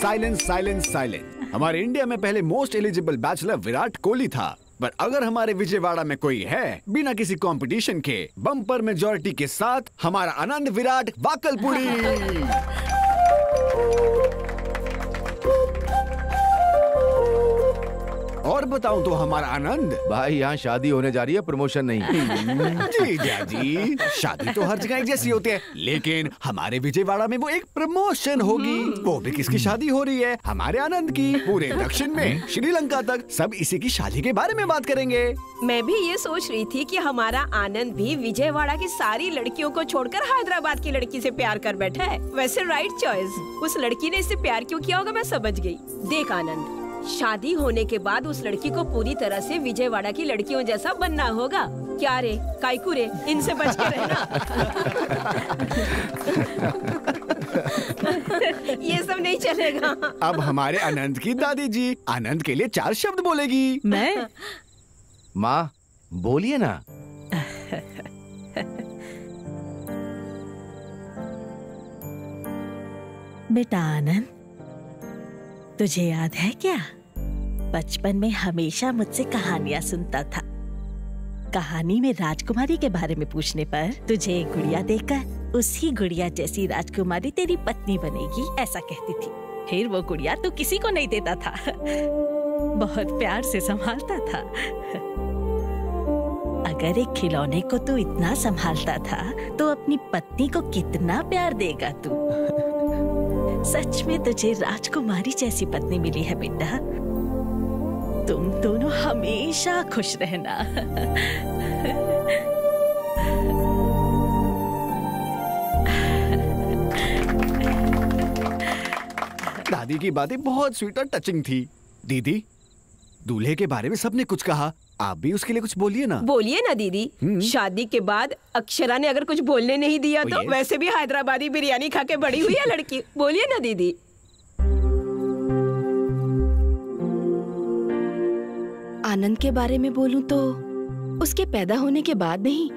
Silence silence silence. हमारे India में पहले most eligible bachelor Virat Kohli था, पर अगर हमारे विजयवाड़ा में कोई है बिना किसी कंपटीशन के बम्पर मेजॉरिटी के साथ, हमारा आनंद विराट वाकलपुरी। और बताऊं तो हमारा आनंद। भाई यहाँ शादी होने जा रही है, प्रमोशन नहीं। जी जी, शादी तो हर जगह एक जैसी होती है, लेकिन हमारे विजयवाड़ा में वो एक प्रमोशन होगी। वो भी किसकी शादी हो रही है? हमारे आनंद की। पूरे दक्षिण में श्रीलंका तक सब इसी की शादी के बारे में बात करेंगे। मैं भी ये सोच रही थी कि हमारा आनंद भी विजयवाड़ा की सारी लड़कियों को छोड़कर हैदराबाद की लड़की से प्यार कर बैठा है। वैसे राइट चॉइस। उस लड़की ने इससे प्यार क्यों किया होगा मैं समझ गई। देख आनंद, शादी होने के बाद उस लड़की को पूरी तरह से विजयवाड़ा की लड़कियों जैसा बनना होगा। क्या रे काइकू रे, इनसे बच के रहना। ये सब नहीं चलेगा। अब हमारे आनंद की दादी जी आनंद के लिए 4 शब्द बोलेगी। मैं? माँ बोलिए ना। बेटा आनंद, तुझे याद है क्या, बचपन में हमेशा मुझसे कहानियां सुनता था। कहानी में राजकुमारी के बारे में पूछने पर तुझे एक गुड़िया देकर उसी गुड़िया जैसी राजकुमारी तेरी पत्नी बनेगी, ऐसा कहती थी। फिर वो गुड़िया तू किसी को नहीं देता था, बहुत प्यार से संभालता था। अगर एक खिलौने को तू इतना संभालता था तो अपनी पत्नी को कितना प्यार देगा तू। सच में तुझे राजकुमारी जैसी पत्नी मिली है बेटा। तुम दोनों हमेशा खुश रहना। दादी की बातें बहुत स्वीट और टचिंग थी। दीदी, दूल्हे के बारे में सबने कुछ कहा, आप भी उसके लिए कुछ बोलिए ना। बोलिए ना दीदी। शादी के बाद अक्षरा ने अगर कुछ बोलने नहीं दिया तो वैसे भी हैदराबादी बिरयानी खा के बड़ी हुई है लड़की। बोलिए ना दीदी। आनंद के बारे में बोलूं तो उसके पैदा होने के बाद नहीं,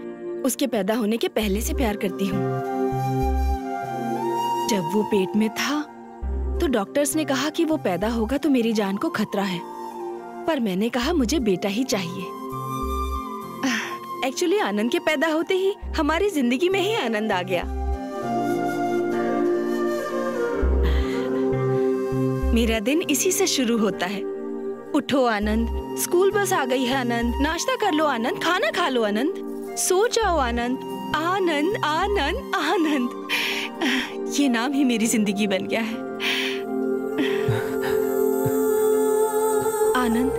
उसके पैदा होने के पहले से प्यार करती हूँ। जब वो पेट में था तो डॉक्टर्स ने कहा कि वो पैदा होगा तो मेरी जान को खतरा है, पर मैंने कहा मुझे बेटा ही चाहिए। एक्चुअली आनंद के पैदा होते ही हमारी जिंदगी में ही आनंद आ गया। मेरा दिन इसी से शुरू होता है। उठो आनंद, स्कूल बस आ गई है आनंद, नाश्ता कर लो आनंद, खाना खा लो आनंद, सो जाओ आनंद, आनंद आनंद आनंद। ये नाम ही मेरी जिंदगी बन गया है। Anand,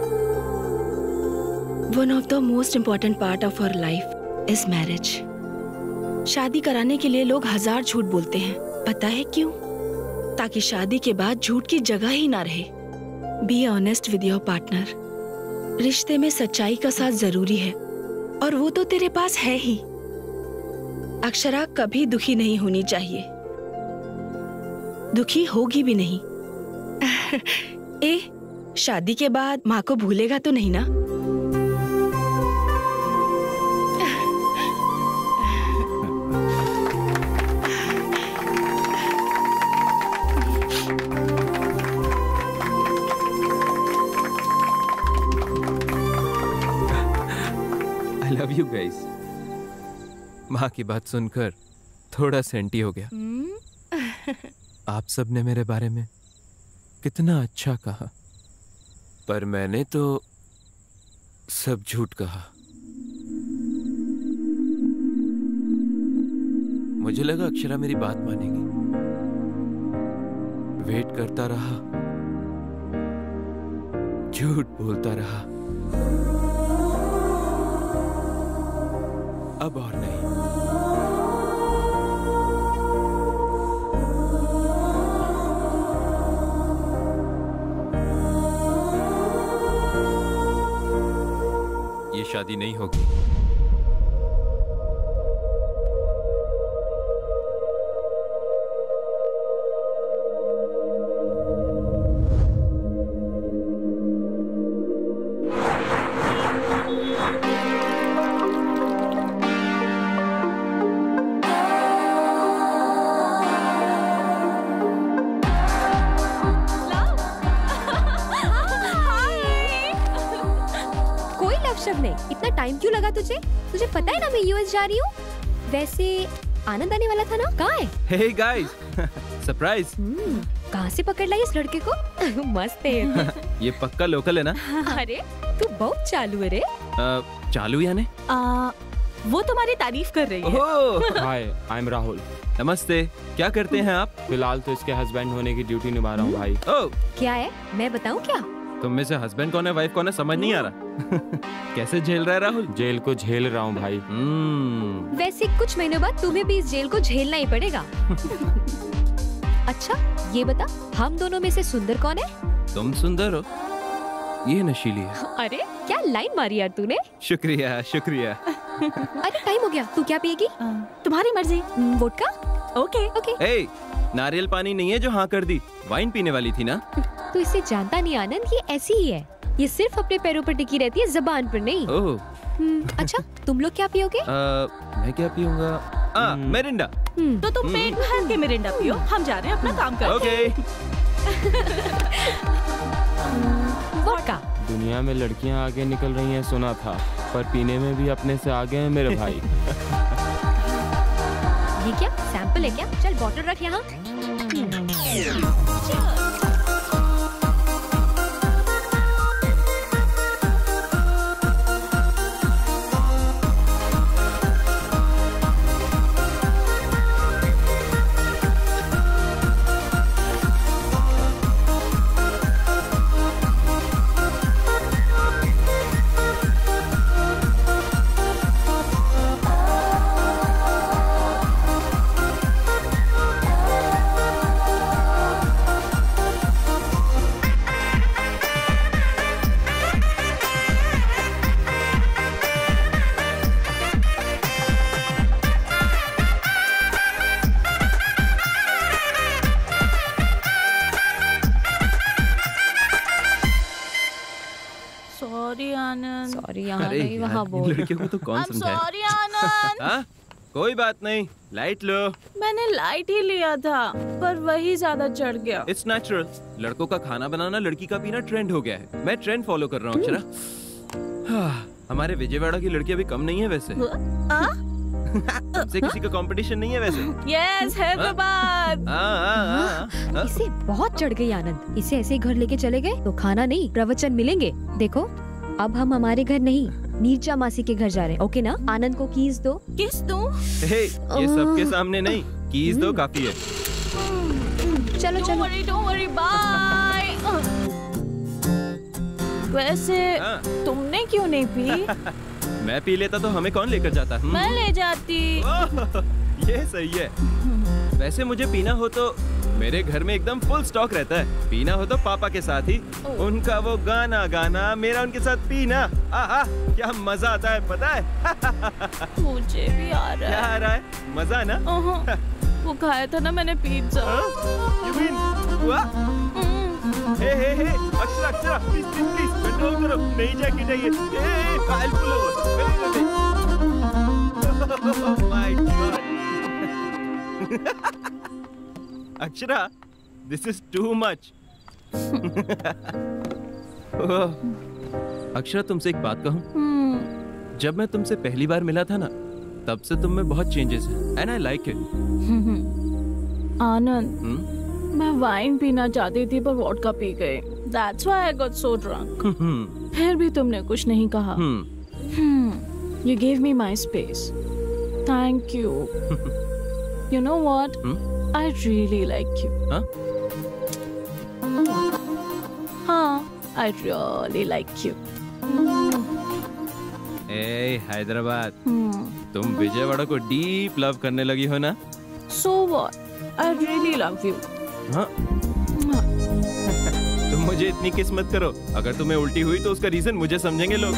one of the most important part of our life is marriage. शादी कराने के लिए लोग 1000 झूठ बोलते हैं, पता है क्यों? ताकि शादी के बाद झूठ की जगह ही ना रहे। Be honest with your partner. रिश्ते में सच्चाई का साथ जरूरी है और वो तो तेरे पास है ही। अक्षरा कभी दुखी नहीं होनी चाहिए, दुखी होगी भी नहीं। ए, शादी के बाद माँ को भूलेगा तो नहीं ना? I love you guys. माँ की बात सुनकर थोड़ा सेंटी हो गया। आप सब ने मेरे बारे में कितना अच्छा कहा, पर मैंने तो सब झूठ कहा। मुझे लगा अक्षरा मेरी बात मानेगी। वेट करता रहा, झूठ बोलता रहा। अब और नहीं। ये शादी नहीं होगी। शबनम, इतना टाइम क्यों लगा तुझे? तुझे पता है ना मैं यूएस जा रही हूँ। वैसे आनंद आने वाला था ना, कहाँ है? Hey guys, surprise. कहाँ से पकड़ लाई इस लड़के को? मस्त है। ये पक्का लोकल है ना? अरे तू बहुत चालू है रे। चालू यानी? वो तुम्हारी तारीफ कर रही है। हाय, आई एम राहुल। नमस्ते, क्या करते हैं आप? फिलहाल तो इसके हस्बैंड होने की ड्यूटी निभा रहा हूँ भाई। ओह, क्या है, मैं बताऊँ क्या? तुम में से हस्बैंड कौन है, वाइफ कौन है, समझ नहीं आ रहा। कैसे झेल रहा है राहुल? जेल को झेल रहा हूँ भाई। वैसे कुछ महीनों बाद तुम्हें भी इस जेल को झेलना ही पड़ेगा। अच्छा ये बता, हम दोनों में से सुंदर कौन है? तुम सुंदर हो, ये नशीली है। अरे क्या लाइन मारी यार तूने। शुक्रिया शुक्रिया। अरे टाइम हो गया, तू क्या पिएगी? तुम्हारी मर्जी। वोडका? Okay okay. ए, नारियल पानी नहीं है जो हाँ कर दी, वाइन पीने वाली थी ना। तू इसे जानता नहीं आनंद, ये ऐसी ही है। ये सिर्फ अपने पैरों पर टिकी रहती है, जबान पर नहीं। ओह। अच्छा तुम लोग क्या पियोगे? मैं क्या पीऊंगा? मिरिंडा। तो तुम पेट भर के मिरिंडा पियो, हम जा रहे हैं अपना काम करने। ओके। वोडका। दुनिया में लड़कियां आगे निकल रही हैं सुना था, पर पीने में भी अपने से आगे हैं मेरे भाई। ये क्या सैंपल है क्या? चल बॉटल रख यहाँ। लड़कियों को तो कौन समझाए? सॉरी आनंद। हाँ? कोई बात नहीं, लाइट लो। मैंने लाइट ही लिया था, पर वही ज्यादा चढ़ गया। इट्स नेचुरल, लड़कों का खाना बनाना, लड़की का पीना ट्रेंड हो गया है। मैं ट्रेंड फॉलो कर रहा हूँ अक्षरा। हमारे विजयवाड़ा की लड़की अभी कम नहीं है वैसे। हमसे किसी का कंपटीशन नहीं है वैसे। यस, हैदराबाद। इसे बहुत चढ़ गई आनंद। इसे ऐसे ही घर लेके चले गए तो खाना नहीं प्रवचन मिलेंगे। देखो अब हम हमारे घर नहीं, नीरजा मासी के घर जा रहे हैं। ओके ना? आनंद को कीज दो। किस दूं? हे, ये सबके सामने नहीं, कीज दो काफी है। चलो चलो। Don't worry, bye. वैसे तुमने क्यों नहीं पी? मैं पी लेता तो हमें कौन लेकर जाता? मैं ले जाती। ये सही है। वैसे मुझे पीना हो तो मेरे घर में एकदम फुल स्टॉक रहता है। पीना हो तो पापा के साथ ही, उनका वो गाना गाना, मेरा उनके साथ पीना। आहा, क्या मजा आता है पता है? मुझे भी आ रहा है। क्या आ रहा है? मजा ना? वो खाया था ना मैंने पिज्जा। You mean हुआ? हे अक्षरा अक्षरा, प्लीज कंट्रोल करो, नहीं जैकेट है ये। I'll pull over. Oh my God. Akshara, this is too much. Akshara, तुमसे एक बात कहूँ? जब मैं तुमसे पहली बार मिला था ना, तब से तुम में बहुत चेंजेस हैं, and I like it. आनंद, मैं वाइन पीना चाहती थी पर वोडका पी गई। That's why I got so drunk. फिर भी तुमने कुछ नहीं कहा। You gave me my space. Thank you. You know what? I really like you. Huh? हाँ, I really like you. Hey, Hyderabad, तुम विजयवाड़ा को डीप लव करने लगी हो ना? So what? I really love you. हाँ? तुम मुझे इतनी किस्मत करो, अगर तुम्हें उल्टी हुई तो उसका रीजन मुझे समझेंगे लोग।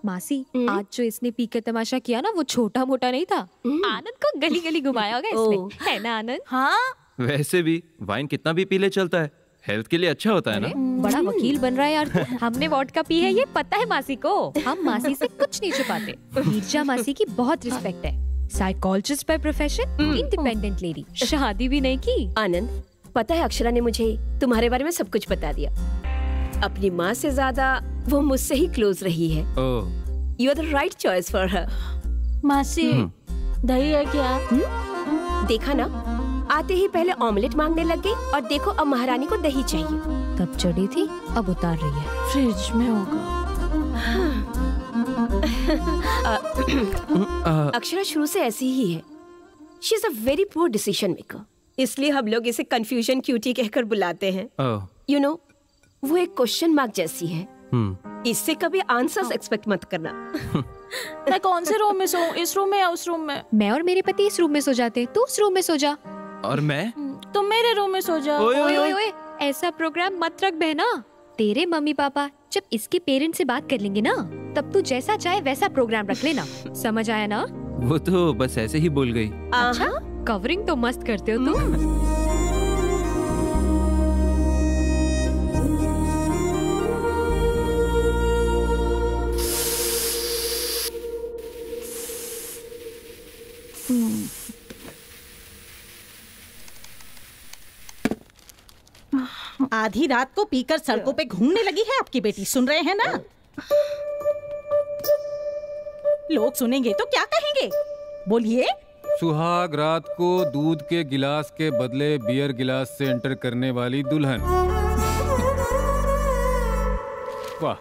मासी, आज जो इसने पी कर तमाशा किया ना, वो छोटा मोटा नहीं था। आनंद को गली गली घुमाया होगा इसने, है ना आनंद? हाँ। वैसे भी वाइन कितना भी पी ले चलता है, हेल्थ के लिए अच्छा होता है ना। बड़ा वकील बन रहा है यार तू। हमने वोडका पी है, ये पता है मासी को। हम मासी से कुछ नहीं छुपाते। नीरजा मासी की बहुत रिस्पेक्ट है। Psychologist by profession, independent lady, शादी भी नहीं की। आनंद, पता है अक्षरा ने मुझे तुम्हारे बारे में सब कुछ बता दिया। अपनी माँ से ज्यादा वो मुझसे ही क्लोज रही है। You are the right choice for her. मासी दही है क्या? देखा ना, आते ही पहले ऑमलेट मांगने लग गई और देखो अब महारानी को दही चाहिए। तब चढ़ी थी, अब उतार रही है। फ्रिज में होगा। अक्षरा शुरू से ऐसी ही है। She is a very poor decision maker, इसलिए हम लोग इसे कंफ्यूजन क्यूटी कहकर बुलाते हैं। यू नो, वो एक क्वेश्चन मार्क जैसी है। इससे कभी आंसर्स एक्सपेक्ट मत करना। मैं कौन से रूम में सोऊं? इस रूम में या उस रूम में? मैं और मेरे पति इस रूम में सो जाते, तू उस रूम में सो जा। और मैं? तुम मेरे रूम में सो जाओ। ओए ओए ओए, ऐसा प्रोग्राम मत रख बहना। तेरे मम्मी पापा जब इसके पेरेंट्स से बात कर लेंगे ना, तब तू जैसा चाहे वैसा प्रोग्राम रख लेना। समझ आया ना? वो तो बस ऐसे ही बोल गई। अच्छा, कवरिंग तो मस्त करते हो तुम। आधी रात को पीकर सड़कों पे घूमने लगी है आपकी बेटी, सुन रहे हैं ना? लोग सुनेंगे तो क्या कहेंगे? बोलिए। सुहाग रात को दूध के गिलास के बदले बियर गिलास से एंटर करने वाली दुल्हन। वाह,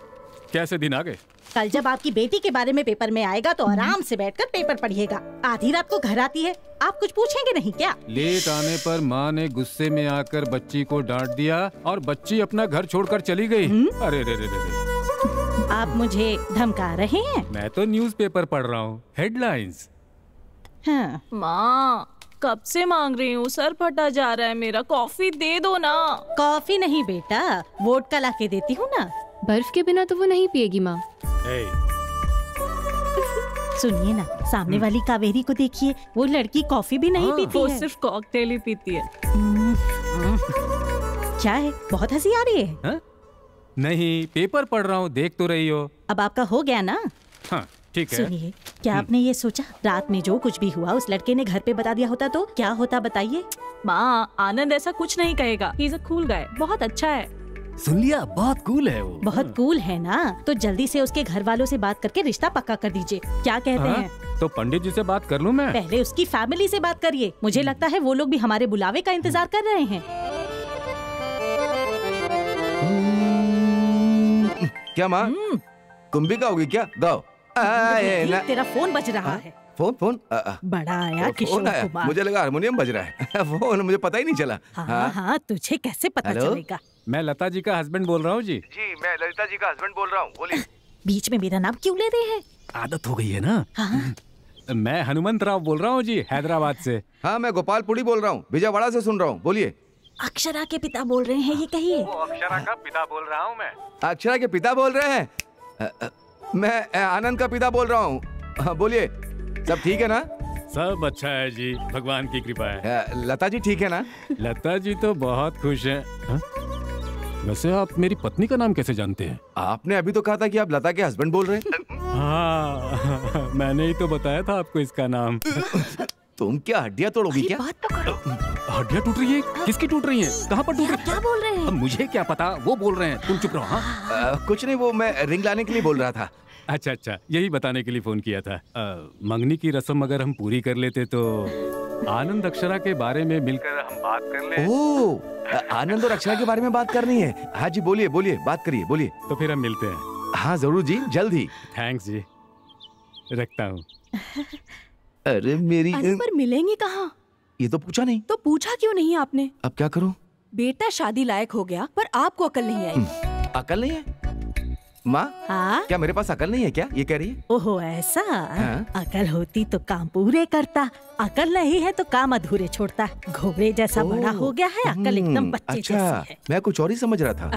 कैसे दिन आ गए। कल जब आपकी बेटी के बारे में पेपर में आएगा तो आराम से बैठकर पेपर पढ़िएगा। आधी रात को घर आती है, आप कुछ पूछेंगे नहीं क्या? लेट आने पर माँ ने गुस्से में आकर बच्ची को डांट दिया और बच्ची अपना घर छोड़कर चली गई। अरे रे रे रे। आप मुझे धमका रहे हैं? मैं तो न्यूज़पेपर पढ़ रहा हूँ, हेडलाइंस। हाँ। माँ, कब से मांग रही हूँ, सर फटा जा रहा है मेरा, कॉफी दे दो ना। कॉफी नहीं बेटा, वोडका ला के देती हूँ ना। बर्फ के बिना तो वो नहीं पिएगी माँ। सुनिए ना, सामने वाली कावेरी को देखिए, वो लड़की कॉफी भी नहीं पीती वो है। सिर्फ कॉकटेल ही पीती है। क्या है, बहुत हंसी आ रही है? हा? नहीं, पेपर पढ़ रहा हूँ, देख तो रही हो। अब आपका हो गया ना? हाँ, ठीक है। सुनिए, क्या आपने ये सोचा रात में जो कुछ भी हुआ उस लड़के ने घर पे बता दिया होता तो क्या होता, बताइए? माँ, आनंद ऐसा कुछ नहीं कहेगा। He is a cool guy, बहुत अच्छा है। सुन लिया, बहुत कूल है वो। बहुत कूल है ना, तो जल्दी से उसके घर वालों से बात करके रिश्ता पक्का कर दीजिए। क्या कहते हैं? तो पंडित जी से बात कर लूं मैं? पहले उसकी फैमिली से बात करिए, मुझे लगता है वो लोग भी हमारे बुलावे का इंतजार कर रहे हैं। क्या माँ, कुंभिका होगी क्या? गाओ। तेरा फोन बज रहा है। फोन बड़ा आया किशोर कुमार। मुझे लगा हारमोनियम बज रहा है। फोन मुझे पता ही नहीं चला। हाँ, तुझे कैसे पता चलेगा? मैं लता जी का हस्बैंड बोल रहा हूँ जी। जी, मैं ललिता जी का हस्बैंड बोल रहा हूँ, बोलिए। बीच में मेरा नाम क्यों ले रहे हैं? आदत हो गई है ना। हाँ। मैं हनुमंत राव बोल रहा हूँ जी, हैदराबाद से। हाँ, मैं गोपालपुरी बोल रहा हूँ, विजयवाड़ा से सुन रहा हूँ, बोलिए। अक्षरा के पिता बोल रहे हैं, ये कहिए। अक्षरा का पिता बोल रहा हूँ मैं। अक्षरा के पिता बोल रहे हैं? मैं आनंद का पिता बोल रहा हूँ, बोलिए। सब ठीक है ना? सब अच्छा है जी, भगवान की कृपा है। लता जी ठीक है ना? लता जी तो बहुत खुश हैं। वैसे आप मेरी पत्नी का नाम कैसे जानते हैं? आपने अभी तो कहा था कि आप लता के हस्बैंड बोल रहे हैं। हाँ, मैंने ही तो बताया था आपको इसका नाम। तुम क्या हड्डियाँ तोड़ोगी क्या? बात तो करो। हड्डियाँ टूट रही है? किसकी टूट रही है? कहाँ पर टूट रही है? क्या बोल रहे हैं? अब मुझे क्या पता, वो बोल रहे हैं, तुम चुप रहो। हाँ? कुछ नहीं, वो मैं रिंग लाने के लिए बोल रहा था। अच्छा अच्छा, यही बताने के लिए फोन किया था। मंगनी की रस्म अगर हम पूरी कर लेते तो आनंद अक्षरा के बारे में मिलकर हम बात कर ले। ओह, आनंद और अक्षरा के बारे में बात करनी है। हाँ जी, बोलिए बोलिए, बात करिए, बोलिए। तो फिर हम मिलते हैं। हाँ जरूर जी, जल्द ही। थैंक्स जी, रखता हूँ। अरे मेरी पर मिलेंगे कहाँ? ये तो पूछा नहीं। तो पूछा क्यों नहीं आपने? अब क्या करूँ? बेटा शादी लायक हो गया पर आपको अकल नहीं आई। अकल नहीं है? माँ, हाँ? क्या मेरे पास अकल नहीं है क्या? ये कह रही है? ओहो ऐसा? हाँ? अकल होती तो काम पूरे करता, अकल नहीं है तो काम अधूरे छोड़ता। घोड़े जैसा बड़ा हो गया है, अकल एकदम बच्चे अच्छा, जैसी है। मैं कुछ और ही समझ रहा था।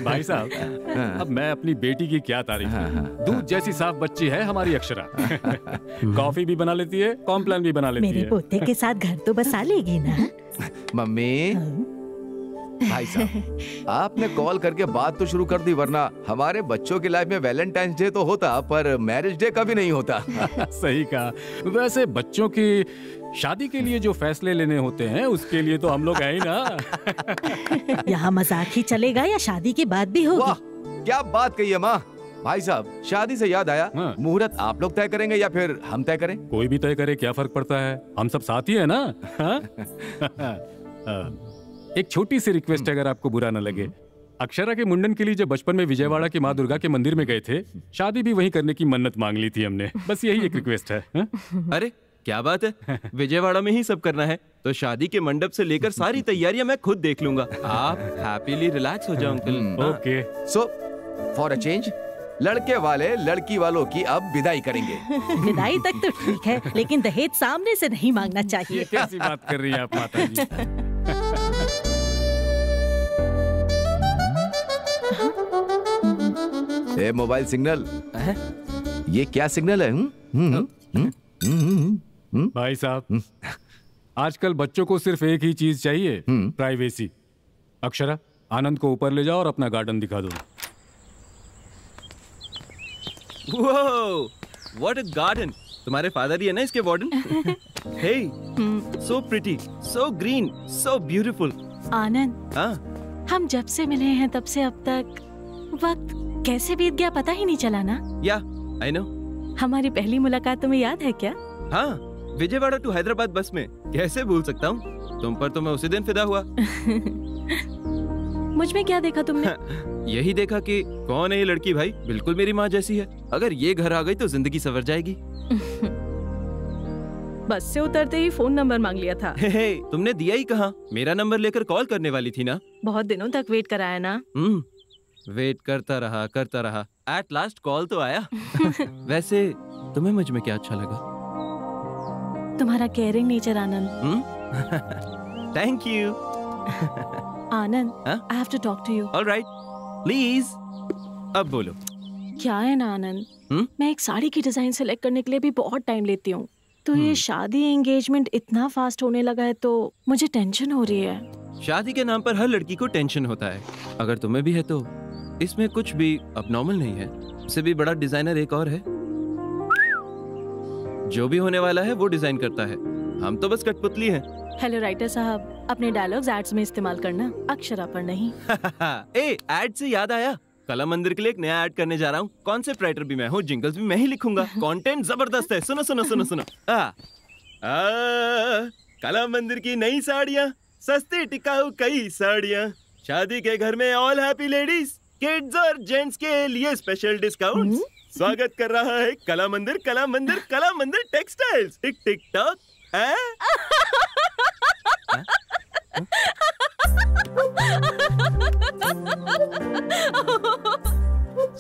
भाई साहब, अब मैं अपनी बेटी की क्या तारीफ करूं? दूध जैसी साफ बच्ची है हमारी अक्षरा। कॉफी भी बना लेती है, कॉम्प्लान भी बना लेती है। मेरे पोते के साथ घर तो बसा लेगी ना? मम्मी, भाई साहब, आपने कॉल करके बात तो शुरू कर दी, वरना हमारे बच्चों की लाइफ में वैलेंटाइंस डे तो होता पर मैरिज डे कभी नहीं होता। सही कहा। वैसे बच्चों की शादी के लिए जो फैसले लेने होते हैं उसके लिए तो हम लोग हैं ही ना। यहाँ मजाक ही चलेगा या शादी की बात भी होगी? वाह, क्या बात कही है माँ। भाई साहब, शादी से याद आया, मुहूर्त आप लोग तय करेंगे या फिर हम तय करें? कोई भी तय करे, क्या फर्क पड़ता है, हम सब साथ ही है ना। एक छोटी सी रिक्वेस्ट अगर आपको बुरा न लगे, अक्षरा के मुंडन के लिए जब बचपन में विजयवाड़ा की माँ दुर्गा के मंदिर में गए थे, शादी भी वहीं करने की मन्नत मांग ली थी हमने। बस यही एक रिक्वेस्ट है। अरे क्या बात है, विजयवाड़ा में ही सब करना है तो शादी के मंडप से लेकर सारी तैयारियां मैं खुद देख लूंगा। आप हैप्पीली रिलैक्स हो जाओ uncle. Okay. So for a change, लड़के वाले लड़की वालों की अब विदाई करेंगे। विदाई तक तो ठीक है, लेकिन दहेज सामने से नहीं मांगना चाहिए। ये कैसी बात कर रही हैं आप माता जी? ए मोबाइल सिग्नल, ये क्या सिग्नल है? भाई साहब, आजकल बच्चों को सिर्फ एक ही चीज चाहिए, प्राइवेसी। अक्षरा, आनंद को ऊपर ले जाओ और अपना गार्डन दिखा दो। Whoa, what a garden! तुम्हारे फादर ही है ना इसके warden? Hey, so pretty, so green, so beautiful. आनंद, हाँ, हम जब से मिले हैं तब से अब तक वक्त कैसे बीत गया पता ही नहीं चला ना। Yeah, I know. हमारी पहली मुलाकात तुम्हें याद है क्या? हाँ, विजयवाड़ा टू हैदराबाद बस में। कैसे भूल सकता हूँ? तुम पर तो मैं उसी दिन फिदा हुआ। मुझ में क्या देखा तुमने? यही देखा कि कौन है ये लड़की भाई, बिल्कुल मेरी माँ जैसी है। अगर ये घर आ गई तो जिंदगी संवर जाएगी। बस से उतरते ही फोन नंबर मांग लिया था। हे, तुमने दिया ही कहाँ? मेरा नंबर लेकर कॉल करने वाली थी ना। बहुत दिनों तक वेट कराया ना। वेट करता रहा। एट लास्ट कॉल तो आया। वैसे तुम्हें मुझ में क्या अच्छा लगा? तुम्हारा caring nature Anand. Thank you. Anand, I have to talk to you. All right, please. अब बोलो। क्या है ना आनंद, मैं एक साड़ी की डिजाइन सेलेक्ट करने के लिए भी बहुत टाइम लेती हूँ। तो ये शादी एंगेजमेंट इतना फास्ट होने लगा है तो मुझे टेंशन हो रही है। शादी के नाम पर हर लड़की को टेंशन होता है। अगर तुम्हें भी है तो इसमें कुछ भी अबनॉर्मल नहीं है। उससे भी बड़ा डिजाइनर एक और है। जो भी होने वाला है वो डिजाइन करता है, हम तो बस कठपुतली हैं। हेलो राइटर साहब, अपने डायलॉग्स एड्स में इस्तेमाल करना, अक्षरा पर नहीं। ए, एड से याद आया, कला मंदिर के लिए एक नया ऐड करने जा रहा हूँ। कॉन्सेप्ट राइटर भी मैं हूँ, जिंगल्स भी मैं ही लिखूंगा। कंटेंट जबरदस्त है, सुनो सुनो सुनो सुनो। कला मंदिर की नई साड़ियाँ, सस्ती टिकाऊ कई साड़ियाँ, शादी के घर में ऑल हैप्पी लेडीज, किड्स और जेंट्स के लिए स्पेशल डिस्काउंट। स्वागत कर रहा है कला मंदिर, कला मंदिर, कला मंदिर टेक्सटाइल्स। टिक टिक टॉक।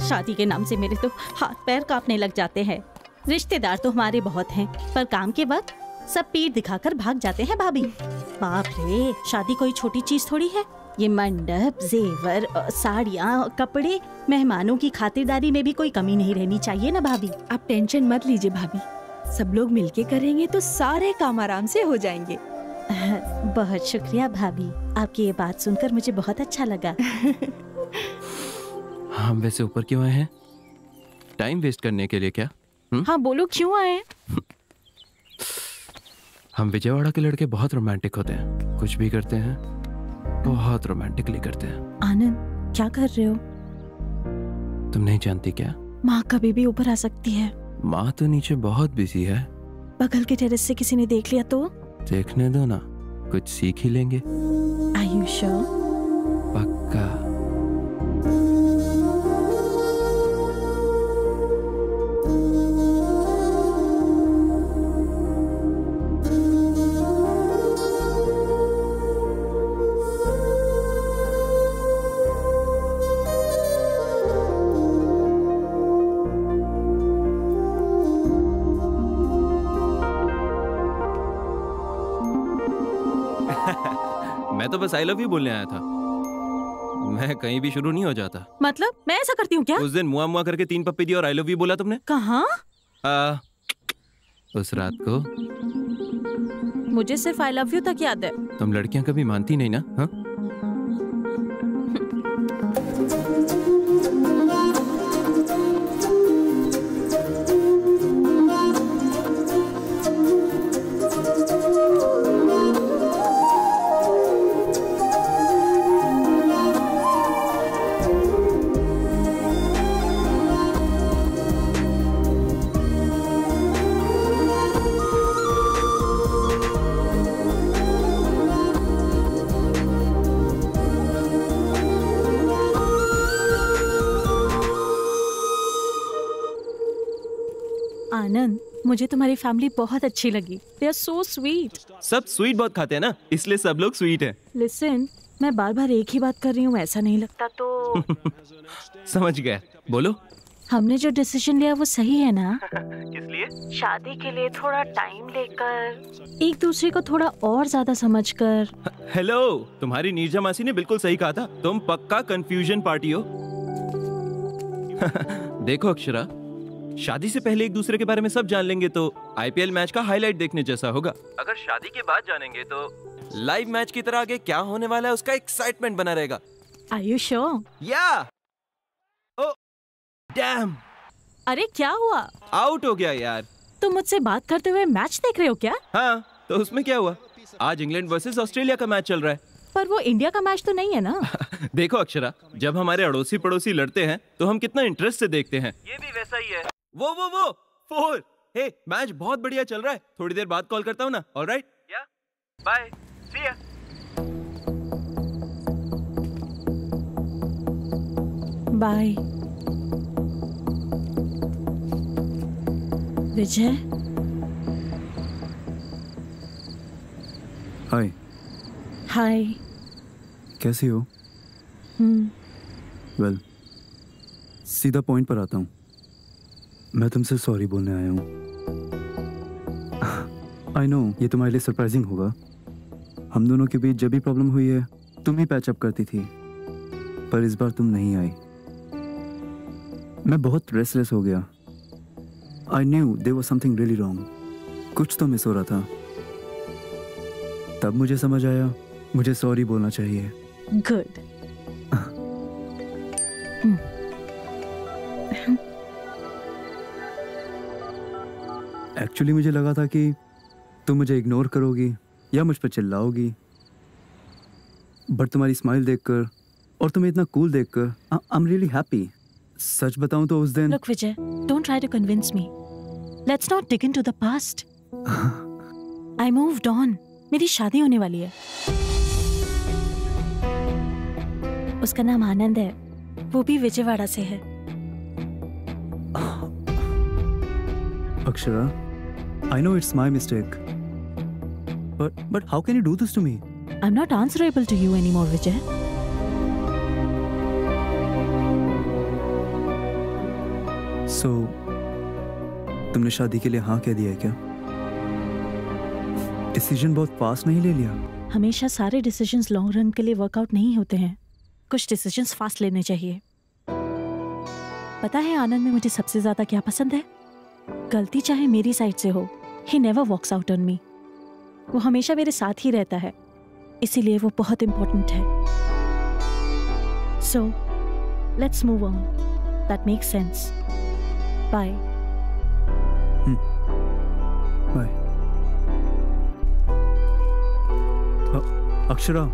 शादी के नाम से मेरे तो हाथ पैर कांपने लग जाते हैं। रिश्तेदार तो हमारे बहुत हैं, पर काम के वक्त सब पीठ दिखाकर भाग जाते हैं भाभी। बाप रे, शादी कोई छोटी चीज थोड़ी है। ये मंडप, जेवर, साड़ियाँ, कपड़े, मेहमानों की खातिरदारी में भी कोई कमी नहीं रहनी चाहिए ना भाभी। आप टेंशन मत लीजिए भाभी, सब लोग मिलके करेंगे तो सारे काम आराम से हो जाएंगे। बहुत शुक्रिया भाभी, आपकी ये बात सुनकर मुझे बहुत अच्छा लगा। हम वैसे ऊपर क्यों आए हैं? टाइम वेस्ट करने के लिए क्या? हाँ बोलो, क्यों आए? हम विजयवाड़ा के लड़के बहुत रोमांटिक होते हैं, कुछ भी करते हैं बहुत रोमांटिकली करते हैं। आनंद, क्या कर रहे हो? तुम नहीं जानती क्या? माँ कभी भी ऊपर आ सकती है। माँ तो नीचे बहुत बिजी है। बगल के टेरेस से किसी ने देख लिया तो? देखने दो ना, कुछ सीख ही लेंगे। Are you sure? पक्का। मैं तो बस आई लव यू बोलने आया था, मैं कहीं भी शुरू नहीं हो जाता। मतलब मैं ऐसा करती हूँ क्या? उस दिन मुआ मुआ करके 3 पप्पी दी और आई लव यू बोला तुमने। कहाँ? उस रात को। मुझे सिर्फ आई लव यू तक याद है। तुम लड़कियां कभी मानती नहीं ना? हाँ? मुझे तुम्हारी फैमिली बहुत अच्छी लगी। They are so sweet. सब स्वीट बहुत खाते हैं ना, इसलिए सब लोग स्वीट हैं। लिसन, मैं बार बार एक ही बात कर रही हूँ, ऐसा नहीं लगता तो? समझ गया, बोलो। हमने जो डिसीजन लिया वो सही है ना? किस लिए? शादी के लिए थोड़ा टाइम लेकर, एक दूसरे को थोड़ा और ज्यादा समझकर। हेलो, तुम्हारी नीरजा मासी ने बिल्कुल सही कहा था, तुम पक्का कंफ्यूजन पार्टी हो। देखो अक्षरा, शादी से पहले एक दूसरे के बारे में सब जान लेंगे तो आईपीएल मैच का हाईलाइट देखने जैसा होगा। अगर शादी के बाद जानेंगे तो लाइव मैच की तरह आगे क्या होने वाला है उसका एक्साइटमेंट बना रहेगा। Are you sure? या डैम! अरे क्या हुआ? आउट हो गया यार। तुम मुझसे बात करते हुए मैच देख रहे हो क्या? हाँ, तो उसमें क्या हुआ? आज इंग्लैंड वर्सेस ऑस्ट्रेलिया का मैच चल रहा है। पर वो इंडिया का मैच तो नहीं है ना? देखो अक्षरा, जब हमारे अड़ोसी पड़ोसी लड़ते हैं तो हम कितना इंटरेस्ट से देखते हैं। ये भी वैसा ही है। वो 4। हे, मैच बहुत बढ़िया चल रहा है, थोड़ी देर बाद कॉल करता हूँ ना। ऑलराइट, या बाय, सी या। बाय विजय। हाय। हाय। कैसी हो? वेल, सीधा पॉइंट पर आता हूँ। मैं तुमसे सॉरी बोलने आया हूँ। आई नो ये तुम्हारे लिए सरप्राइजिंग होगा। हम दोनों के बीच जब भी प्रॉब्लम हुई है तुम ही पैचअप करती थी, पर इस बार तुम नहीं आई। मैं बहुत रेस्टलेस हो गया। I knew there was something really wrong. कुछ तो मिस हो रहा था। तब मुझे समझ आया मुझे सॉरी बोलना चाहिए। गुड। एक्चुअली मुझे लगा था कि तुम मुझे इग्नोर करोगी या मुझ पर चिल्लाओगी, बट तुम्हारी स्माइल देखकर और तुम्हें इतना कूल देखकर आई एम रियली हैप्पी। सच बताऊं तो उस दिन। Look Vijay, don't try to convince me. Let's not dig into the past. I moved on. मेरी शादी होने वाली है। उसका नाम आनंद है, वो भी विजयवाड़ा से है। Akshara, I know it's my mistake. But how can you do this to me? I'm not answerable to you anymore, Vijay. So, तुमने शादी के लिए हाँ कह दिया है क्या? डिसीजन बहुत फास्ट नहीं ले लिया? हमेशा सारे डिसीजंस लॉन्ग रन के लिए वर्कआउट नहीं होते हैं। कुछ डिसीजंस फास्ट लेने चाहिए। पता है आनंद में मुझे सबसे ज्यादा क्या पसंद है? गलती चाहे मेरी साइड से हो, he never walks out on me. वो हमेशा मेरे साथ ही रहता है, इसीलिए वो बहुत इम्पोर्टेंट है। So, let's move on. That makes sense. Bye. Bye. Akshara,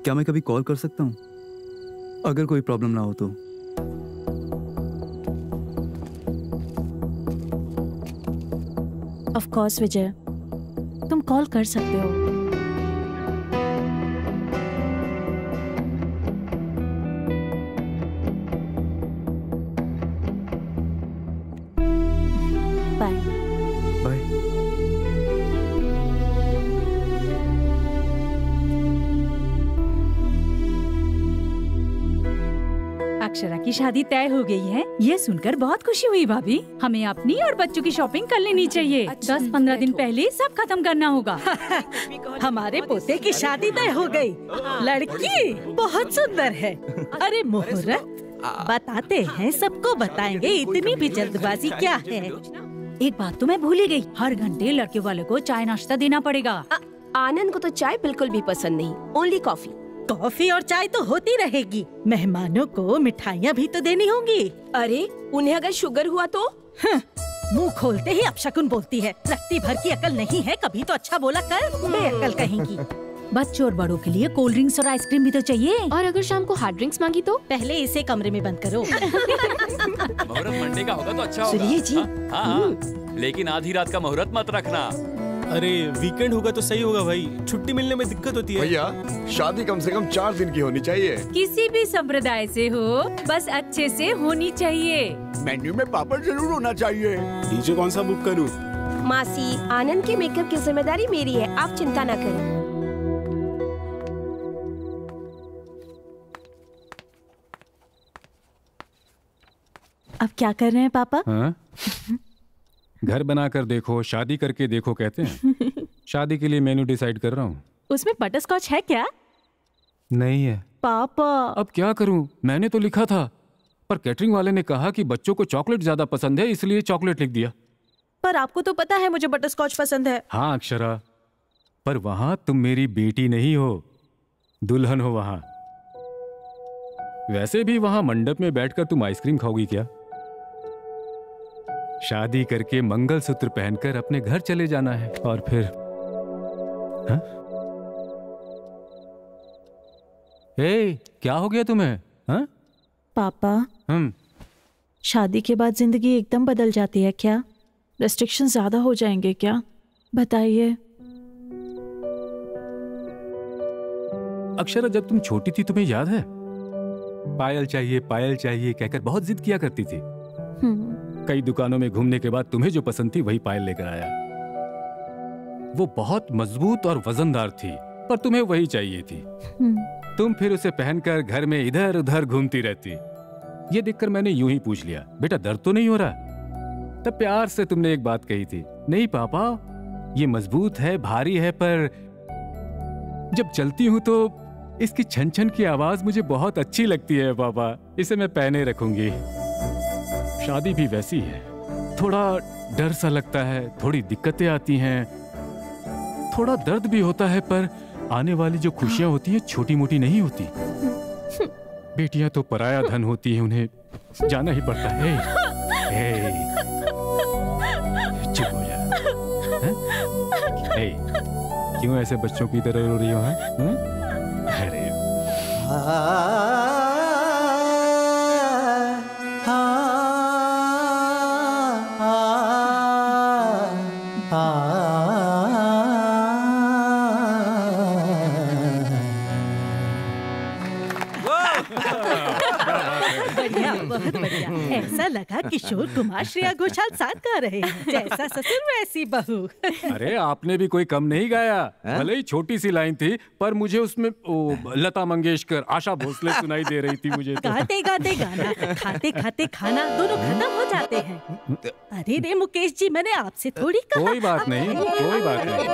क्या मैं कभी कॉल कर सकता हूँ अगर कोई प्रॉब्लम ना हो तो? Of course, विजय, तुम कॉल कर सकते हो। बाय। बाय। अक्षरा की शादी तय हो गई है, ये सुनकर बहुत खुशी हुई भाभी। हमें अपनी और बच्चों की शॉपिंग कर लेनी चाहिए। 10-15 दिन पहले सब खत्म करना होगा। हमारे पोते की शादी तय हो गई। लड़की बहुत सुंदर है। अरे मुहूर्त बताते हैं, सबको बताएंगे, इतनी भी जल्दबाजी क्या है? एक बात तो मैं भूल ही गई, हर घंटे लड़के वाले को चाय नाश्ता देना पड़ेगा। आनंद को तो चाय बिल्कुल भी पसंद नहीं, ओनली कॉफी। कॉफी और चाय तो होती रहेगी, मेहमानों को मिठाइयाँ भी तो देनी होंगी। अरे उन्हें अगर शुगर हुआ तो? मुंह खोलते ही अपशकुन बोलती है। रत्ती भर की अकल नहीं है, कभी तो अच्छा बोला कर, बेअकल कहेंगी। बच्चों और बड़ों के लिए कोल्ड ड्रिंक्स और आइसक्रीम भी तो चाहिए। और अगर शाम को हार्ड ड्रिंक्स मांगी तो? पहले इसे कमरे में बंद करो। मुहूर्त मंडे का होगा तो अच्छा होगा। सुनिए जी। हाँ, लेकिन आधी रात का मुहूर्त मत रखना। अरे वीकेंड होगा तो सही होगा भाई, छुट्टी मिलने में दिक्कत होती है। भैया शादी कम से कम 4 दिन की होनी चाहिए। किसी भी संप्रदाय से हो, बस अच्छे से होनी चाहिए। मेन्यू में पापड़ जरूर होना चाहिए। डीजे कौन सा बुक करूं? मासी, आनंद की मेकअप की जिम्मेदारी मेरी है, आप चिंता न करें। अब क्या कर रहे हैं पापा? हाँ? घर बनाकर देखो, शादी करके देखो कहते हैं। शादी के लिए मेन्यू डिसाइड कर रहा हूँ। उसमें बटरस्कॉच है क्या? नहीं है पापा। अब क्या करूँ, मैंने तो लिखा था, पर कैटरिंग वाले ने कहा कि बच्चों को चॉकलेट ज्यादा पसंद है, इसलिए चॉकलेट लिख दिया। पर आपको तो पता है मुझे बटरस्कॉच पसंद है। हाँ अक्षरा, पर वहां तुम मेरी बेटी नहीं हो, दुल्हन हो वहां। वैसे भी वहां मंडप में बैठकर तुम आइसक्रीम खाओगी क्या? शादी करके मंगलसूत्र पहनकर अपने घर चले जाना है और फिर हाँ? क्या हो गया तुम्हें? हाँ? पापा, शादी के बाद जिंदगी एकदम बदल जाती है क्या? रेस्ट्रिक्शन ज्यादा हो जाएंगे क्या? बताइए। अक्षरा, जब तुम छोटी थी तुम्हें याद है, पायल चाहिए कहकर बहुत जिद किया करती थी। कई दुकानों में घूमने के बाद तुम्हें जो पसंद थी वही पायल लेकर आया। वो बहुत मजबूत और वजनदार थी, पर तुम्हें वही चाहिए थी। तुम फिर उसे पहनकर घर में इधर उधर घूमती रहती। ये देखकर मैंने यूं ही पूछ लिया, बेटा दर्द तो नहीं हो रहा? तब प्यार से तुमने एक बात कही थी, नहीं पापा ये मजबूत है, भारी है, पर जब चलती हूं तो इसकी छन छन की आवाज मुझे बहुत अच्छी लगती है पापा, इसे मैं पहने रखूंगी। शादी भी वैसी है, थोड़ा डर सा लगता है, थोड़ी दिक्कतें आती हैं, थोड़ा दर्द भी होता है, पर आने वाली जो खुशियां होती हैं छोटी मोटी नहीं होती। बेटियां तो पराया धन होती हैं, उन्हें जाना ही पड़ता है। चुप हो जा। क्यों ऐसे बच्चों की तरह रो रही हो? अरे बहुत बढ़िया। ऐसा लगा किशोर कुमार श्रेया घोषाल साथ गा रहे हैं, जैसा ससुर वैसी बहू। अरे आपने भी कोई कम नहीं गाया, भले ही छोटी सी लाइन थी, पर मुझे उसमें लता मंगेशकर, आशा भोसले सुनाई दे रही थी मुझे तो। गाते गाते गाना, खाते खाते खाना, दोनों खत्म हो जाते हैं। अरे रे मुकेश जी, मैंने आपसे थोड़ी कहा। कोई बात नहीं, कोई बात नहीं।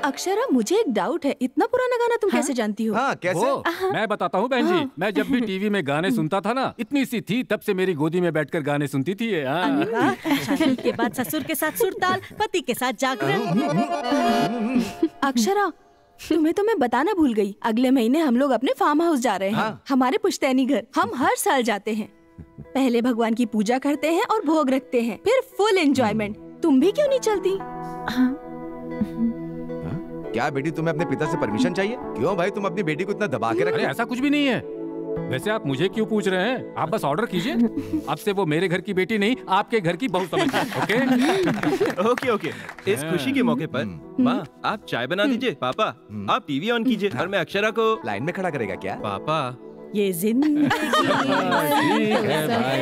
अक्षरा, मुझे एक डाउट है, इतना पुराना गाना तुम कैसे जानती हो? कैसे? मैं बताता हूँ बहन जी, मैं जब भी टीवी में गाने सुनता था ना, इतनी सी थी तब से मेरी गोदी में बैठकर गाने सुनती थी। शादी के बाद ससुर के साथ सुरताल, पति के साथ जागरण। अक्षरा, तुम्हें तो मैं बताना भूल गई, अगले महीने हम लोग अपने फार्म हाउस जा रहे हैं। हमारे पुश्तैनी घर। हम हर साल जाते हैं, पहले भगवान की पूजा करते हैं और भोग रखते हैं, फिर फुल एंजॉयमेंट। तुम भी क्यों नहीं चलती? क्या बेटी, तुम्हें अपने पिता से परमिशन चाहिए? क्यों भाई, तुम अपनी बेटी को इतना दबा के रख? अरे ऐसा कुछ भी नहीं है। वैसे आप मुझे क्यों पूछ रहे हैं? आप बस ऑर्डर कीजिए। अब से वो मेरे घर की बेटी नहीं, आपके घर की बहू समझिए। ओके? ओके। इस खुशी के मौके पर माँ आप चाय बना दीजिए, पापा आप टीवी ऑन कीजिए, और मैं अक्षरा को लाइन में खड़ा करेगा क्या? पापा ये जिंदगी है भाई,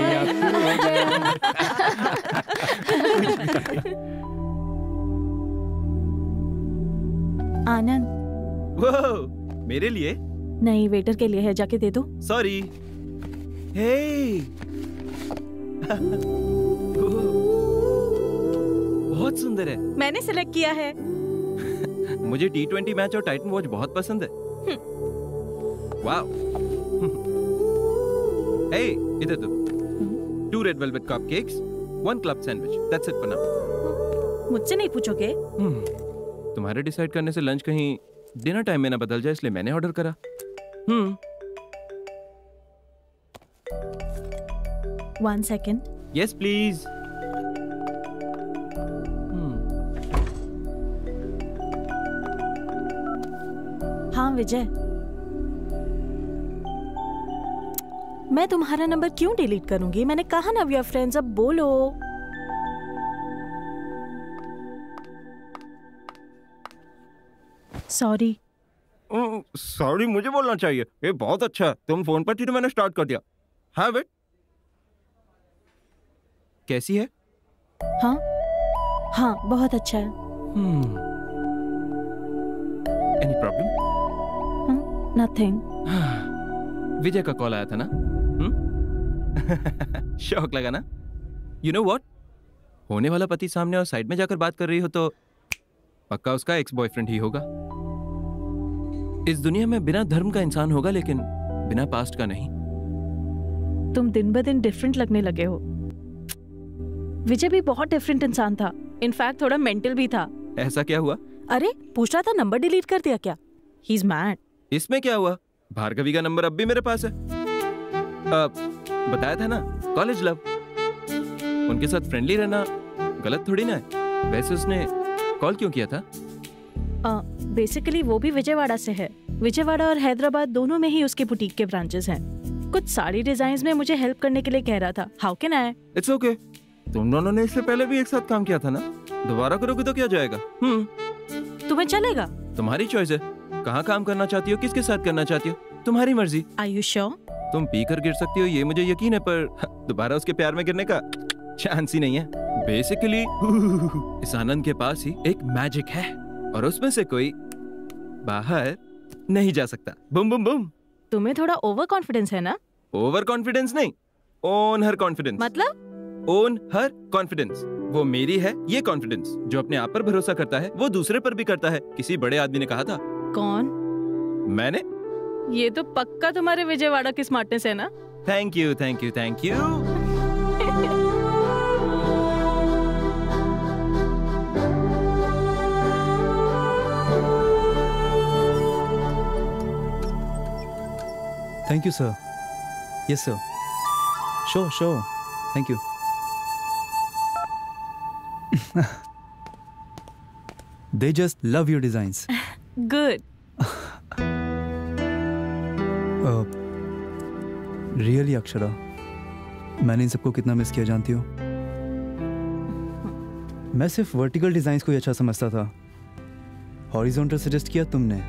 आनंद। वो मेरे लिए नहीं, वेटर के लिए है, जाके दे दो। सॉरी। बहुत सुंदर है। मैंने सिलेक्ट किया है। मुझे T20 मैच और टाइटन वॉच बहुत पसंद है। वाह। हे, इधर दो। 2 red velvet cupcakes, 1 club sandwich. That's it for now. मुझसे नहीं पूछोगे? तुम्हारे डिसाइड करने से लंच कहीं डिनर टाइम में ना बदल जाए, इसलिए मैंने ऑर्डर करा। 1 सेकेंड। Yes please. हाँ विजय, मैं तुम्हारा नंबर क्यों डिलीट करूंगी? मैंने कहा ना वी आर फ्रेंड्स, अब बोलो। सॉरी। सॉरी मुझे बोलना चाहिए। ये बहुत अच्छा, तुम फोन पर थी तो मैंने स्टार्ट कर दिया। हाँ बेट, कैसी है? हाँ हाँ बहुत अच्छा है। Any problem? नथिंग। विजय का कॉल आया था ना? शौक लगा ना? यू नो व्हाट, होने वाला पति सामने और साइड में जाकर बात कर रही हो तो पक्का उसका एक्स बॉयफ्रेंड ही होगा। इस दुनिया में बिना धर्म का इंसान होगा लेकिन बिना पास्ट का नहीं। तुम दिन ब दिन डिफरेंट लगने लगे हो। विजय भी बहुत डिफरेंट इंसान था, इनफैक्ट थोड़ा मेंटल भी था। ऐसा क्या हुआ? अरे पूछ रहा था नंबर डिलीट कर दिया क्या? He is mad. इसमें क्या हुआ? भार्गवी का नंबर अब भी मेरे पास है। बताया था ना, कॉलेज लव। उनके साथ फ्रेंडली रहना गलत थोड़ी ना है। वैसे उसने कॉल क्यों किया था? बेसिकली वो भी विजयवाड़ा से है। विजयवाड़ा और हैदराबाद दोनों में ही उसके बुटीक के ब्रांचेस हैं। कुछ साड़ी डिजाइन्स में मुझे हेल्प करने के लिए कह रहा था। How can I? It's okay. तुम दोनों ने इससे पहले भी एक साथ काम किया था ना, दोबारा करोगे तो क्या जाएगा? तुम्हें चलेगा? तुम्हारी चॉइस है, कहाँ काम करना चाहती हो, किसके साथ करना चाहती हो, तुम्हारी मर्जी। Are you sure? तुम पीकर गिर सकती हो ये मुझे यकीन है, पर दोबारा उसके प्यार में गिरने का चांस ही नहीं है। बेसिकली इस आनंद के पास ही एक मैजिक है और उसमें से कोई बाहर नहीं जा सकता। बुम बुम बुम। तुम्हें थोड़ा ओवर कॉन्फिडेंस है ना? ओवर कॉन्फिडेंस नहीं, ओन हर कॉन्फिडेंस। मतलब? ओन हर कॉन्फिडेंस। वो मेरी है ये कॉन्फिडेंस। जो अपने आप पर भरोसा करता है वो दूसरे पर भी करता है। किसी बड़े आदमी ने कहा था। कौन? मैंने। ये तो पक्का तुम्हारे विजयवाड़ा की स्मार्टनेस है ना? Thank you thank you thank you. Thank you, sir. Yes, sir. Sure. Thank you. They just love your designs. Good. Really, Akshara, मैंने इन सबको कितना मिस किया जानती हो? मैं सिर्फ वर्टिकल डिजाइन्स को ही अच्छा समझता था। हॉरिजॉन्टल सजेस्ट किया तुमने,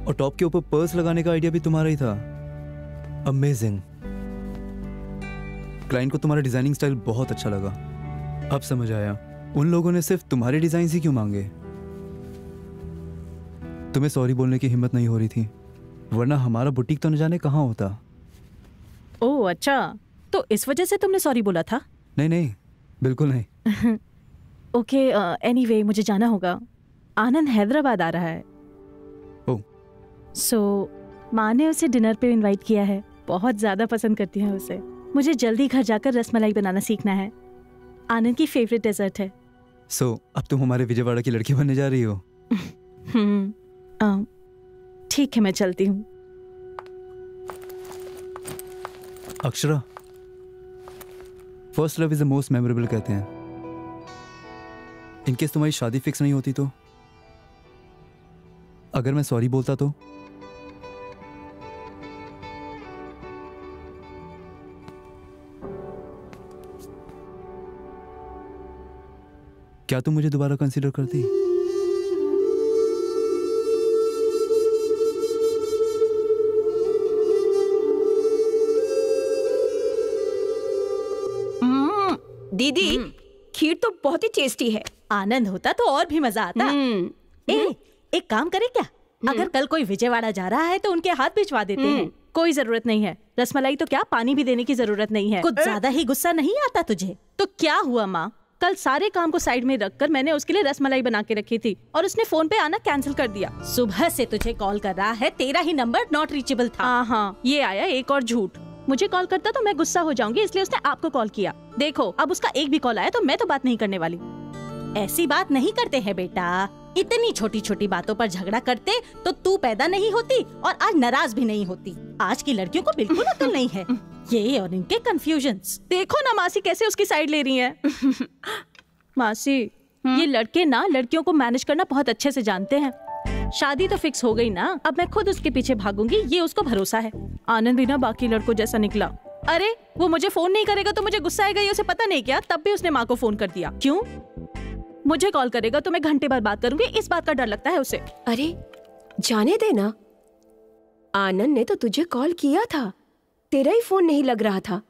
और टॉप के ऊपर पर्स लगाने का आइडिया भी तुम्हारा ही था। अमेजिंग। क्लाइंट को तुम्हारा डिजाइनिंग स्टाइल बहुत अच्छा लगा। अब समझ आया उन लोगों ने सिर्फ तुम्हारे डिजाइन ही क्यों मांगे। तुम्हें सॉरी बोलने की हिम्मत नहीं हो रही थी, वरना हमारा बुटीक तो न जाने कहाँ होता। ओह अच्छा, तो इस वजह से तुमने सॉरी बोला था? नहीं, बिल्कुल नहीं। ओके, एनीवे मुझे जाना होगा। आनंद हैदराबाद आ रहा है। सो माँ ने उसे डिनर पे इनवाइट किया है। बहुत ज्यादा पसंद करती है उसे। मुझे जल्दी घर जाकर रसमलाई बनाना सीखना है। आनंद की फेवरेट डेजर्ट है। अब तुम हमारे विजयवाड़ा की लड़की बनने जा रही हो? ठीक है, मैं चलती हूँ। Akshara, first love is the most memorable कहते हैं। इनकेस तुम्हारी शादी फिक्स नहीं होती तो? अगर मैं सॉरी बोलता तो? क्या तुम मुझे दोबारा कंसीडर करती? दीदी, खीर तो बहुत ही टेस्टी है। आनंद होता तो और भी मजा आता। एक काम करे क्या, अगर कल कोई विजयवाड़ा जा रहा है तो उनके हाथ भिजवा देते हैं। कोई जरूरत नहीं है, रसमलाई तो क्या पानी भी देने की जरूरत नहीं है। कुछ ज्यादा ही गुस्सा नहीं आता तुझे? तो क्या हुआ माँ, कल सारे काम को साइड में रखकर मैंने उसके लिए रसमलाई बना के रखी थी और उसने फोन पे आना कैंसिल कर दिया। सुबह से तुझे कॉल कर रहा है, तेरा ही नंबर नॉट रीचेबल था। हाँ, ये आया एक और झूठ। मुझे कॉल करता तो मैं गुस्सा हो जाऊंगी, इसलिए उसने आपको कॉल किया। देखो अब उसका एक भी कॉल आया तो मैं तो बात नहीं करने वाली। ऐसी बात नहीं करते हैं बेटा, इतनी छोटी छोटी बातों पर झगड़ा करते तो तू पैदा नहीं होती और आज नाराज भी नहीं होती। आज की लड़कियों को बिल्कुल अकल नहीं है। ये और इनके कंफ्यूजन्स। देखो ना मासी कैसे उसकी साइड ले रही है। मासी, ये लड़के ना लड़कियों को मैनेज करना बहुत अच्छे से जानते हैं। शादी तो फिक्स हो गई ना, अब मैं खुद उसके पीछे भागूंगी, ये उसको भरोसा है। आनंद भी ना बाकी लड़कों जैसा निकला। अरे वो मुझे फोन नहीं करेगा तो मुझे गुस्सा आएगा, ये उसे पता नहीं क्या, तब भी उसने माँ को फोन कर दिया। क्यों? मुझे कॉल करेगा तो मैं घंटे भर बात करूंगी, इस बात का डर लगता है उसे। अरे जाने देना, आनंद ने तो तुझे कॉल किया था, तेरा ही फोन नहीं लग रहा था।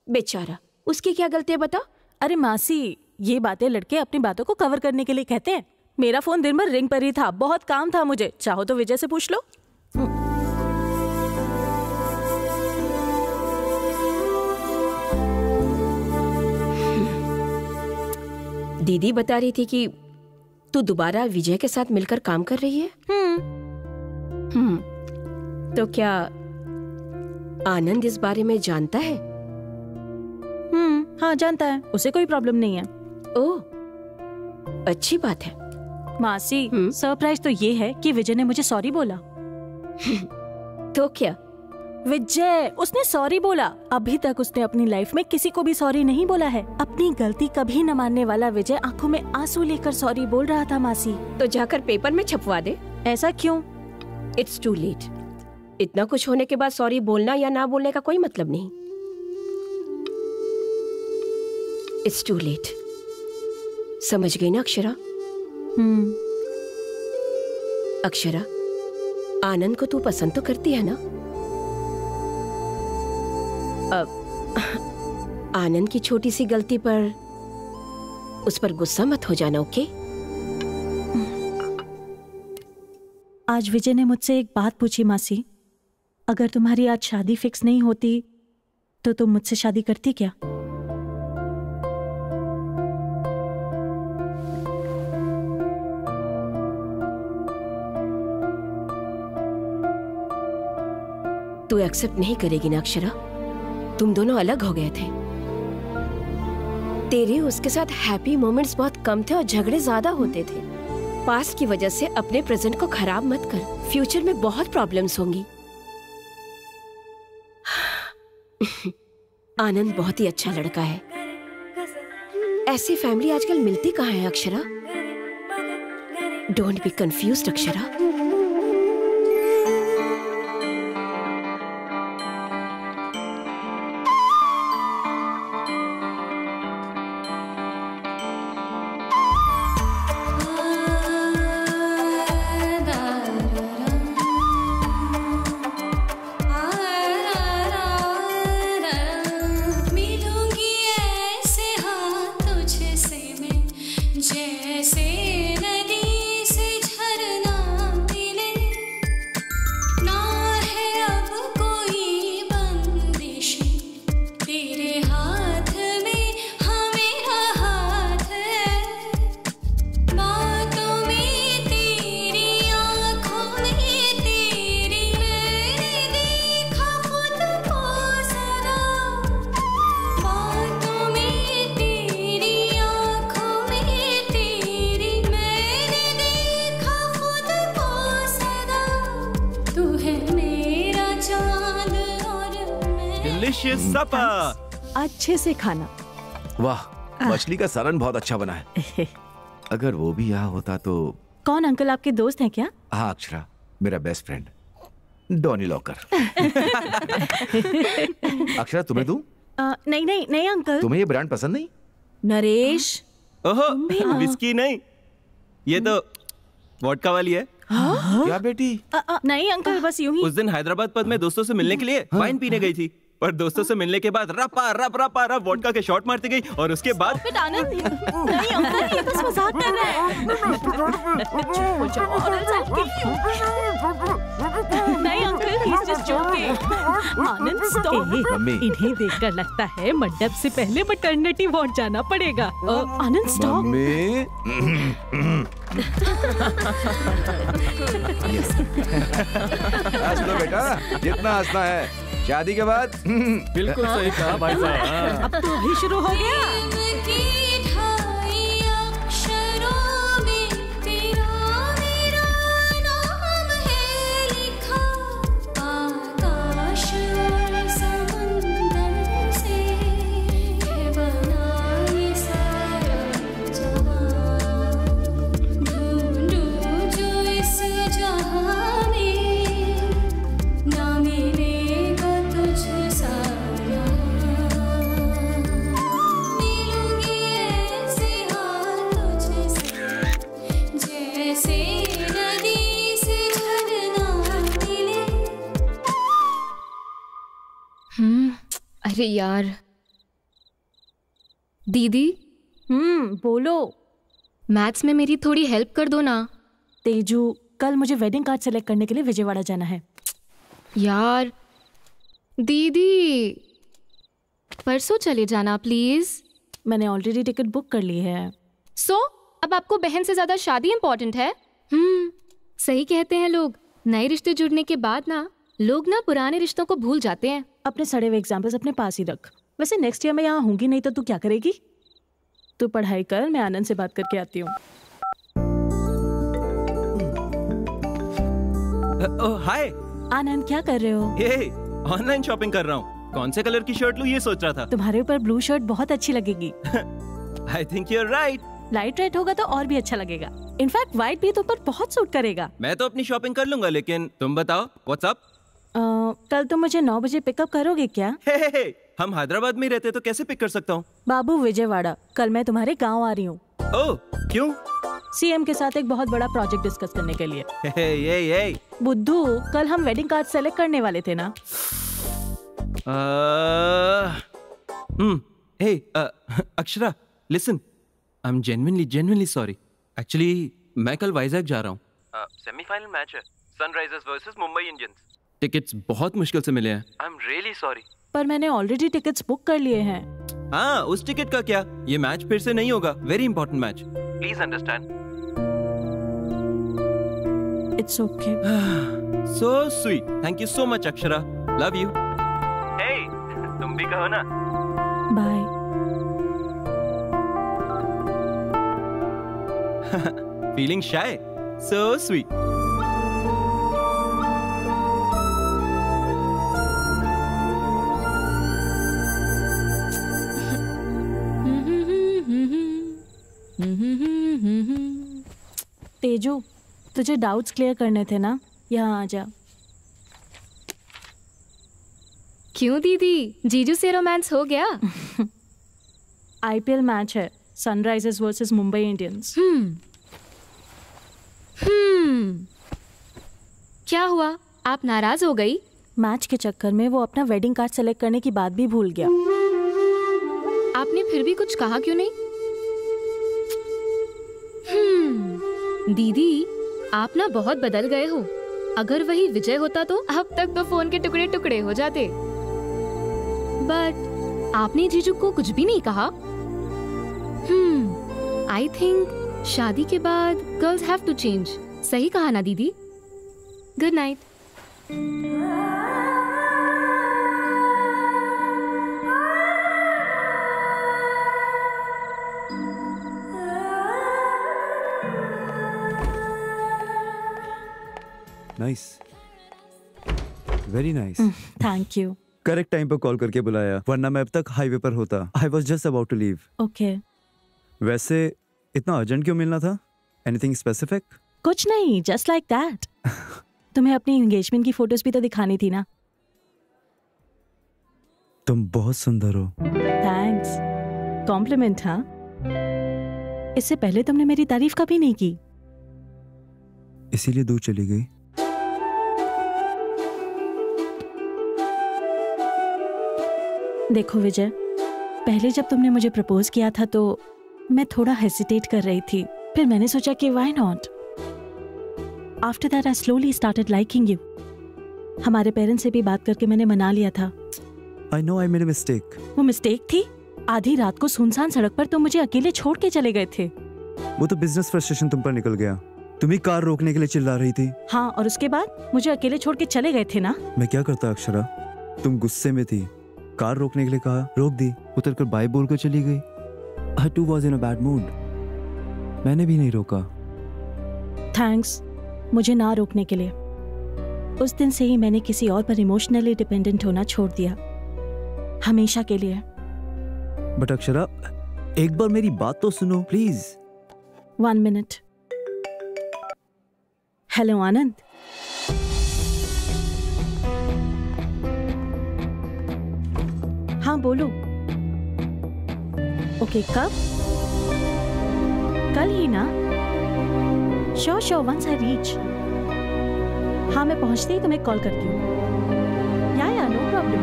बेचारा, उसकी क्या गलती है बता। अरे मासी, ये बातें लड़के अपनी बातों को कवर करने के लिए कहते हैं। मेरा फोन दिन भर रिंग पर ही था, बहुत काम था मुझे। चाहो तो विजय से पूछ लो। दीदी बता रही थी कि तू दोबारा विजय के साथ मिलकर काम कर रही है। तो क्या आनंद इस बारे में जानता है? हाँ जानता है, उसे कोई प्रॉब्लम नहीं है। ओह, अच्छी बात है। मासी, सरप्राइज तो ये है कि विजय ने मुझे सॉरी बोला। तो क्या? विजय, उसने सॉरी बोला। अभी तक उसने अपनी लाइफ में किसी को भी सॉरी नहीं बोला है। अपनी गलती कभी न मानने वाला विजय आंखों में आंसू लेकर सॉरी बोल रहा था मासी। तो जाकर पेपर में छपवा दे। ऐसा क्यों? It's too late. इतना कुछ होने के बाद सॉरी बोलना या ना बोलने का कोई मतलब नहीं। It's too late. समझ गई ना अक्षरा? अक्षरा, आनंद को तू पसंद तो करती है ना? अब आनंद की छोटी सी गलती पर उस पर गुस्सा मत हो जाना, ओके? आज विजय ने मुझसे एक बात पूछी मासी, अगर तुम्हारी आज शादी फिक्स नहीं होती तो तुम मुझसे शादी करती क्या? तू एक्सेप्ट नहीं करेगी ना अक्षरा? तुम दोनों अलग हो गए थे। तेरे उसके साथ हैप्पी मोमेंट्स बहुत कम थे और झगड़े ज्यादा होते थे। पास्ट की वजह से अपने प्रेजेंट को खराब मत कर, फ्यूचर में बहुत प्रॉब्लम्स होंगी। आनंद बहुत ही अच्छा लड़का है। ऐसी फैमिली आजकल मिलती कहाँ है Akshara? Don't be confused Akshara. अच्छे से खाना। वाह, मछली का सालन बहुत अच्छा बना है। अगर वो भी यहाँ होता तो। कौन अंकल, आपके दोस्त हैं क्या? हाँ अक्षरा, मेरा best friend Donny locker. Akshara, तुम्हें दूं? नहीं नहीं नहीं अंकल। तुम्हें ये ब्रांड पसंद नहीं? नरेश, ओहो, विस्की नहीं, ये तो वोडका वाली है। क्या बेटी? नहीं अंकल, बस यूं ही। उस दिन हैदराबाद पब में दोस्तों से मिलने के लिए वाइन पीने गई थी, पर दोस्तों से मिलने के बाद रपा रप रपा रप वोडका के शॉट मारती गई और उसके बाद आनंद, नहीं अंकल, ये बस मजाक कर रहा है। नहीं अंकल, he's just joking। आनंद स्टॉप। इन्हें देखकर लगता है मंडप से पहले मैटरनिटी वार्ड जाना पड़ेगा। आनंद स्टॉप। हंस लो बेटा, जितना हंसना है। शादी के बाद बिल्कुल सही कहा भाई साहब। अब तो अभी शुरू हो गया। अरे यार दीदी। बोलो। मैथ्स में मेरी थोड़ी हेल्प कर दो ना। तेजू, कल मुझे वेडिंग कार्ड सेलेक्ट करने के लिए विजयवाड़ा जाना है। यार दीदी परसों चले जाना प्लीज। मैंने ऑलरेडी टिकट बुक कर ली है। अब आपको बहन से ज्यादा शादी इंपॉर्टेंट है? सही कहते हैं लोग, नए रिश्ते जुड़ने के बाद ना लोग ना पुराने रिश्तों को भूल जाते हैं। अपने सड़े हुए एग्जाम्पल्स अपने पास ही रख। वैसे नेक्स्ट ईयर मैं यहाँ होंगी नहीं तो तू क्या करेगी? तू पढ़ाई कर, मैं आनंद से बात करके आती हूँ। हाय आनंद, क्या कर रहे हो? ये ऑनलाइन शॉपिंग कर रहा हूँ। कौन से कलर की शर्ट लूँ ये सोच रहा था। तुम्हारे ऊपर ब्लू शर्ट बहुत अच्छी लगेगी। I think you're right. Light red होगा तो और भी अच्छा लगेगा। इनफैक्ट व्हाइट भी तुम पर बहुत सूट करेगा। मैं तो अपनी शॉपिंग कर लूंगा, लेकिन तुम बताओ व्हाट्स अप? कल तुम मुझे 9 बजे पिकअप करोगे क्या? हे, हम हैदराबाद में रहते तो कैसे पिक कर सकता हूँ? बाबू विजयवाड़ा, कल मैं तुम्हारे गाँव आ रही हूँ। ओह, क्यों? सीएम के साथ एक बहुत बड़ा प्रोजेक्ट डिस्कस करने के लिए। ये बुद्धू, कल हम वेडिंग कार्ड सेलेक्ट करने वाले थे ना? Akshara, listen, I am genuinely sorry. Actually मैं कल वाइजैक जा रहा हूँ। सेमीफाइनल मैच है, Sunrisers versus Mumbai Indians. Tickets बहुत मुश्किल से मिले हैं। आई एम रियली सॉरी। पर मैंने ऑलरेडी टिकट्स बुक कर लिए हैं। हाँ, उस टिकट का क्या? ये मैच फिर से नहीं होगा। Very important match, please understand. It's okay. So sweet, thank you so much Akshara, love you. Hey, तुम भी कहो ना। Bye. Feeling shy? So sweet. Teju, तुझे डाउट्स क्लियर करने थे ना? यहाँ आ जा। क्यों दीदी, जीजू से रोमांस हो गया? आईपीएल मैच है, सनराइजर्स वर्सेस मुंबई इंडियंस। क्या हुआ, आप नाराज हो गई? मैच के चक्कर में वो अपना वेडिंग कार्ड सेलेक्ट करने की बात भी भूल गया। आपने फिर भी कुछ कहा क्यों नहीं? दीदी, आप ना बहुत बदल गए हो। अगर वही विजय होता तो अब तक तो फोन के टुकड़े टुकड़े हो जाते। बट आपने जीजू को कुछ भी नहीं कहा। आई थिंक शादी के बाद गर्ल्स हैव टू चेंज। सही कहा ना दीदी? Good night. Nice, very nice. Thank you. Correct time पर कॉल करके बुलाया, वरना मैं अब तक हाईवे पर होता। I was just about to leave. Okay. वैसे इतना अर्जेंट क्यों मिलना था? Anything specific? कुछ नहीं, जस्ट लाइक दैट। तुम्हें अपनी एंगेजमेंट की फोटोज भी तो दिखानी थी ना। तुम बहुत सुंदर हो। थैंक्स। कॉम्प्लीमेंट। हाँ, इससे पहले तुमने मेरी तारीफ कभी नहीं की। इसीलिए दूर चली गई। देखो विजय, पहले जब तुमने मुझे प्रपोज किया था तो मैं थोड़ा हेसिटेट कर रही थी। फिर मैंने सोचा कि why not. After that I slowly started liking you. हमारे पेरेंट्स से भी बात करके मैंने मना लिया था। I know I made a mistake. वो मिस्टेक थी? आधी रात को सुनसान सड़क पर तुम मुझे अकेले छोड़ के चले गए थे। वो तो बिजनेस फ्रस्ट्रेशन तुम पर निकल गया। तुम ही कार रोकने के लिए चिल्ला रही थी। हाँ, और उसके बाद मुझे अकेले छोड़ के चले गए थे ना। मैं क्या करता अक्षरा? तुम गुस्से में थी, कार रोकने के लिए कहा, रोक दी, उतर कर बाय बोल कर चली गई। I too was in a bad mood. मैंने भी नहीं रोका। थैंक्स मुझे ना रोकने के लिए। उस दिन से ही मैंने किसी और पर इमोशनली डिपेंडेंट होना छोड़ दिया, हमेशा के लिए। बट अक्षरा, एक बार मेरी बात तो सुनो प्लीज। 1 मिनट। हेलो आनंद। हाँ बोलो। ओके, कब? कल ही ना? Sure sure, once I reach. हाँ, मैं पहुंचते ही तुम्हें कॉल करती हूँ। या नो प्रॉब्लम।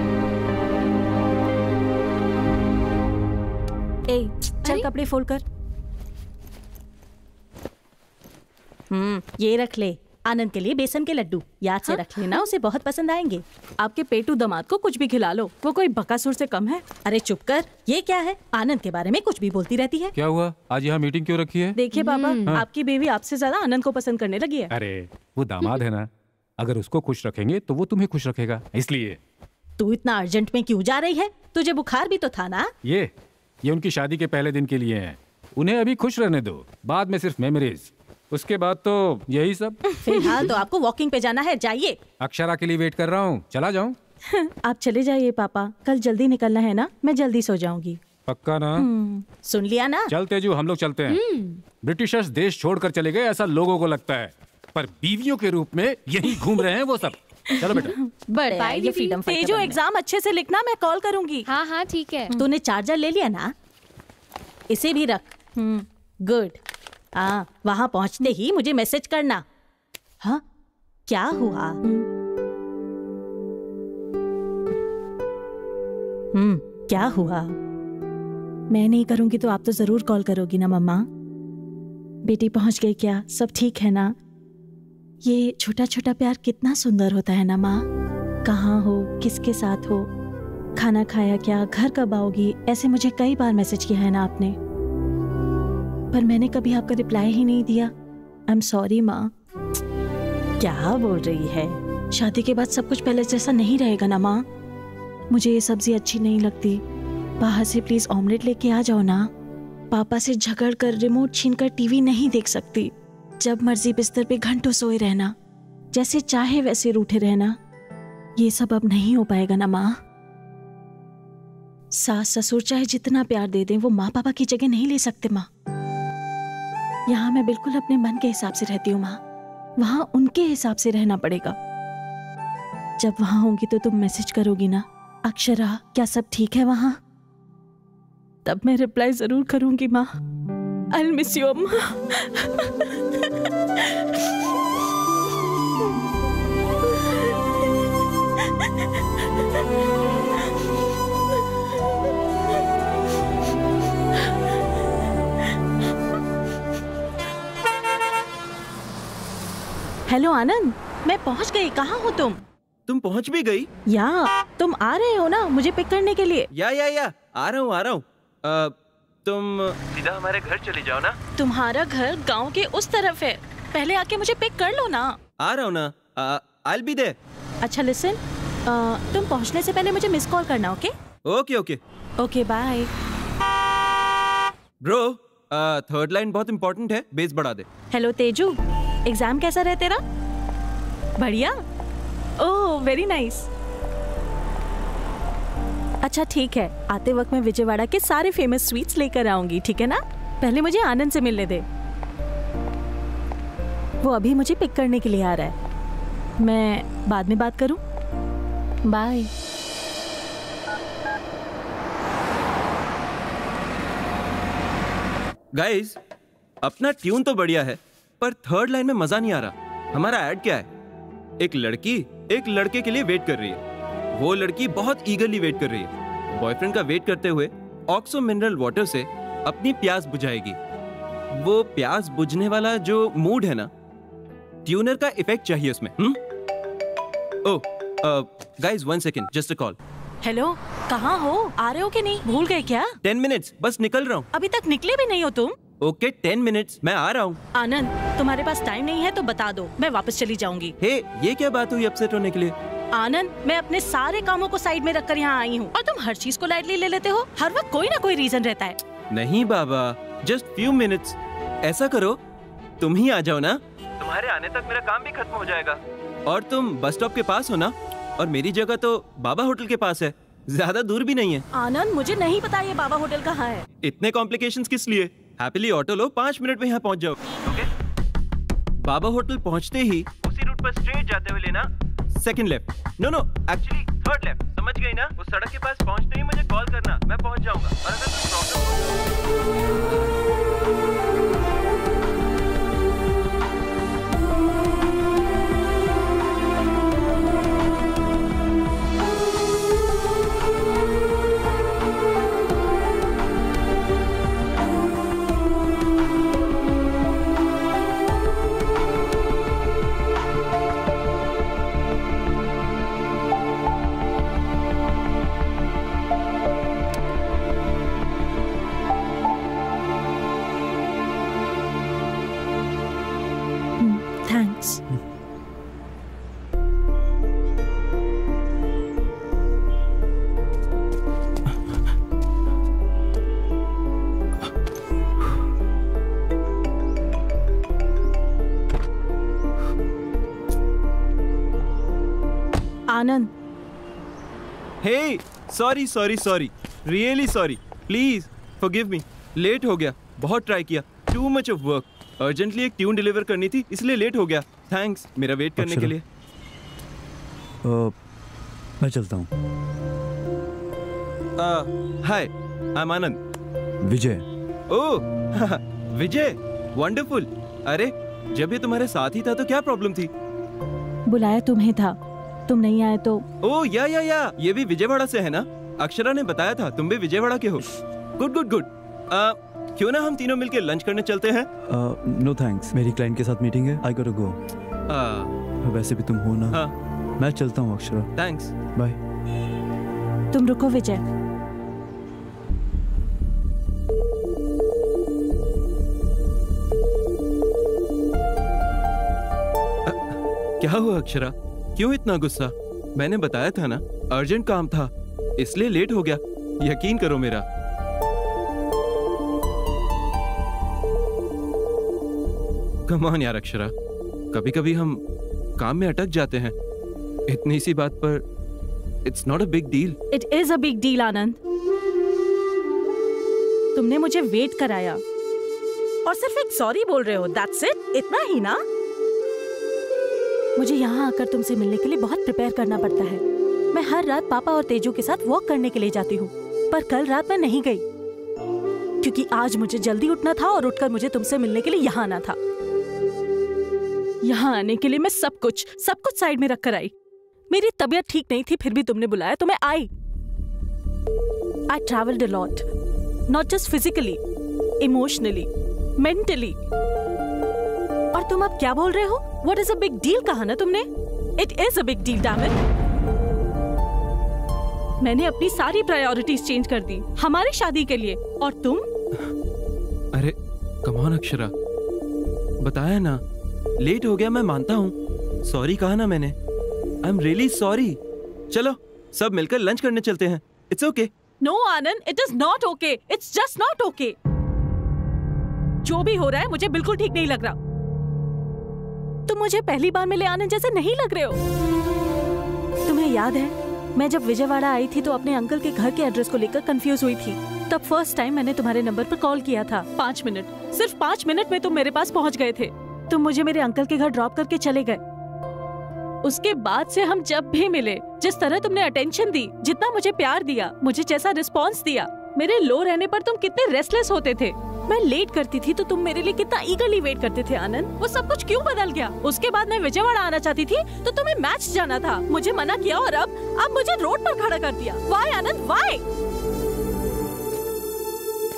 ए, चल कपड़े फोल्ड कर। ये रख ले, आनंद के लिए बेसन के लड्डू। याद से रख लेना, उसे बहुत पसंद आएंगे। आपके पेटू दामाद को कुछ भी खिला लो, वो कोई बकासुर से कम है। अरे चुप कर, ये क्या है? आनंद के बारे में कुछ भी बोलती रहती है। क्या हुआ? आज यहाँ मीटिंग क्यों रखी है? देखिए पापा, आपकी बेबी आपसे ज्यादा आनंद को पसंद करने लगी है। अरे वो दामाद है ना, अगर उसको खुश रखेंगे तो वो तुम्हें खुश रखेगा, इसलिए। तू इतना अर्जेंट में क्यों जा रही है? तुझे बुखार भी तो था ना? ये उनकी शादी के पहले दिन के लिए है, उन्हें अभी खुश रहने दो, बाद में सिर्फ मेमोरीज, उसके बाद तो यही सब। फिलहाल तो आपको वॉकिंग पे जाना है, जाइए। अक्षरा के लिए वेट कर रहा हूँ, चला जाऊँ? आप चले जाइए पापा, कल जल्दी निकलना है ना, मैं जल्दी सो जाऊंगी। पक्का ना? सुन लिया ना? चल तेजू, हम लोग चलते हैं। ब्रिटिशर्स देश छोड़कर चले गए ऐसा लोगों को लगता है, पर बीवियों के रूप में यही घूम रहे हैं वो सब। चलो बेटा। बड़े ये फ्रीडम फाइटर। तेजू, एग्जाम अच्छे से लिखना, मैं कॉल करूंगी। हाँ हाँ ठीक है। तूने चार्जर ले लिया ना? इसे भी रख। गुड। हाँ, वहाँ पहुँचते ही मुझे मैसेज करना। हाँ, क्या हुआ? क्या हुआ? मैं नहीं करूंगी तो आप तो जरूर कॉल करोगी ना मम्मा। बेटी पहुंच गई क्या? सब ठीक है ना? ये छोटा छोटा प्यार कितना सुंदर होता है ना माँ। कहाँ हो, किसके साथ हो, खाना खाया क्या, घर कब आओगी, ऐसे मुझे कई बार मैसेज किया है ना आपने, पर मैंने कभी आपका रिप्लाई ही नहीं दिया। आई एम सॉरी माँ। क्या बोल रही है? शादी के बाद सब कुछ पहले जैसा नहीं रहेगा ना माँ। मुझे ये सब्जी अच्छी नहीं लगती, बाहर से प्लीज ऑमलेट लेके आ जाओ ना। पापा से झगड़ कर रिमोट छीनकर टीवी नहीं देख सकती। जब मर्जी बिस्तर पे घंटों सोए रहना, जैसे चाहे वैसे रूठे रहना, ये सब अब नहीं हो पाएगा ना माँ। सास ससुर चाहे जितना प्यार दे दें, वो माँ पापा की जगह नहीं ले सकते माँ। यहाँ मैं बिल्कुल अपने मन के हिसाब से रहती हूँ माँ, वहाँ उनके हिसाब से रहना पड़ेगा। जब वहाँ होंगी तो तुम मैसेज करोगी ना, अक्षरा क्या सब ठीक है वहाँ? तब मैं रिप्लाई जरूर करूंगी माँ। आई विल मिस यू अम्मा। हेलो आनंद, मैं पहुंच गई। कहाँ हो तुम? तुम पहुंच भी गई? या तुम आ रहे हो ना मुझे पिक करने के लिए? या आ रहा हूँ। तुम सीधा हमारे घर चले जाओ ना। तुम्हारा घर गांव के उस तरफ है, पहले आके मुझे पिक कर लो ना। आ रहा हूँ ना, आई विल बी देयर। अच्छा लिसन, तुम पहुंचने से पहले मुझे मिस कॉल करना। Okay okay okay bye. Bro, third line बहुत इंपॉर्टेंट है, बेस बढ़ा दे। हेलो तेजू, एग्जाम कैसा रहा तेरा? बढ़िया? Oh very nice. अच्छा ठीक है, आते वक्त मैं विजयवाड़ा के सारे फेमस स्वीट्स लेकर आऊंगी, ठीक है ना? पहले मुझे आनंद से मिलने दे, वो अभी मुझे पिक करने के लिए आ रहा है। मैं बाद में बात करूं? बाय। गाइस, अपना ट्यून तो बढ़िया है, पर थर्ड लाइन में मजा नहीं आ रहा। हमारा ऐड क्या है? एक लड़की एक लड़के के लिए वेट कर रही है, वो लड़की बहुत ईगरली वेट कर रही है। बॉयफ्रेंड का वेट करते हुए ऑक्सो मिनरल वाटर से अपनी प्यास बुझाएगी। वो प्यास बुझने वाला जो मूड है ना, ट्यूनर का इफेक्ट चाहिए उसमें। ओह guys, 1 second, just a call. Hello, कहाँ हो? आ रहे हो कि नहीं? भूल गए क्या? 10 मिनट्स, बस निकल रहा हूँ। अभी तक निकले भी नहीं हो तुम? ओके 10 मिनट्स, मैं आ रहा हूँ। आनंद, तुम्हारे पास टाइम नहीं है तो बता दो, मैं वापस चली जाऊंगी। हे, ये क्या बात हुई अपसेट होने के लिए? आनंद, मैं अपने सारे कामों को साइड में रखकर यहाँ आई हूँ और तुम हर चीज को लाइटली ले लेते हो। हर वक्त कोई ना कोई रीजन रहता है। नहीं बाबा, जस्ट फ्यू मिनट्स। ऐसा करो, तुम ही आ जाओ ना, तुम्हारे आने तक मेरा काम भी खत्म हो जाएगा। और तुम बस स्टॉप के पास हो ना, और मेरी जगह तो बाबा होटल के पास है, ज्यादा दूर भी नहीं है। आनंद, मुझे नहीं पता ये बाबा होटल कहाँ है। इतने कॉम्प्लिकेशंस किस लिए? हैप्पीली ऑटो लो, 5 मिनट में यहाँ पहुँच जाओ। ओके? बाबा होटल पहुँचते ही उसी रूट पर स्ट्रेट जाते हुए लेना second left. No actually third left. समझ गई ना? उस सड़क के पास पहुँचते ही मुझे कॉल करना, मैं पहुँच जाऊंगा। और अगर कोई problem Anand. Hey, sorry sorry sorry, really sorry, please forgive me. Late हो गया, बहुत ट्राई किया, too much of work. Urgently एक ट्यून डिलीवर करनी थी, इसलिए लेट हो गया। थैंक्स मेरा वेट करने के लिए। मैं चलता हूँ। Hi, I am Anand. Vijay. Oh Vijay, wonderful. अरे जब ये तुम्हारे साथ ही था तो क्या प्रॉब्लम थी? बुलाया तुम्हें था, तुम नहीं आए तो। ओह या, ये भी विजयवाड़ा से है ना? अक्षरा ने बताया था तुम भी विजयवाड़ा के हो। Good good good. क्यों ना हम तीनों मिलके लंच करने चलते हैं? नो थैंक्स, मेरी क्लाइंट के साथ मीटिंग है, आई गॉट टू गो। वैसे भी तुम हो ना। हाँ। मैं चलता हूँ अक्षरा। थैंक्स। बाय। तुम रुको विजय। क्या हुआ अक्षरा, क्यों इतना गुस्सा? मैंने बताया था ना, अर्जेंट काम था, इसलिए लेट हो गया। यकीन करो मेरा। कम ऑन यार अक्षरा, कभी कभी हम काम में अटक जाते हैं। इतनी सी बात पर it's not a big deal. It is a big deal Anand. तुमने मुझे वेट कराया और सिर्फ एक सॉरी बोल रहे हो, दैट्स इट, इतना ही ना? मुझे यहाँ आकर तुमसे मिलने के लिए बहुत प्रिपेयर करना पड़ता है। मैं हर रात पापा और तेजू के साथ वॉक करने के लिए जाती हूँ, पर कल रात मैं नहीं गई क्योंकि आज मुझे जल्दी उठना था और उठकर मुझे तुमसे मिलने के लिए यहाँ आना था। यहाँ आने के लिए मैं सब कुछ साइड में रखकर आई। मेरी तबीयत ठीक नहीं थी, फिर भी तुमने बुलाया तो मैं आई। I travelled a lot, not just physically, emotionally, mentally. और तुम अब क्या बोल रहे हो? What is a big deal कहा ना तुमने? It is a big deal, damn it. मैंने अपनी सारी प्रायोरिटीज चेंज कर दी हमारी शादी के लिए, और तुम? अरे कम ऑन अक्षरा, बताया ना, लेट हो गया, मैं मानता हूँ। सॉरी कहा ना मैंने। I am really sorry. चलो सब मिलकर लंच करने चलते हैं। It's okay. No Anand, it is not okay, it's just not okay. जो भी हो रहा है मुझे बिल्कुल ठीक नहीं लग रहा। तुम मुझे पहली बार मिले आनंद जैसे नहीं लग रहे हो। तुम्हें याद है मैं जब विजयवाड़ा आई थी तो अपने अंकल के घर के एड्रेस को लेकर कंफ्यूज हुई थी। तब फर्स्ट टाइम मैंने तुम्हारे नंबर पर कॉल किया था। 5 मिनट, सिर्फ 5 मिनट में तुम मेरे पास पहुंच गए थे। तुम मुझे मेरे अंकल के घर ड्रॉप करके चले गए। उसके बाद से हम जब भी मिले, जिस तरह तुमने अटेंशन दी, जितना मुझे प्यार दिया, मुझे जैसा रिस्पॉन्स दिया, मेरे लो रहने पर तुम कितने रेस्टलेस होते थे। मैं लेट करती थी तो तुम मेरे लिए कितना ईगरली वेट करते थे आनंद। वो सब कुछ क्यों बदल गया? उसके बाद मैं विजयवाड़ा आना चाहती थी तो तुम्हें मैच जाना था, मुझे मना किया और अब मुझे रोड पर खड़ा कर दिया। वाई आनंद, वाई?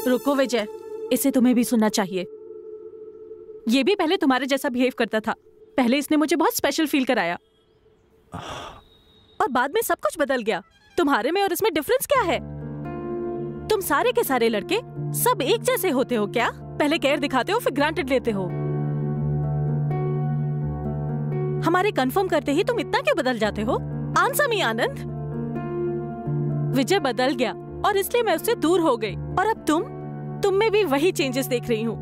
रुको विजय, इसे तुम्हें भी सुनना चाहिए। ये भी पहले तुम्हारे जैसा बिहेव करता था। पहले इसने मुझे बहुत स्पेशल फील कराया और बाद में सब कुछ बदल गया। तुम्हारे में और इसमें डिफरेंस क्या है? तुम सारे के सारे लड़के सब एक जैसे होते हो क्या? पहले केयर दिखाते हो, फिर ग्रांटेड लेते हो। हमारे कंफर्म करते ही तुम इतना क्यों बदल जाते हो? आंसर मी आनंद। विजय बदल गया और इसलिए मैं उससे दूर हो गई, और अब तुम में भी वही चेंजेस देख रही हूँ।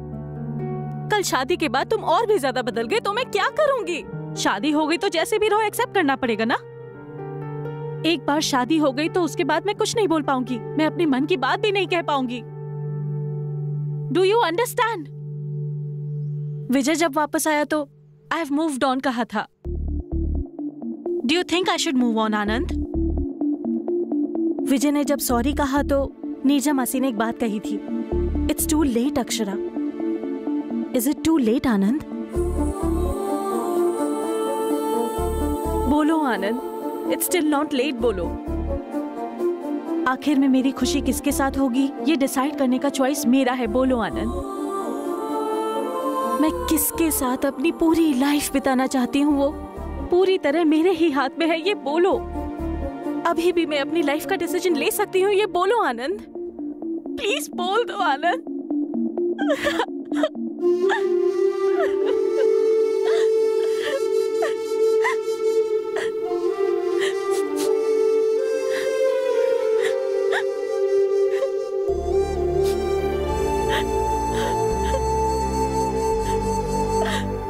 कल शादी के बाद तुम और भी ज्यादा बदल गए तो मैं क्या करूंगी? शादी हो गई तो जैसे भी रहो एक्सेप्ट करना पड़ेगा ना। एक बार शादी हो गई तो उसके बाद मैं कुछ नहीं बोल पाऊंगी, मैं अपने मन की बात भी नहीं कह पाऊंगी। Do you understand? विजय जब वापस आया तो आई हैव मूव्ड ऑन कहा था। Do you think I should move on Anand? Vijay ने जब सॉरी कहा तो नीरजा मासी ने एक बात कही थी, it's too late Akshara. Is it too late Anand? बोलो Anand, it's still not late, बोलो। आखिर में मेरी खुशी किसके साथ होगी ये डिसाइड करने का चॉइस मेरा है। बोलो आनंद, मैं किसके साथ अपनी पूरी लाइफ बिताना चाहती हूँ वो पूरी तरह मेरे ही हाथ में है, ये बोलो। अभी भी मैं अपनी लाइफ का डिसीजन ले सकती हूँ, ये बोलो आनंद। प्लीज बोल दो आनंद।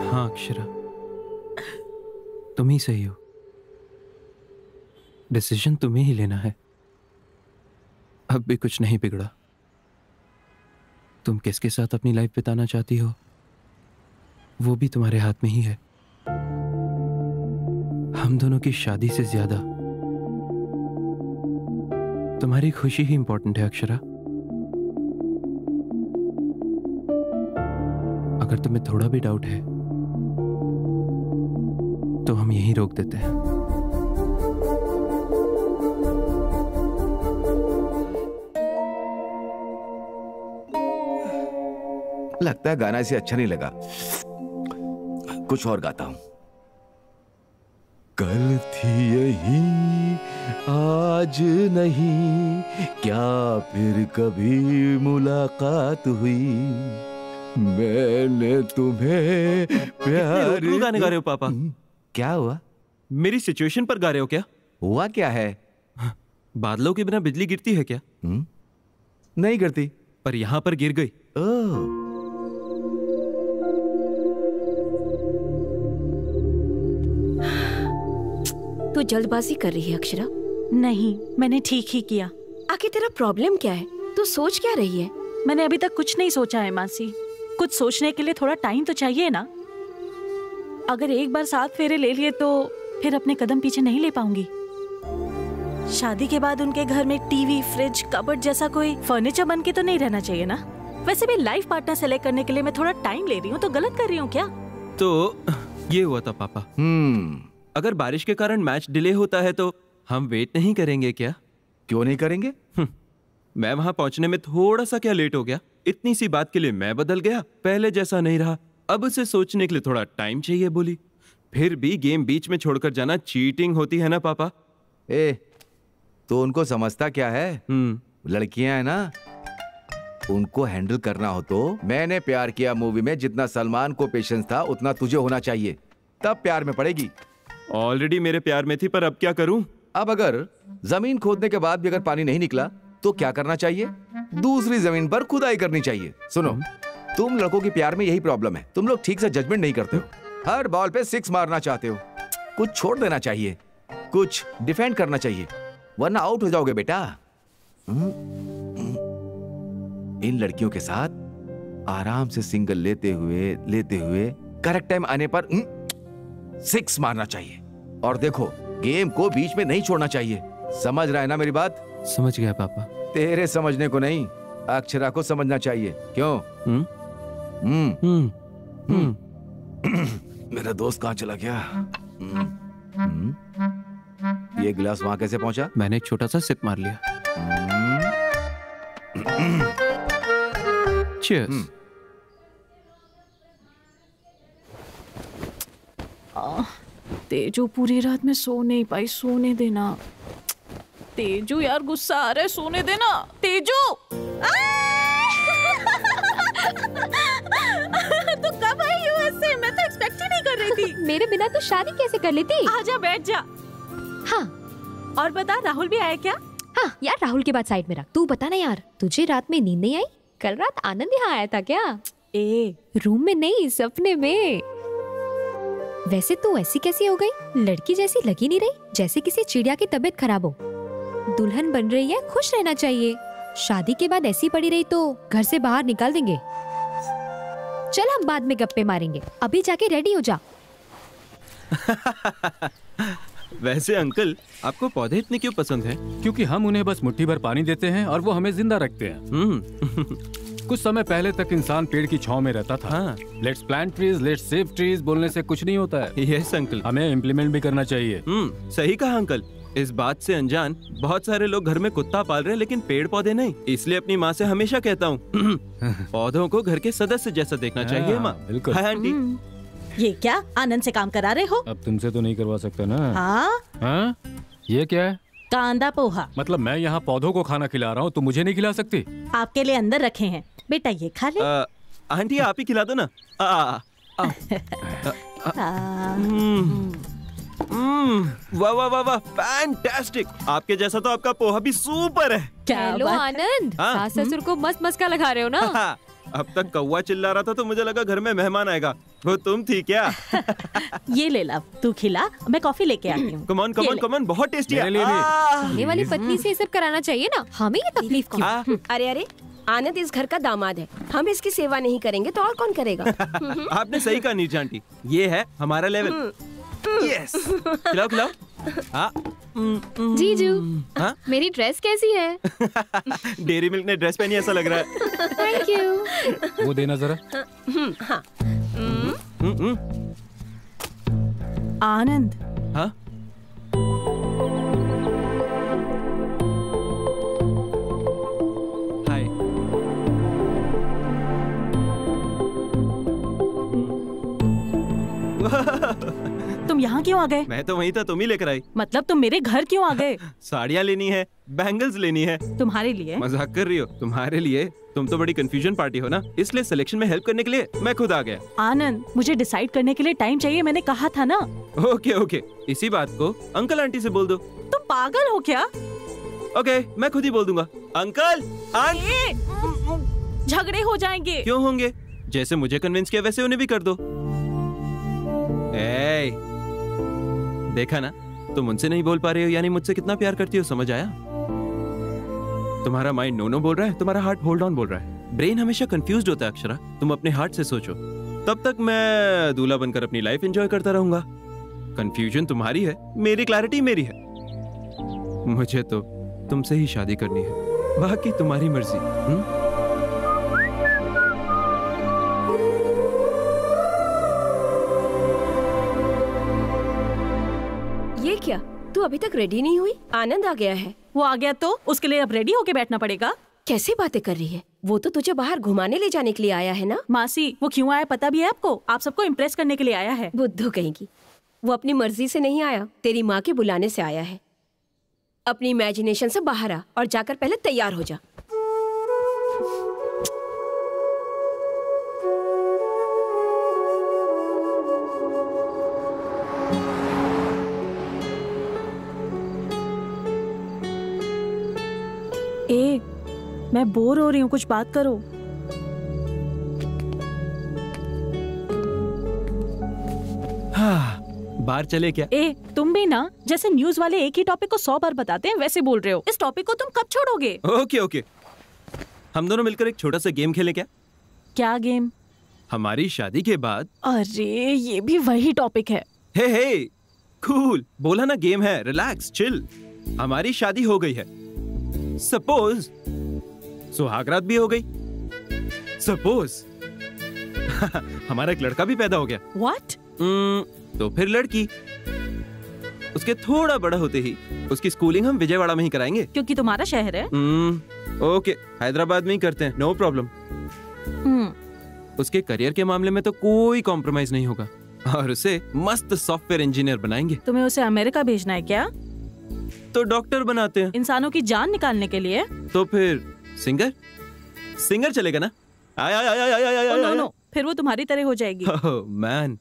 हाँ अक्षरा, तुम ही सही हो। डिसीजन तुम्हें ही लेना है। अब भी कुछ नहीं बिगड़ा। तुम किसके साथ अपनी लाइफ बिताना चाहती हो वो भी तुम्हारे हाथ में ही है। हम दोनों की शादी से ज्यादा तुम्हारी खुशी ही इंपॉर्टेंट है अक्षरा। अगर तुम्हें थोड़ा भी डाउट है तो हम यहीं रोक देते हैं। लगता है गाना इसे अच्छा नहीं लगा, कुछ और गाता हूं। कल थी यही आज नहीं, क्या फिर कभी मुलाकात हुई, मैंने तुम्हें प्यार। उल्लू गाने गा रहे हो पापा? क्या हुआ? मेरी सिचुएशन पर गा रहे हो क्या? हुआ क्या है? बादलों के बिना बिजली गिरती है क्या? नहीं गिरती, पर यहां पर गिर गई। ओह, तू जल्दबाजी कर रही है अक्षरा। नहीं, मैंने ठीक ही किया। आखिर तेरा प्रॉब्लम क्या है? तू सोच क्या रही है? मैंने अभी तक कुछ नहीं सोचा है मासी। कुछ सोचने के लिए थोड़ा टाइम तो चाहिए ना। अगर एक बार 7 फेरे ले लिए तो फिर अपने कदम पीछे नहीं ले पाऊंगी। शादी के बाद उनके घर में टीवी, फ्रिज, कबर्ड जैसा कोई फर्नीचर बन के तो नहीं रहना चाहिए ना। वैसे भी लाइफ पार्टनर सेलेक्ट करने के लिए मैं थोड़ा टाइम ले रही हूँ, तो गलत कर रही हूँ क्या? तो ये हुआ था पापा। अगर बारिश के कारण मैच डिले होता है तो हम वेट नहीं करेंगे क्या? क्यों नहीं करेंगे? मैं वहां पहुंचने में थोड़ा सा क्या लेट हो गया, इतनी सी बात के लिए मैं बदल गया, पहले जैसा नहीं रहा। अब उसे सोचने के लिए थोड़ा टाइम चाहिए बोली। फिर भी गेम बीच में छोड़कर जाना चीटिंग होती है ना पापा? तो उनको समझता क्या है? लड़कियां है ना, उनको हैंडल करना हो तो मैंने प्यार किया मूवी में जितना सलमान को पेशेंस था उतना तुझे होना चाहिए, तब प्यार में पड़ेगी। ऑलरेडी मेरे प्यार में थी, पर अब क्या करूं? अब अगर जमीन खोदने के बाद भी अगर पानी नहीं निकला तो क्या करना चाहिए? दूसरी जमीन पर खुदाई करनी चाहिए। सुनो, तुम लड़कों की प्यार में यही प्रॉब्लम है, तुम लोग ठीक से जजमेंट नहीं करते हो। हर बॉल पे 6 मारना चाहते हो। कुछ छोड़ देना चाहिए, कुछ डिफेंड करना चाहिए, वरना आउट हो जाओगे बेटा। इन लड़कियों के साथ आराम से सिंगल लेते हुए करेक्ट टाइम आने पर 6 मारना चाहिए। और देखो, गेम को बीच में नहीं छोड़ना चाहिए। समझ रहा है ना मेरी बात? समझ गया पापा। तेरे समझने को नहीं, अक्षरा को समझना चाहिए। क्यों? मेरा दोस्त कहाँ चला गया? ये गिलास वहां कैसे पहुंचा? मैंने एक छोटा सा सिप मार लिया। Cheers. तेजू पूरी रात में सो नहीं पाई, सोने देना। तेजू यार, गुस्सा आ रहा है, सोने देना। तेजू तू कब आई यूएसए? मैं तो एक्सपेक्ट ही नहीं कर रही थी। मेरे बिना तो शादी कैसे कर लेती? आजा, बैठ जा। हाँ, और बता, राहुल भी आया क्या? हाँ यार, राहुल के बाद साइड में रख। तू बता ना यार, तुझे रात में नींद नहीं आई? कल रात आनंद यहाँ आया था क्या? रूम में नहीं, सपने में। वैसे तू ऐसी कैसी हो गई? लड़की जैसी लगी नहीं रही, जैसे किसी चिड़िया की तबीयत खराब हो। दुल्हन बन रही है, खुश रहना चाहिए। शादी के बाद ऐसी पड़ी रही तो घर से बाहर निकाल देंगे। चल, हम बाद में गप्पे मारेंगे, अभी जाके रेडी हो जा। वैसे अंकल, आपको पौधे इतने क्यों पसंद हैं? क्योंकि हम उन्हें बस मुट्ठी भर पानी देते हैं और वो हमें जिंदा रखते हैं। कुछ समय पहले तक इंसान पेड़ की छांव में रहता था। Let's plant trees, let's save trees बोलने से कुछ नहीं होता है। यस अंकल, हमें इम्प्लीमेंट भी करना चाहिए। सही कहा अंकल। इस बात से अनजान बहुत सारे लोग घर में कुत्ता पाल रहे हैं, लेकिन पेड़ पौधे नहीं। इसलिए अपनी माँ से हमेशा कहता हूँ पौधों को घर के सदस्य जैसा देखना चाहिए। माँ, बिल्कुल। Hi aunty. ये क्या आनंद से काम करा रहे हो? अब तुमसे तो नहीं करवा सकते ना। हाँ? ये क्या है? कांदा पोहा। मतलब मैं यहाँ पौधों को खाना खिला रहा हूँ, तो मुझे नहीं खिला सकती? आपके लिए अंदर रखे हैं, बेटा ये खा ले। आंटी आप ही खिला दो ना। वाह वाह वाह वाह, फैंटास्टिक। आपके जैसा तो आपका पोहा भी सुपर है। हेलो आनंद, सास ससुर को मस्त मस्का लगा रहे हो ना? अब तक कौवा चिल्ला रहा था तो मुझे लगा घर में मेहमान आएगा। वो तुम थी क्या? ये ले ला, तू खिला, मैं कॉफी लेके आती हूँ। Come on come on come on, बहुत टेस्टी है। होने वाली पत्नी से ये सब कराना चाहिए ना, हमें ये तकलीफ क्यों? अरे अरे, आनंद इस घर का दामाद है, हम इसकी सेवा नहीं करेंगे तो और कौन करेगा? आपने सही कहा नीचा आंटी, ये है हमारा लेवल। यस, खिलाओ खिलाओ। हाँ जीजू, मेरी ड्रेस कैसी है? डेयरी मिल्क ने ड्रेस पहनी ऐसा लग रहा है। Thank you. वो देना जरा। हाँ। आनंद। हाँ? हाय। तुम यहाँ क्यों आ गए? मैं तो वहीं था, तुम ही लेकर आई। मतलब तुम मेरे घर क्यों आ गए? साड़ियाँ लेनी है, बैंगल्स लेनी है। तुम्हारे लिए? मजाक कर रही हो? तुम्हारे लिए? तुम तो बड़ी कंफ्यूजन पार्टी हो ना, इसलिए सिलेक्शन में हेल्प करने के लिए मैं खुद आ गया। आनंद, मुझे डिसाइड करने के लिए टाइम चाहिए, मैंने कहा था ना। ओके ओके, इसी बात को अंकल आंटी से बोल दो। तुम पागल हो क्या? ओके, मैं खुद ही बोल दूंगा। अंकल झगड़े हो जाएंगे। क्यों होंगे? जैसे मुझे कन्विंस किया वैसे उन्हें भी कर दो। देखा ना, तुम उनसे नहीं बोल पा रहे हो, यानी मुझसे कितना प्यार करती हो, समझ आया? तुम्हारा माइंड नो नो बोल रहा है, तुम्हारा हार्ट होल्ड ऑन बोल रहा है। ब्रेन हमेशा कंफ्यूज्ड होता है अक्षरा, तुम अपने हार्ट से सोचो। तब तक मैं दूल्हा बनकर अपनी लाइफ एंजॉय करता रहूंगा। कंफ्यूजन तुम्हारी है, मेरी क्लैरिटी मेरी है। मुझे तो तुमसे ही शादी करनी है, बाकी तुम्हारी मर्जी। ये क्या, तू अभी तक रेडी नहीं हुई? आनंद आ गया है। वो आ गया तो उसके लिए अब रेडी होके बैठना पड़ेगा? कैसे बातें कर रही है? वो तो तुझे बाहर घुमाने ले जाने के लिए आया है ना। मासी, वो क्यों आया पता भी है आपको? आप सबको इम्प्रेस करने के लिए आया है। बुद्धू कहेगी। वो अपनी मर्जी से नहीं आया, तेरी माँ के बुलाने से आया है। अपनी इमेजिनेशन से बाहर आ और जाकर पहले तैयार हो जा। मैं बोर हो रही हूँ, कुछ बात करो। बाहर चले क्या? तुम भी ना, जैसे न्यूज वाले एक ही टॉपिक को 100 बार बताते हैं वैसे बोल रहे हो। इस टॉपिक को तुम कब छोड़ोगे? ओके ओके, हम दोनों मिलकर एक छोटा सा गेम खेलें क्या? क्या गेम? हमारी शादी के बाद। अरे ये भी वही टॉपिक है। हे कूल, बोला ना गेम है, रिलैक्स चिल। हमारी शादी हो गई है, सपोज सुहागरात भी हो गई, सपोज हमारा एक लड़का भी पैदा हो गया। व्हाट? तो फिर लड़की। उसके थोड़ा बड़ा होते ही उसकी स्कूलिंग हम विजयवाड़ा में ही कराएंगे, क्योंकि तुम्हारा शहर है। ओके, हैदराबाद में ही करते हैं, नो प्रॉब्लम। उसके करियर के मामले में तो कोई कॉम्प्रोमाइज नहीं होगा और उसे मस्त सॉफ्टवेयर इंजीनियर बनाएंगे। तुम्हें उसे अमेरिका भेजना है क्या? तो डॉक्टर बनाते हैं। इंसानों की जान निकालने के लिए? तो फिर सिंगर चलेगा ना? नो, फिर वो तुम्हारी तरह हो जाएगी। मैन,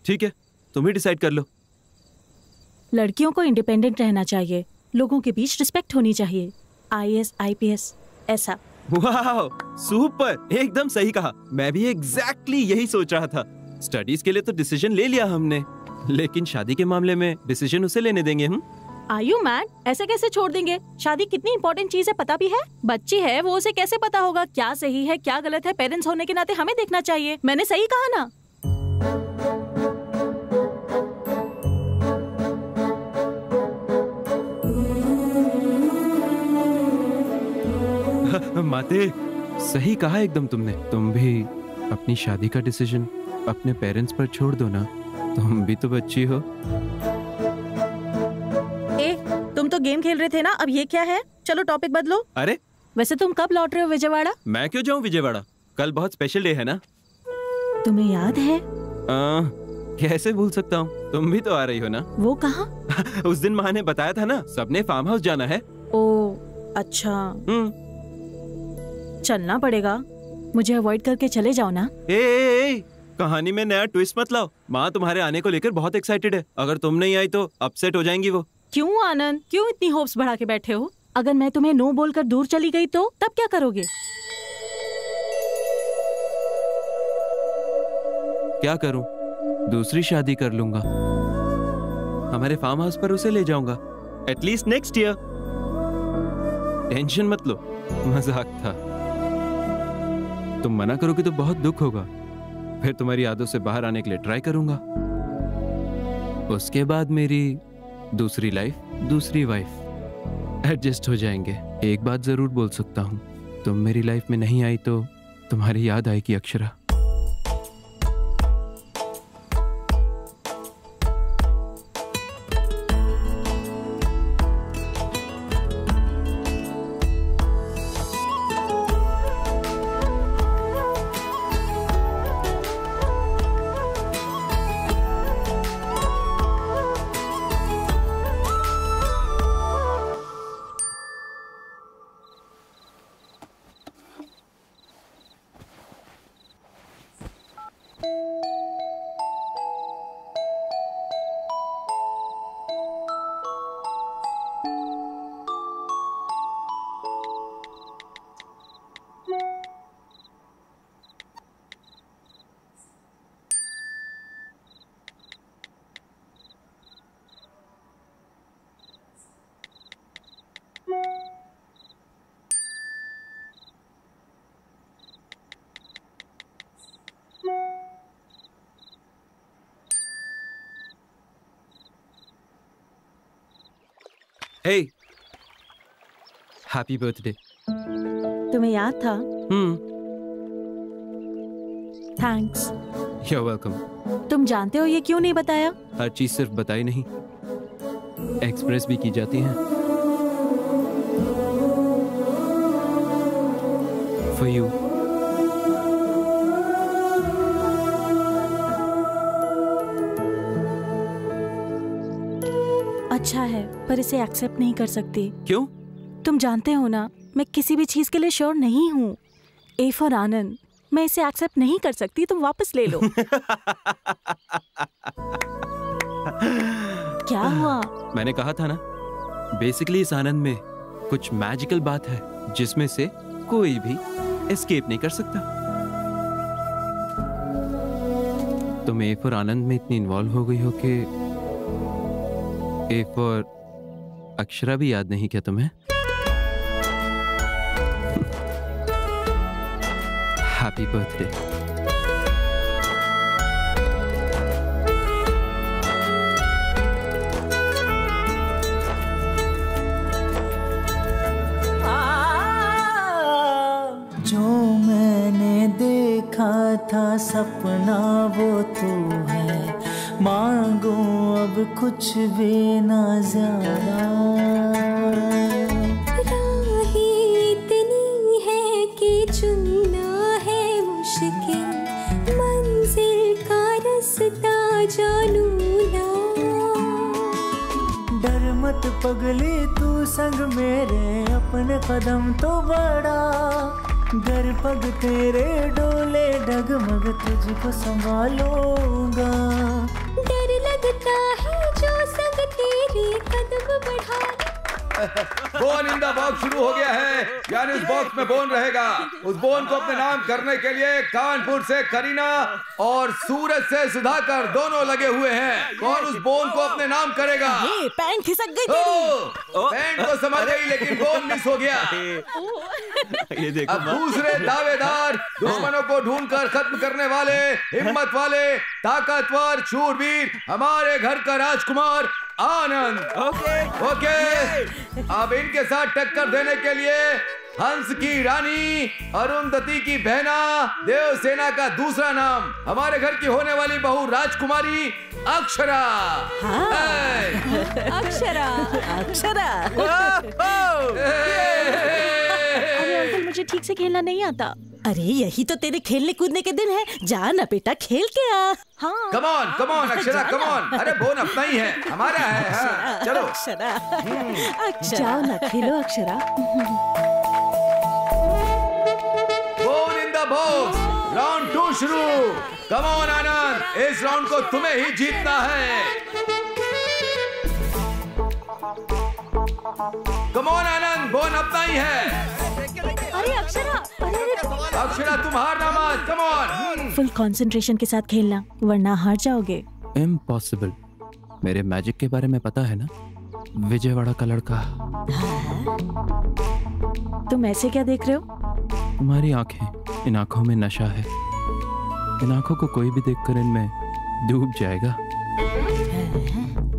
ठीक है, तुम ही डिसाइड कर लो। लड़कियों को इंडिपेंडेंट रहना चाहिए, लोगों के बीच रिस्पेक्ट होनी चाहिए। IAS, IPS ऐसा। वाह, सुपर, एकदम सही कहा। मैं भी एग्जैक्टली यही सोच रहा था। स्टडीज के लिए तो डिसीजन ले लिया हमने, लेकिन शादी के मामले में डिसीजन उसे लेने देंगे हम। Are you mad? ऐसे कैसे छोड़ देंगे? शादी कितनी इंपॉर्टेंट चीज है पता भी है। बच्ची है, वो उसे कैसे पता होगा क्या सही है क्या गलत है? पेरेंट्स होने के नाते हमें देखना चाहिए। मैंने सही कहा ना? माते, सही कहा एकदम तुमने। तुम भी अपनी शादी का डिसीजन अपने पेरेंट्स पर छोड़ दो ना, तुम भी तो बच्ची हो। तुम तो गेम खेल रहे थे ना, अब ये क्या है? चलो टॉपिक बदलो। अरे वैसे तुम कब लौट रहे हो विजयवाड़ा? मैं क्यों जाऊं विजयवाड़ा, कल बहुत स्पेशल डे है ना। तुम्हें याद है? कैसे भूल सकता हूँ, तुम भी तो आ रही हो ना। वो कहाँ? उस दिन माँ ने बताया था ना, सबने फार्म हाउस जाना है। ओ अच्छा, चलना पड़ेगा। मुझे अवॉइड करके चले जाओ ना। कहानी में नया ट्विस्ट मत लाओ। माँ तुम्हारे आने को लेकर बहुत एक्साइटेड है, अगर तुम नहीं आई तो अपसेट हो जाएंगी वो। क्यों आनंद, क्यों इतनी होप्स बढ़ा के बैठे हो? अगर मैं तुम्हें नो बोलकर दूर चली गई तो तब क्या करोगे? क्या करूं? दूसरी शादी कर लूंगा, हमारे फार्म हाउस पर उसे ले जाऊंगा, एटलीस्ट नेक्स्ट ईयर। टेंशन मत लो, मजाक था। तुम मना करोगे तो बहुत दुख होगा, फिर तुम्हारी यादों से बाहर आने के लिए ट्राई करूंगा। उसके बाद मेरी दूसरी लाइफ, दूसरी वाइफ, एडजस्ट हो जाएंगे। एक बात जरूर बोल सकता हूं, तुम मेरी लाइफ में नहीं आई तो तुम्हारी याद आएगी अक्षरा। Hey, happy birthday. तुम्हें याद था? थैंक्स। You're welcome। तुम जानते हो ये क्यों नहीं बताया? हर चीज सिर्फ बताई नहीं, एक्सप्रेस भी की जाती है। For you। अच्छा है, पर इसे एक्सेप्ट नहीं कर सकती। क्यों? तुम जानते हो ना, मैं किसी भी चीज के लिए श्योर नहीं हूँ। ए फॉर आनंद, मैं इसे एक्सेप्ट नहीं कर सकती, तुम वापस ले लो। क्या हुआ? मैंने कहा था ना, बेसिकली इस आनंद में कुछ मैजिकल बात है जिसमें से कोई भी एस्केप नहीं कर सकता। तुम ए फॉर आनंद में इतनी इन्वॉल्व हो गई हो कि ए फॉर अक्षरा भी याद नहीं क्या तुम्हें? Happy birthday. जो मैंने देखा था सपना वो तू है, मांगो अब कुछ भी ना ज्यादा। राहें इतनी है कि चुनना है मुश्किल, मंजिल का रास्ता जानू ना। डर मत पगली तू संग मेरे, अपने कदम तो बढ़ा। घर पग तेरे डोले डगमग तुझको संभालूंगा। डर लगता है जो संग तेरे कदम बढ़ा। बोन इन द बॉक्स शुरू हो गया है, यानी उस बॉक्स में बोन रहेगा। उस बोन को अपने नाम करने के लिए कानपुर से करीना और सूरज से सुधाकर दोनों लगे हुए हैं। कौन उस बोन को अपने नाम करेगा? पैंट खिसक गई तेरी। पैंट तो समझ गई लेकिन बोन मिस हो गया। ये देखो, अब दूसरे दावेदार, दुश्मनों को ढूंढकर खत्म करने वाले, हिम्मत वाले, ताकतवर, शूरवीर, हमारे घर का राजकुमार आनंद। ओके। अब इनके साथ टक्कर देने के लिए हंस की रानी, अरुंधति की बहना, देवसेना का दूसरा नाम, हमारे घर की होने वाली बहू राजकुमारी अक्षरा। अक्षरा। अक्षरा। अरे अंकल, मुझे ठीक से खेलना नहीं आता। अरे यही तो तेरे खेलने कूदने के दिन है, जा ना बेटा खेल के आ। हाँ। Come on Akshara, come on. अरे बोन अपना ही है, हमारा है। हाँ, चलो। अक्षरा, जाओ ना खेलो Akshara. Bone in the box, round 2 शुरू। कम ऑन आनंद, इस राउंड को तुम्हें ही जीतना है। कम ऑन आनंद, बोन अपना ही है। अरे अक्षरा, अरे अक्षरा तुम हारना मत, कम ऑन। फुल कंसंट्रेशन के साथ खेलना वरना हार जाओगे। इम्पॉसिबल। मेरे मैजिक के बारे में पता है ना, विजयवाड़ा का लड़का। तुम ऐसे क्या देख रहे हो? तुम्हारी आंखें, इन आंखों में नशा है। इन आंखों को कोई भी देखकर इनमें डूब जाएगा।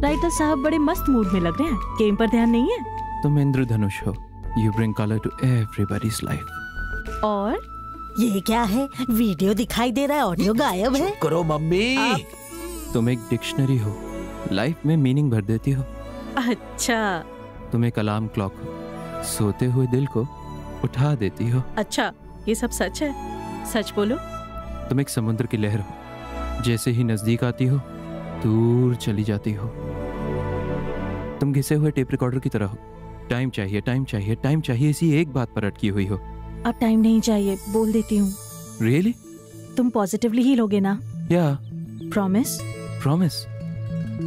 राइटर साहब बड़े मस्त मूड में लग रहे हैं। गेम पर ध्यान नहीं है? तुम इंद्रधनुष हो। You bring colour to everybody's life. और ये क्या है? वीडियो दिखाई दे रहा है, ऑडियो गायब है। करो मम्मी। तुम एक डिक्शनरी हो, लाइफ में मीनिंग भर देती हो। अच्छा। तुम एक अलार्म क्लॉक हो, सोते हुए दिल को उठा देती हो। अच्छा, ये सब सच है? सच बोलो। तुम एक समुद्र की लहर हो, जैसे ही नजदीक आती हो दूर चली जाती हो। तुम घिसे हुए टेप रिकॉर्डर की तरह हो, टाइम चाहिए, टाइम चाहिए, टाइम चाहिए, इसी एक बात पर अटकी हुई हो। अब टाइम नहीं चाहिए, बोल देती हूँ। रियली? तुम पॉजिटिवली ही लोगे ना? या प्रॉमिस? प्रॉमिस।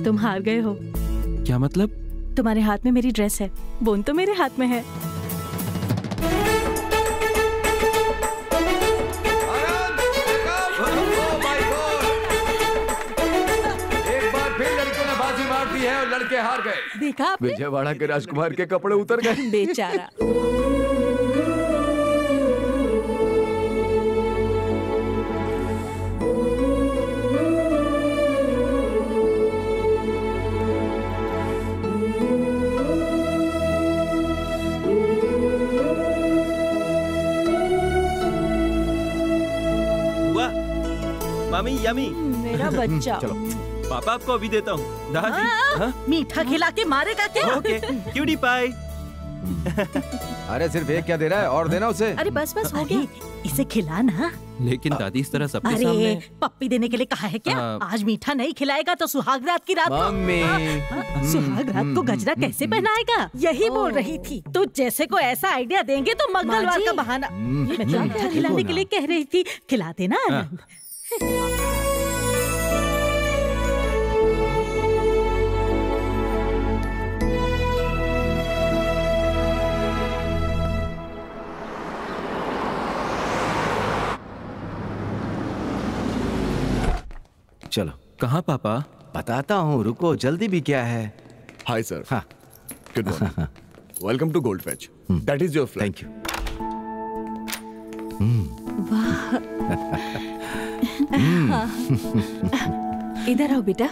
तुम हार गए हो। क्या मतलब? तुम्हारे हाथ में मेरी ड्रेस है, बोन तो मेरे हाथ में है। है और लड़के हार गए। देखा आपने? विजयवाड़ा के राजकुमार के कपड़े उतर गए। बेचारा। वाह मामी, यमी। मेरा बच्चा। चलो पापा आपको अभी देता हूँ। दादी मीठा खिला के मारेगा क्या? Okay, cutie pie. अरे सिर्फ एक क्या दे रहा है, और देना उसे। अरे बस बस हो गया, इसे खिला ना। लेकिन दादी इस तरह सबके अरे सामने। पप्पी देने के लिए कहा है क्या? आज मीठा नहीं खिलाएगा तो सुहाग रात की रात को। मम्मी। सुहाग रात को गजरा कैसे पहनाएगा? यही बोल रही थी। तो जैसे को ऐसा आइडिया देंगे तो मंगलवार का बहाना। मैं तो मीठा खिलाने के लिए कह रही थी, खिलाते ना आनंद। चलो। कहाँ पापा? बताता हूँ, रुको, जल्दी भी क्या है। Hi sir. हाँ। Good morning. Welcome to Gold Finch. That is your flat. Thank you. इधर आओ बेटा।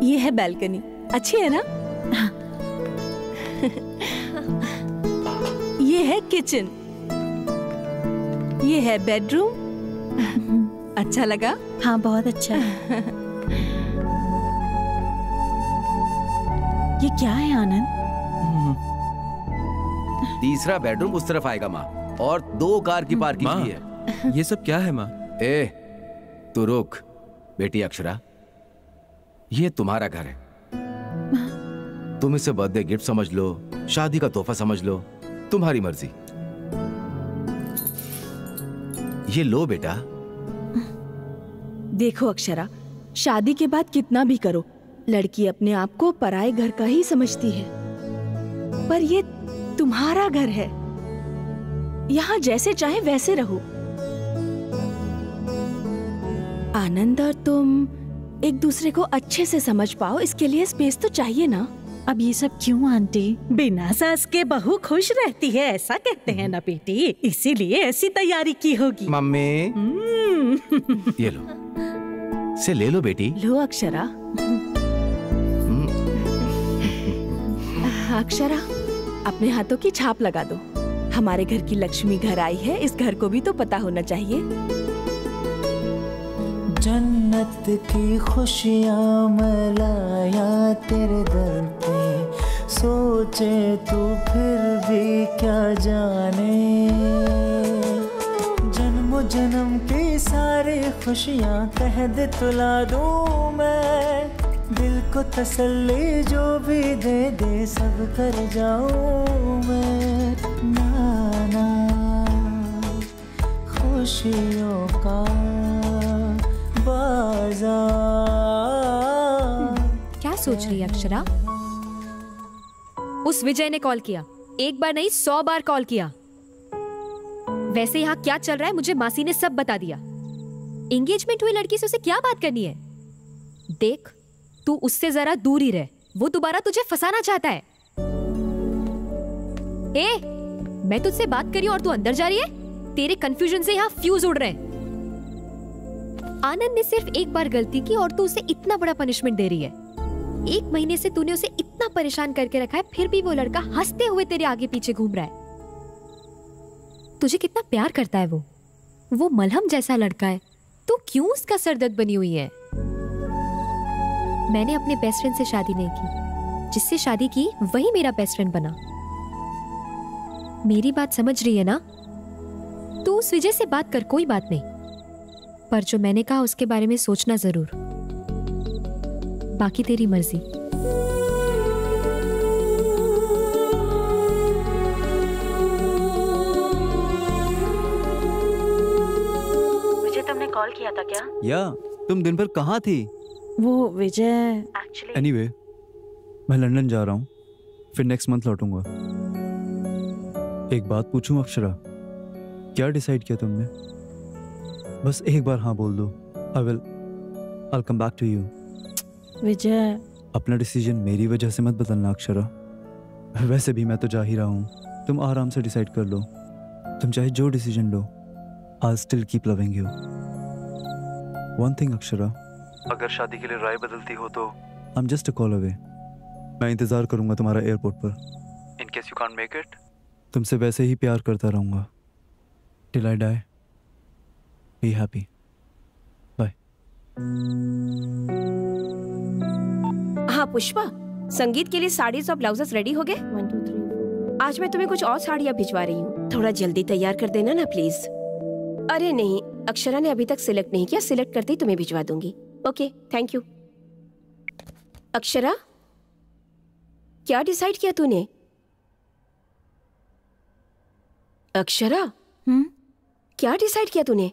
ये है बैल्कनी, अच्छी है ना? ये है किचन, ये है बेडरूम। अच्छा लगा? हाँ बहुत अच्छा है। ये क्या है आनंद? तीसरा बेडरूम उस तरफ आएगा माँ, और 2 कार की पार्किंग भी है। ये सब क्या है माँ? ए, तू रुक। बेटी अक्षरा, ये तुम्हारा घर है। तुम इसे बर्थडे गिफ्ट समझ लो, शादी का तोहफा समझ लो, तुम्हारी मर्जी। ये लो बेटा। देखो अक्षरा, शादी के बाद कितना भी करो, लड़की अपने आप को पराये घर का ही समझती है। पर ये तुम्हारा घर है, यहाँ जैसे चाहे वैसे रहो। आनंद और तुम एक दूसरे को अच्छे से समझ पाओ, इसके लिए स्पेस तो चाहिए ना। अब ये सब क्यों आंटी? बिना सास के बहू खुश रहती है, ऐसा कहते हैं ना बेटी, इसीलिए ऐसी तैयारी की होगी। मम्मी। ये लो, से ले लो बेटी। लो अक्षरा। अक्षरा, अपने हाथों की छाप लगा दो। हमारे घर की लक्ष्मी घर आई है, इस घर को भी तो पता होना चाहिए। जन्नत की खुशियाँ मैं लाया तेरे दर पे, सोचे तू फिर भी क्या जाने। जन्म जन्म की सारी खुशियाँ कह दे तुला दूँ मैं, दिल को तसल्ली जो भी दे दे सब कर जाऊँ मैं। नाना खुशियों का क्या सोच रही है अक्षरा? उस विजय ने कॉल किया, एक बार नहीं 100 बार कॉल किया। वैसे यहाँ क्या चल रहा है मुझे मासी ने सब बता दिया। एंगेजमेंट हुई लड़की से उसे क्या बात करनी है? देख, तू उससे जरा दूर ही रह, वो दोबारा तुझे फंसाना चाहता है। ए, मैं तुझसे बात करी और तू अंदर जा रही है? तेरे कंफ्यूजन से यहाँ फ्यूज उड़ रहे हैं। आनंद ने सिर्फ एक बार गलती की और तू उसे इतना बड़ा पनिशमेंट दे रही है। 1 महीने से तूने उसे इतना परेशान करके रखा है, फिर भी वो लड़का हंसते हुए तेरे आगे पीछे घूम रहा है। तुझे कितना प्यार करता है वो मलहम जैसा लड़का है, तू क्यों उसका सरदर्द बनी हुई है? मैंने अपने बेस्ट फ्रेंड से शादी नहीं की, जिससे शादी की वही मेरा बेस्ट फ्रेंड बना। मेरी बात समझ रही है ना? तू उस विजय से बात कर, कोई बात नहीं, पर जो मैंने कहा उसके बारे में सोचना जरूर। बाकी तेरी मर्जी। विजय, तुमने कॉल किया था क्या? या तुम दिन भर कहाँ थी? वो विजय एनीवे, मैं लंदन जा रहा हूँ, फिर नेक्स्ट मंथ लौटूंगा। एक बात पूछूं अक्षरा, क्या डिसाइड किया तुमने? बस एक बार हाँ बोल दो। I'll come back to you. विजय, अपना डिसीजन मेरी वजह से मत बदलना अक्षरा। वैसे भी मैं तो जा ही रहा हूँ, तुम आराम से डिसाइड कर लो। तुम चाहे जो decision low, I'll still keep loving you. One thing Akshara, अगर शादी के लिए राय बदलती हो तो I'm just a call away. मैं इंतजार करूंगा तुम्हारा एयरपोर्ट पर। In case you can't make it, तुमसे वैसे ही प्यार करता रहूंगा। Till I die. Be happy. Bye. हाँ पुष्पा, संगीत के लिए साड़ीज और ब्लाउजेस रेडी हो गए? 1 2 3 आज मैं तुम्हें कुछ और साड़ियाँ भिजवा रही हूँ, थोड़ा जल्दी तैयार कर देना ना प्लीज। अरे नहीं, अक्षरा ने अभी तक सिलेक्ट नहीं किया, सिलेक्ट करते ही तुम्हें भिजवा दूंगी। Okay, thank you. अक्षरा, क्या डिसाइड किया तूने? अक्षरा, क्या डिसाइड किया तूने?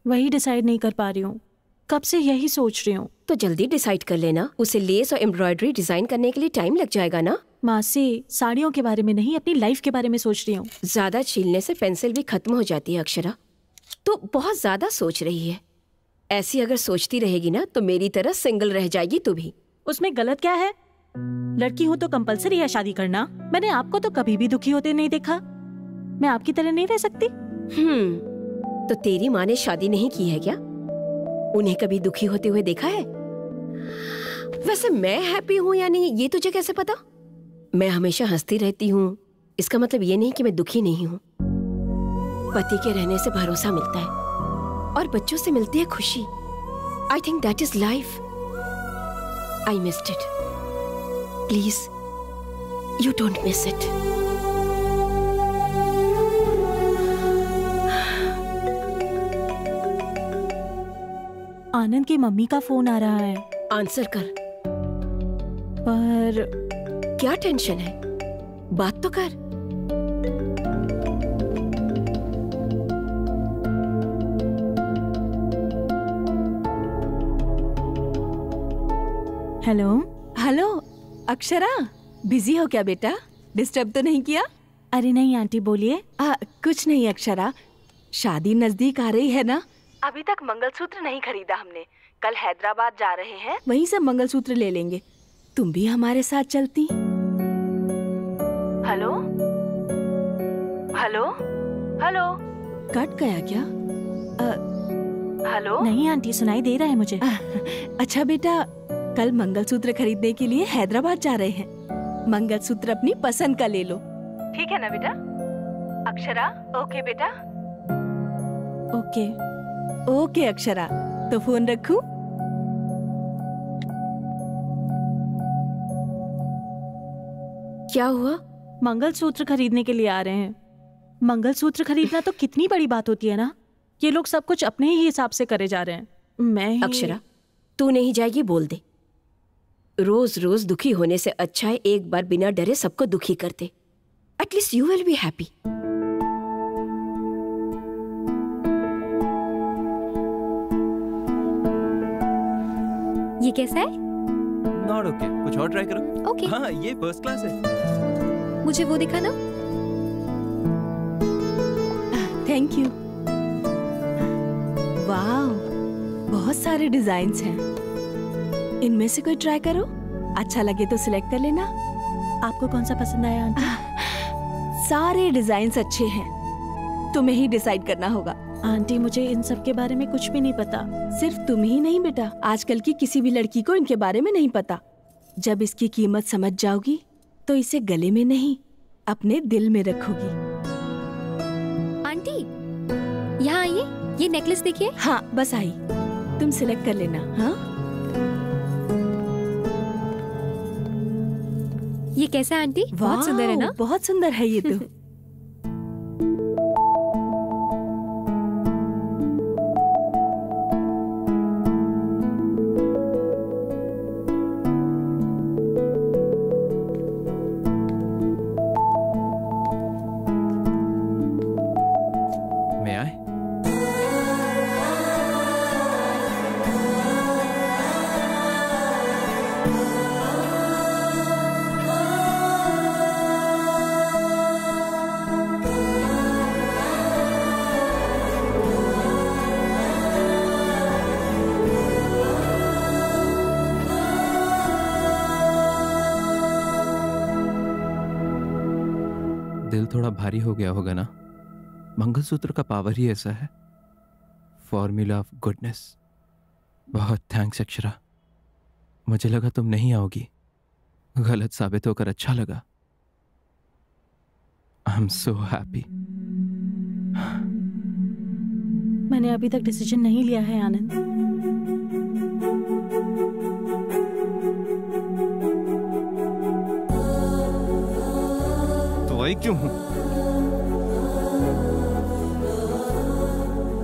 वही डिसाइड नहीं कर पा रही हूँ, कब से यही सोच रही हूँ। तो जल्दी डिसाइड कर लेना, उसे लेस और एम्ब्रॉयडरी डिजाइन करने के लिए टाइम लग जाएगा ना। मासी, साड़ियों के बारे में नहीं, अपनी लाइफ के बारे में सोच रही हूँ। ज्यादा छीलने से पेंसिल भी खत्म हो जाती है अक्षरा, तो बहुत ज्यादा सोच रही है। ऐसी अगर सोचती रहेगी ना तो मेरी तरह सिंगल रह जाएगी तू भी। उसमें गलत क्या है? लड़की हो तो कंपलसरी है शादी करना। मैंने आपको तो कभी भी दुखी होते नहीं देखा। मैं आपकी तरह नहीं रह सकती। तो तेरी माँ ने शादी नहीं की है क्या? उन्हें कभी दुखी होते हुए देखा है? वैसे मैं हैप्पी हूँ या नहीं ये तुझे कैसे पता? मैं हमेशा हंसती रहती हूँ, इसका मतलब ये नहीं कि मैं दुखी नहीं हूँ। पति के रहने से भरोसा मिलता है और बच्चों से मिलती है खुशी। I think that is life. I missed it. Please you don't miss it. Anand की मम्मी का फोन आ रहा है। आंसर कर। पर क्या टेंशन है, बात तो कर। हेलो। हेलो अक्षरा, बिजी हो क्या बेटा? डिस्टर्ब तो नहीं किया? अरे नहीं आंटी, बोलिए। कुछ नहीं अक्षरा, शादी नजदीक आ रही है ना। अभी तक मंगलसूत्र नहीं खरीदा हमने, कल हैदराबाद जा रहे हैं, वहीं से मंगलसूत्र ले लेंगे। तुम भी हमारे साथ चलती? हेलो हेलो हेलो, कट गया क्या? हेलो। नहीं आंटी, सुनाई दे रहा है मुझे। अच्छा बेटा, कल मंगलसूत्र खरीदने के लिए हैदराबाद जा रहे हैं। मंगलसूत्र अपनी पसंद का ले लो, ठीक है ना बेटा? अक्षरा, ओके बेटा? ओके ओके अक्षरा, तो फोन रखूं? क्या हुआ? मंगलसूत्र खरीदने के लिए आ रहे हैं। मंगलसूत्र खरीदना तो कितनी बड़ी बात होती है ना। ये लोग सब कुछ अपने ही हिसाब से करे जा रहे हैं। मैं अक्षरा, तू नहीं जाएगी बोल दे। रोज रोज दुखी होने से अच्छा है एक बार बिना डरे सबको दुखी कर दे। At least you will be happy. ये कैसा है? नॉट ओके, कुछ और ट्राई करो। ओके। हाँ, ये फर्स्ट क्लास है। मुझे वो दिखा ना। Thank you. वाह, बहुत सारे डिजाइन्स हैं। इनमें से कोई ट्राई करो, अच्छा लगे तो सिलेक्ट कर लेना। आपको कौन सा पसंद आया आंटी? सारे डिजाइन्स अच्छे हैं, तुम्हें ही डिसाइड करना होगा। आंटी मुझे इन सब के बारे में कुछ भी नहीं पता। सिर्फ तुम ही नहीं बेटा, आजकल की किसी भी लड़की को इनके बारे में नहीं पता। जब इसकी कीमत समझ जाओगी तो इसे गले में नहीं अपने दिल में रखोगी। आंटी यहाँ आइए, ये नेकलेस देखिए। हाँ बस आई, तुम सिलेक्ट कर लेना। हाँ ये कैसा है आंटी? बहुत सुंदर है ना? बहुत सुंदर है ये तो। मैं आए? दिल थोड़ा भारी हो गया होगा ना? मंगलसूत्र का पावर ही ऐसा है, फॉर्मूला ऑफ गुडनेस। बहुत थैंक्स अक्षरा, मुझे लगा तुम नहीं आओगी, गलत साबित होकर अच्छा लगा। I am so happy. मैंने अभी तक डिसीजन नहीं लिया है आनंद। तो वही क्यों हूं?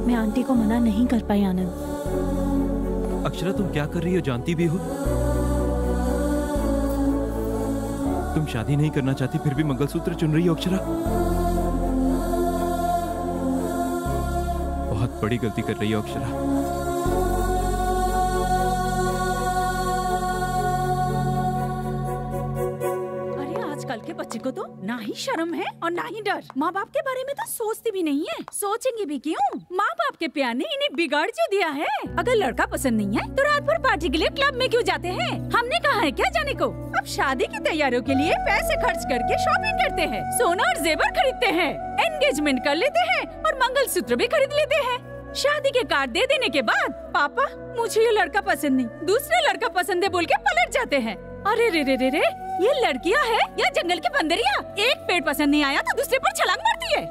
मैं आंटी को मना नहीं कर पाई आनंद। अक्षरा तुम क्या कर रही हो जानती भी हो? तुम शादी नहीं करना चाहती फिर भी मंगलसूत्र चुन रही हो अक्षरा। बहुत बड़ी गलती कर रही हो अक्षरा। आजकल के बच्चे को तो ना ही शर्म है और ना ही डर। माँ बाप के बारे में तो सोचती भी नहीं है। सोचेंगे भी क्यों? माँ बाप के प्यार ने इन्हें बिगाड़ जो दिया है। अगर लड़का पसंद नहीं है तो रात भर पार्टी के लिए क्लब में क्यों जाते हैं? हमने कहा है क्या जाने को? अब शादी की तैयारियों के लिए पैसे खर्च करके शॉपिंग करते हैं, सोना और जेवर खरीदते हैं, एंगेजमेंट कर लेते हैं और मंगलसूत्र भी खरीद लेते हैं। शादी के कार्ड दे देने के बाद पापा मुझे ये लड़का पसंद नहीं, दूसरा लड़का पसंद है बोल के पलट जाते हैं। अरे रे रे रे रे, ये लड़कियां है या जंगल की बंदरिया? एक पेड़ पसंद नहीं आया तो दूसरे पर छलांग मारती है।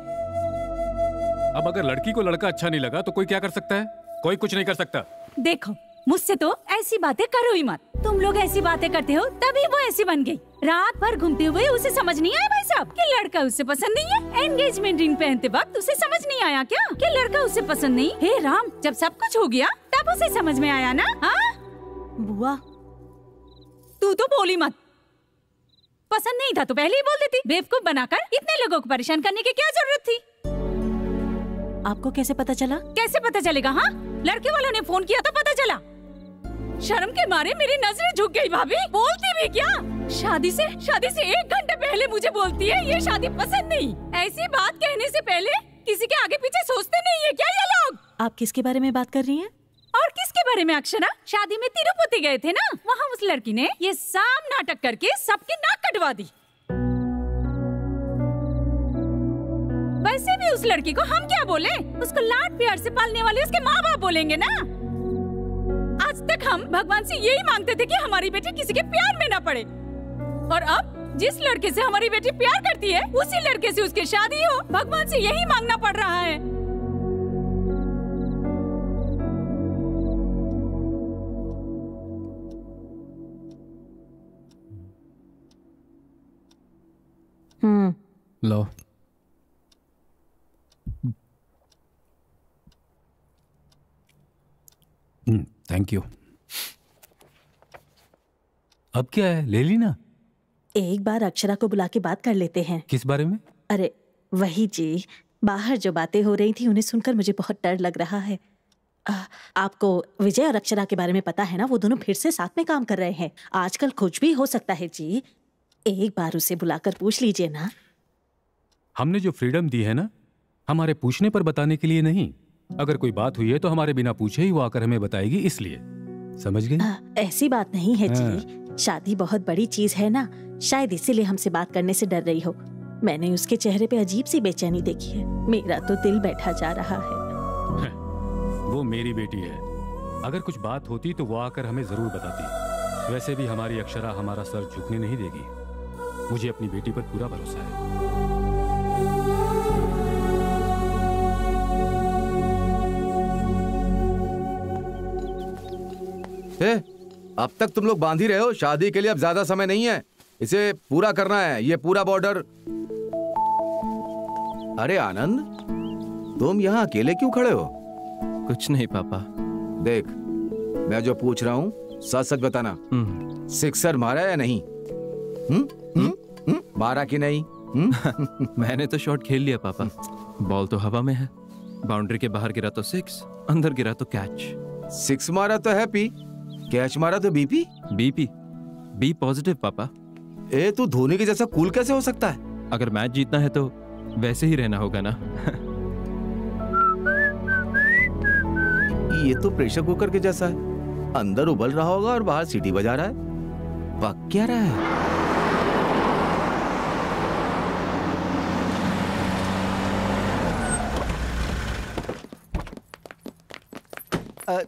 अब अगर लड़की को लड़का अच्छा नहीं लगा तो कोई क्या कर सकता है? कोई कुछ नहीं कर सकता। देखो मुझसे तो ऐसी बातें करो ही मत। तुम लोग ऐसी बातें करते हो तभी वो ऐसी बन गई। रात भर घूमते हुए उसे समझ नहीं आया भाई साहब कि लड़का उससे पसंद नहीं है। एंगेजमेंट रिंग पहनते वक्त उसे समझ नहीं आया क्या कि लड़का उससे पसंद नहीं? हे राम, जब सब कुछ हो गया तब उसे समझ में आया ना? हाँ बुआ तू तो बोली मत। पसंद नहीं था तो पहले ही बोल देती। बेवकूफ बनाकर इतने लोगों को परेशान करने की क्या जरूरत थी? आपको कैसे पता चला? कैसे पता चलेगा? हाँ लड़के वालों ने फोन किया तो पता चला। शर्म के मारे मेरी नजरें झुक गई। भाभी बोलती भी क्या? शादी से 1 घंटे पहले मुझे बोलती है ये शादी पसंद नहीं। ऐसी बात कहने से पहले किसी के आगे पीछे सोचते नहीं है क्या ये लोग? आप किसके बारे में बात कर रही हैं? और किसके बारे में अक्षरा? शादी में तिरुपति गए थे ना, वहाँ उस लड़की ने ये साम नाटक करके सबकी नाक कटवा दी। वैसे भी उस लड़की को हम क्या बोले? उसको लाड प्यार से पालने वाले उसके माँ बाप बोलेंगे ना। आज तक हम भगवान से यही मांगते थे कि हमारी बेटी किसी के प्यार में ना पड़े, और अब जिस लड़के से हमारी बेटी प्यार करती है उसी लड़के से उसकी शादी हो, भगवान से यही मांगना पड़ रहा है। लो थैंक यू। अब क्या है, ले ली ना? एक बार अक्षरा को बुला के बात कर लेते हैं। किस बारे में? अरे वही जी, बाहर जो बातें हो रही थी उन्हें सुनकर मुझे बहुत डर लग रहा है। आपको विजय और अक्षरा के बारे में पता है ना? वो दोनों फिर से साथ में काम कर रहे हैं। आजकल कुछ भी हो सकता है जी। एक बार उसे बुलाकर पूछ लीजिए ना। हमने जो फ्रीडम दी है ना, हमारे पूछने पर बताने के लिए नहीं। अगर कोई बात हुई है तो हमारे बिना पूछे ही वो आकर हमें बताएगी, इसलिए। समझ गई? ऐसी बात नहीं है जी, शादी बहुत बड़ी चीज है ना, शायद इसीलिए हमसे बात करने से डर रही हो। मैंने उसके चेहरे पे अजीब सी बेचैनी देखी है, मेरा तो दिल बैठा जा रहा है। वो मेरी बेटी है, अगर कुछ बात होती तो वो आकर हमें जरूर बताती। वैसे भी हमारी अक्षरा हमारा सर झुकने नहीं देगी। मुझे अपनी बेटी पर पूरा भरोसा है। अब तक तुम लोग बांध ही रहे हो। शादी के लिए अब ज्यादा समय नहीं है, इसे पूरा करना है, ये पूरा बॉर्डर। अरे आनंद, तुम यहाँ अकेले क्यों खड़े हो? कुछ नहीं पापा। देख, मैं जो पूछ रहा हूँ सच सच बताना। सिक्सर मारा या नहीं? मारा कि नहीं? मैंने तो शॉट खेल लिया पापा। बॉल तो हवा में है, बाउंड्री के बाहर गिरा तो 6, अंदर गिरा तो कैच। 6 मारा तो हैप्पी, कैच मारा तो बीपी। बीपी बी पॉजिटिव पापा। ए, तू धोनी के जैसा कूल कैसे हो सकता है? अगर मैच जीतना है तो वैसे ही रहना होगा ना। ये तो प्रेशर कुकर के जैसा है, अंदर उबल रहा होगा और बाहर सीटी बजा रहा है। पक क्या रहा है?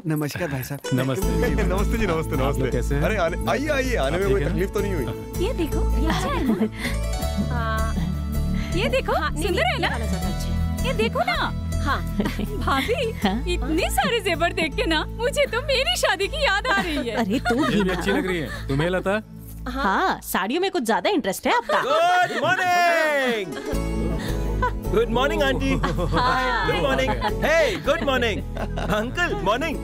नमस्कार भाई साहब। नमस्ते। नमस्ते जी, नमस्ते नमस्ते। कैसे हैं? अरे आइए आइए, आने में कोई तकलीफ तो नहीं हुई? ये देखो, ये देखो, सुंदर है ना? ये देखो ना। हाँ भाभी, इतने सारे जेवर देख के ना मुझे तो मेरी शादी की याद आ रही है। अरे तू ये भी अच्छी लग रही है। तुम्हें लता? हाँ, साड़ियों में कुछ ज्यादा इंटरेस्ट है आपका। Good morning. Good morning aunty. Good morning. Hey, good morning uncle. Morning.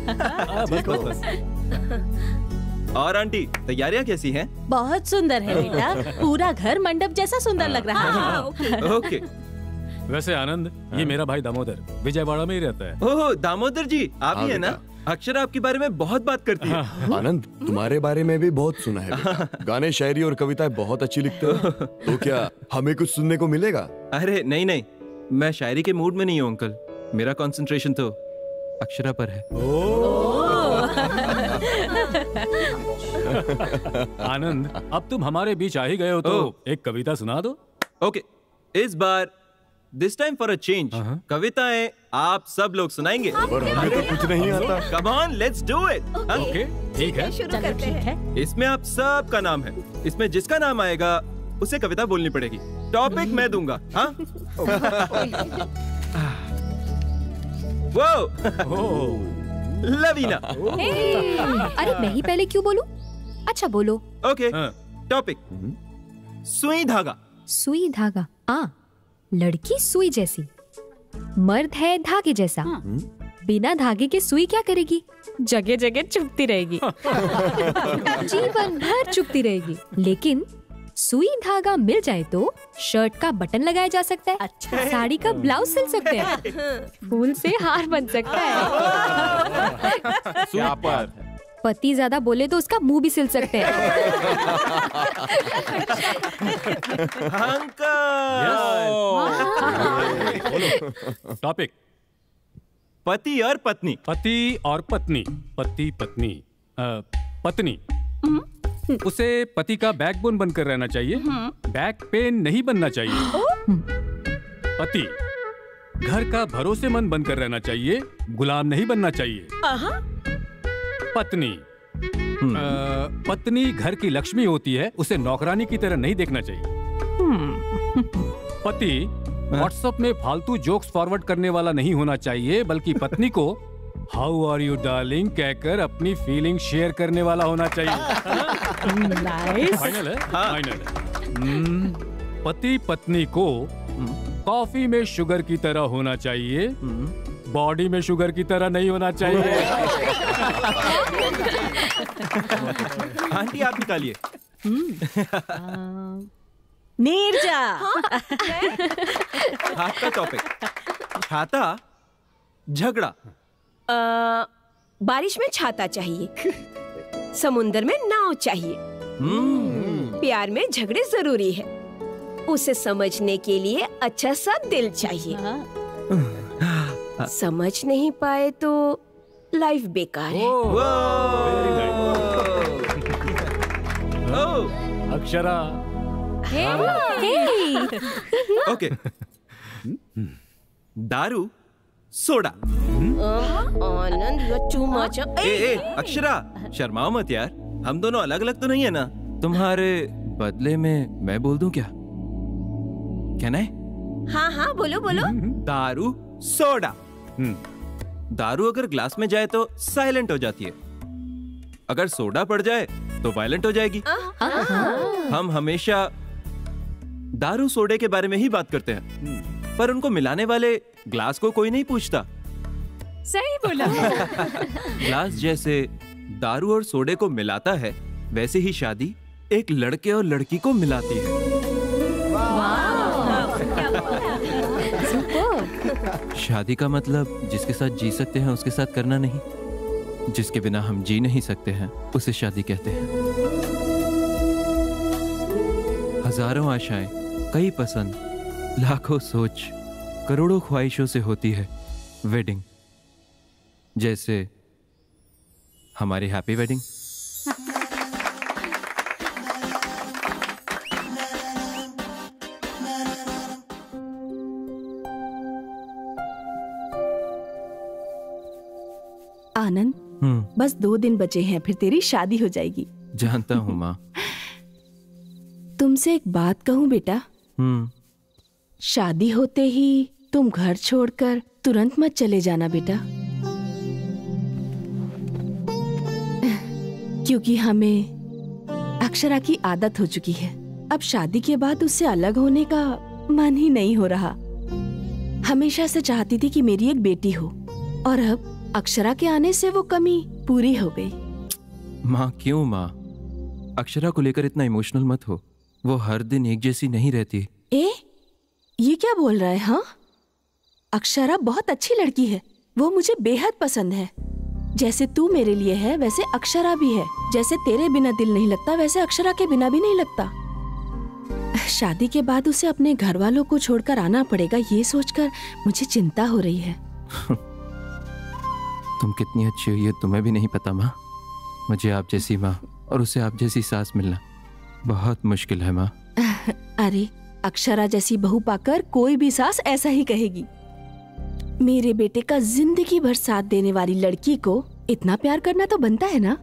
और आंटी, तैयारियां कैसी हैं? बहुत सुंदर है बेटा, पूरा घर मंडप जैसा सुंदर लग रहा है। ओके। वैसे आनंद, ये मेरा भाई दामोदर विजयवाड़ा में ही रहता है। ओह दामोदर जी, आप ही है ना? अक्षरा आपके बारे में बहुत बात करती है। आनंद, तुम्हारे बारे में भी बहुत सुना है। गाने, शायरी और कविताएं बहुत अच्छी लिखते हो। तो क्या हमें कुछ सुनने को मिलेगा? अरे नहीं नहीं, मैं शायरी के मूड में नहीं हूँ अंकल। मेरा कंसंट्रेशन तो अक्षरा पर है। आनंद, अब तुम हमारे बीच आ ही गए हो तो एक कविता सुना दो। ओके, इस बार this time for a change कविताएं आप सब लोग सुनाएंगे। हमें तो कुछ नहीं आता। Come on, let's do it. Okay, ठीक है। शुरू करते हैं। इसमें आप सब का नाम है, इसमें जिसका नाम आएगा उसे कविता बोलनी पड़ेगी। टॉपिक मैं दूंगा। हाँ? वो लवीना। अरे मैं ही पहले क्यों बोलूं? अच्छा बोलो। ओके, टॉपिक सुई धागा। सुई धागा। लड़की सुई जैसी, मर्द है धागे जैसा। बिना धागे के सुई क्या करेगी? जगह जगह चुभती रहेगी। जीवन भर चुभती रहेगी। लेकिन सुई धागा मिल जाए तो शर्ट का बटन लगाया जा सकता है। अच्छा। साड़ी का ब्लाउज सिल सकते हैं। फूल से हार बन सकता है। पति ज्यादा बोले तो उसका मुंह भी सिल सकते हैं। टॉपिक पति और पत्नी। पति और पत्नी। पति पत्नी। पत्नी उसे पति का बैकबोन बनकर रहना चाहिए, बैक पेन नहीं बनना चाहिए। पति घर का भरोसेमंद बनकर रहना चाहिए, गुलाम नहीं बनना चाहिए। पत्नी पत्नी घर की लक्ष्मी होती है, उसे नौकरानी की तरह नहीं देखना चाहिए। पति व्हाट्सएप में फालतू जोक्स फॉरवर्ड करने वाला नहीं होना चाहिए, बल्कि पत्नी को हाउ आर यू डार्लिंग कहकर अपनी फीलिंग शेयर करने वाला होना चाहिए। फाइनल है? फाइनल है। पति पत्नी को कॉफी में शुगर की तरह होना चाहिए, बॉडी में शुगर की तरह नहीं होना चाहिए। आंटी आप निकालिए। नीरजा। आपका टॉपिक छाता झगड़ा। बारिश में छाता चाहिए, समुंदर में नाव चाहिए। प्यार में झगड़े जरूरी है, उसे समझने के लिए अच्छा सा दिल चाहिए। समझ नहीं पाए तो लाइफ बेकार है। अक्षरा। ओके, दारू सोडा। आनंद टू मच। ए अक्षरा, शर्माओ मत यार, हम दोनों अलग अलग तो नहीं है ना। तुम्हारे बदले में मैं बोल दूं क्या? कहना है? हाँ हाँ बोलो बोलो। दारू सोडा। दारू अगर ग्लास में जाए तो साइलेंट हो जाती है, अगर सोडा पड़ जाए तो वायलेंट हो जाएगी। हम हमेशा दारू सोडे के बारे में ही बात करते हैं, पर उनको मिलाने वाले ग्लास को कोई नहीं पूछता। सही बोला। ग्लास जैसे दारू और सोडे को मिलाता है, वैसे ही शादी एक लड़के और लड़की को मिलाती है। शादी का मतलब जिसके साथ जी सकते हैं उसके साथ करना नहीं, जिसके बिना हम जी नहीं सकते हैं उसे शादी कहते हैं। हजारों आशाएं, कई पसंद, लाखों सोच, करोड़ों ख्वाहिशों से होती है वेडिंग, जैसे हमारी हैप्पी वेडिंग। आनंद, बस 2 दिन बचे हैं, फिर तेरी शादी हो जाएगी। जानता हूँ माँ। तुमसे एक बात कहूँ बेटा, शादी होते ही तुम घर छोड़कर तुरंत मत चले जाना बेटा, क्योंकि हमें अक्षरा की आदत हो चुकी है। अब शादी के बाद उससे अलग होने का मन ही नहीं हो रहा। हमेशा से चाहती थी कि मेरी एक बेटी हो, और अब अक्षरा के आने से वो कमी पूरी हो गई। माँ क्यों माँ, अक्षरा को लेकर इतना इमोशनल मत हो, वो हर दिन एक जैसी नहीं रहती। ये क्या बोल रहा है? हाँ, अक्षरा बहुत अच्छी लड़की है, वो मुझे बेहद पसंद है। जैसे तू मेरे लिए है वैसे अक्षरा भी है, जैसे तेरे बिना दिल नहीं लगता वैसे अक्षरा के बिना भी नहीं लगता। शादी के बाद उसे अपने घर वालों को छोड़कर आना पड़ेगा, ये सोचकर मुझे चिंता हो रही है। तुम कितनी अच्छी हो ये तुम्हें भी नहीं पता माँ। मुझे आप जैसी माँ और उसे आप जैसी सास मिलना बहुत मुश्किल है माँ। अरे अक्षरा जैसी बहू पाकर कोई भी सास ऐसा ही कहेगी। मेरे बेटे का जिंदगी भर साथ देने वाली लड़की को इतना प्यार करना तो बनता है ना।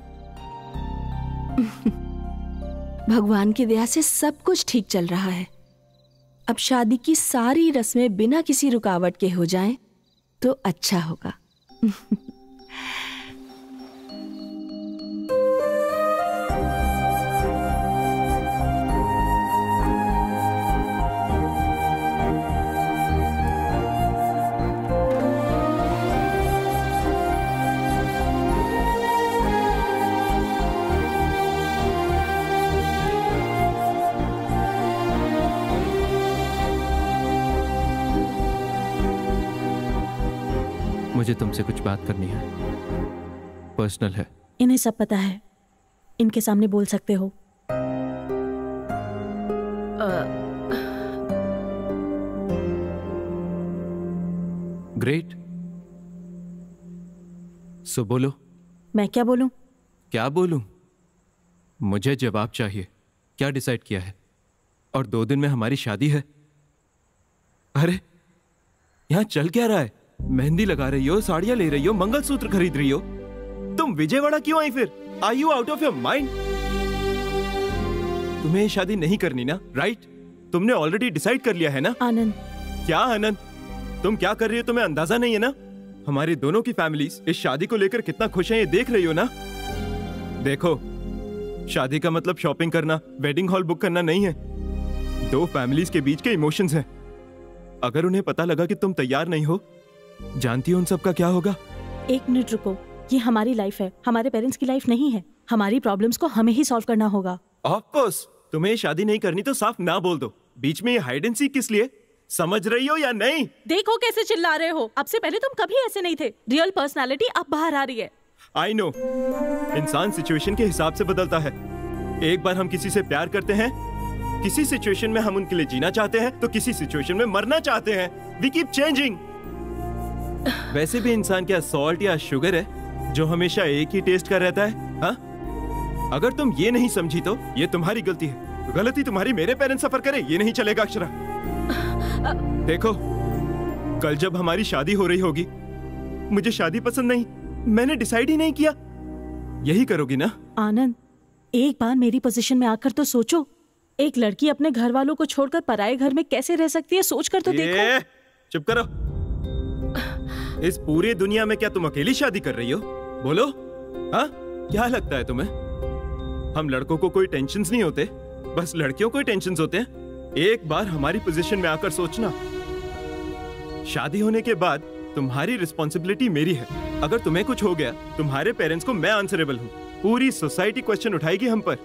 भगवान की दया से सब कुछ ठीक चल रहा है। अब शादी की सारी रस्में बिना किसी रुकावट के हो जाएं तो अच्छा होगा। मुझे तुमसे कुछ बात करनी है, पर्सनल है। इन्हें सब पता है, इनके सामने बोल सकते हो। ग्रेट, सो बोलो। मैं क्या बोलूं? क्या बोलूं? मुझे जवाब चाहिए। क्या डिसाइड किया है? और 2 दिन में हमारी शादी है। अरे यहां चल क्या रहा है? मेहंदी लगा रही हो, साड़ियां ले रही हो, मंगलसूत्र खरीद रही हो। तुम विजयवाड़ा क्यों आई फिर? Are you out of your mind? तुम्हें ये शादी नहीं करनी ना, राइट? तुमने ऑलरेडी डिसाइड कर लिया है ना? आनंद। क्या आनंद? तुम क्या कर रही हो तुम्हें अंदाजा नहीं है ना? हमारी दोनों की फैमिलीज इस शादी को लेकर कितना खुश हैं ये देख रही हो ना? देखो, शादी का मतलब शॉपिंग करना, वेडिंग हॉल बुक करना नहीं है। 2 फैमिलीज के बीच के इमोशंस हैं। अगर उन्हें पता लगा कि तुम तैयार नहीं हो, जानती हो उन सब का क्या होगा? 1 मिनट रुको, ये हमारी लाइफ है, हमारे पेरेंट्स की लाइफ नहीं है। हमारी प्रॉब्लम्स को हमें ही सॉल्व करना होगा। ऑफ कोर्स, तुम्हें शादी नहीं करनी तो साफ ना बोल दो। बीच में ये हाइड एंड सीक किस लिए? समझ रही हो या नहीं? देखो कैसे चिल्ला रहे हो। अब से पहले तुम कभी ऐसे नहीं थे। रियल पर्सनालिटी अब बाहर आ रही है। आई नो, इंसान सिचुएशन के हिसाब से बदलता है। एक बार हम किसी से प्यार करते हैं, किसी सिचुएशन में हम उनके लिए जीना चाहते हैं, तो किसी सिचुएशन में मरना चाहते हैं। We keep changing. वैसे भी इंसान क्या सॉल्ट या शुगर है जो हमेशा एक ही टेस्ट का रहता है? हाँ? अगर तुम ये नहीं समझी तो ये तुम्हारी गलती है। गलती तुम्हारी, मेरे पेरेंट्स सफर करे ये नहीं चलेगा अक्षरा। देखो, कल जब हमारी शादी हो रही होगी, मुझे शादी पसंद नहीं, मैंने डिसाइड ही नहीं किया, यही करोगी ना? आनंद, एक बार मेरी पोजीशन में आकर तो सोचो। एक लड़की अपने घर वालों को छोड़कर पराये घर में कैसे रह सकती है, सोच कर तो देखो। चुप करो। इस पूरी दुनिया में क्या तुम अकेली शादी कर रही हो? बोलो, हाँ? क्या लगता है तुम्हें हम लड़कों को कोई टेंशन्स नहीं होते, बस लड़कियों को ही टेंशन्स होते हैं? एक बार हमारी पोजीशन में आकर सोचना। शादी होने के बाद तुम्हारी रिस्पॉन्सिबिलिटी मेरी है। अगर तुम्हें कुछ हो गया, तुम्हारे पेरेंट्स को मैं आंसरेबल हूँ। पूरी सोसाइटी क्वेश्चन उठाएगी हम पर।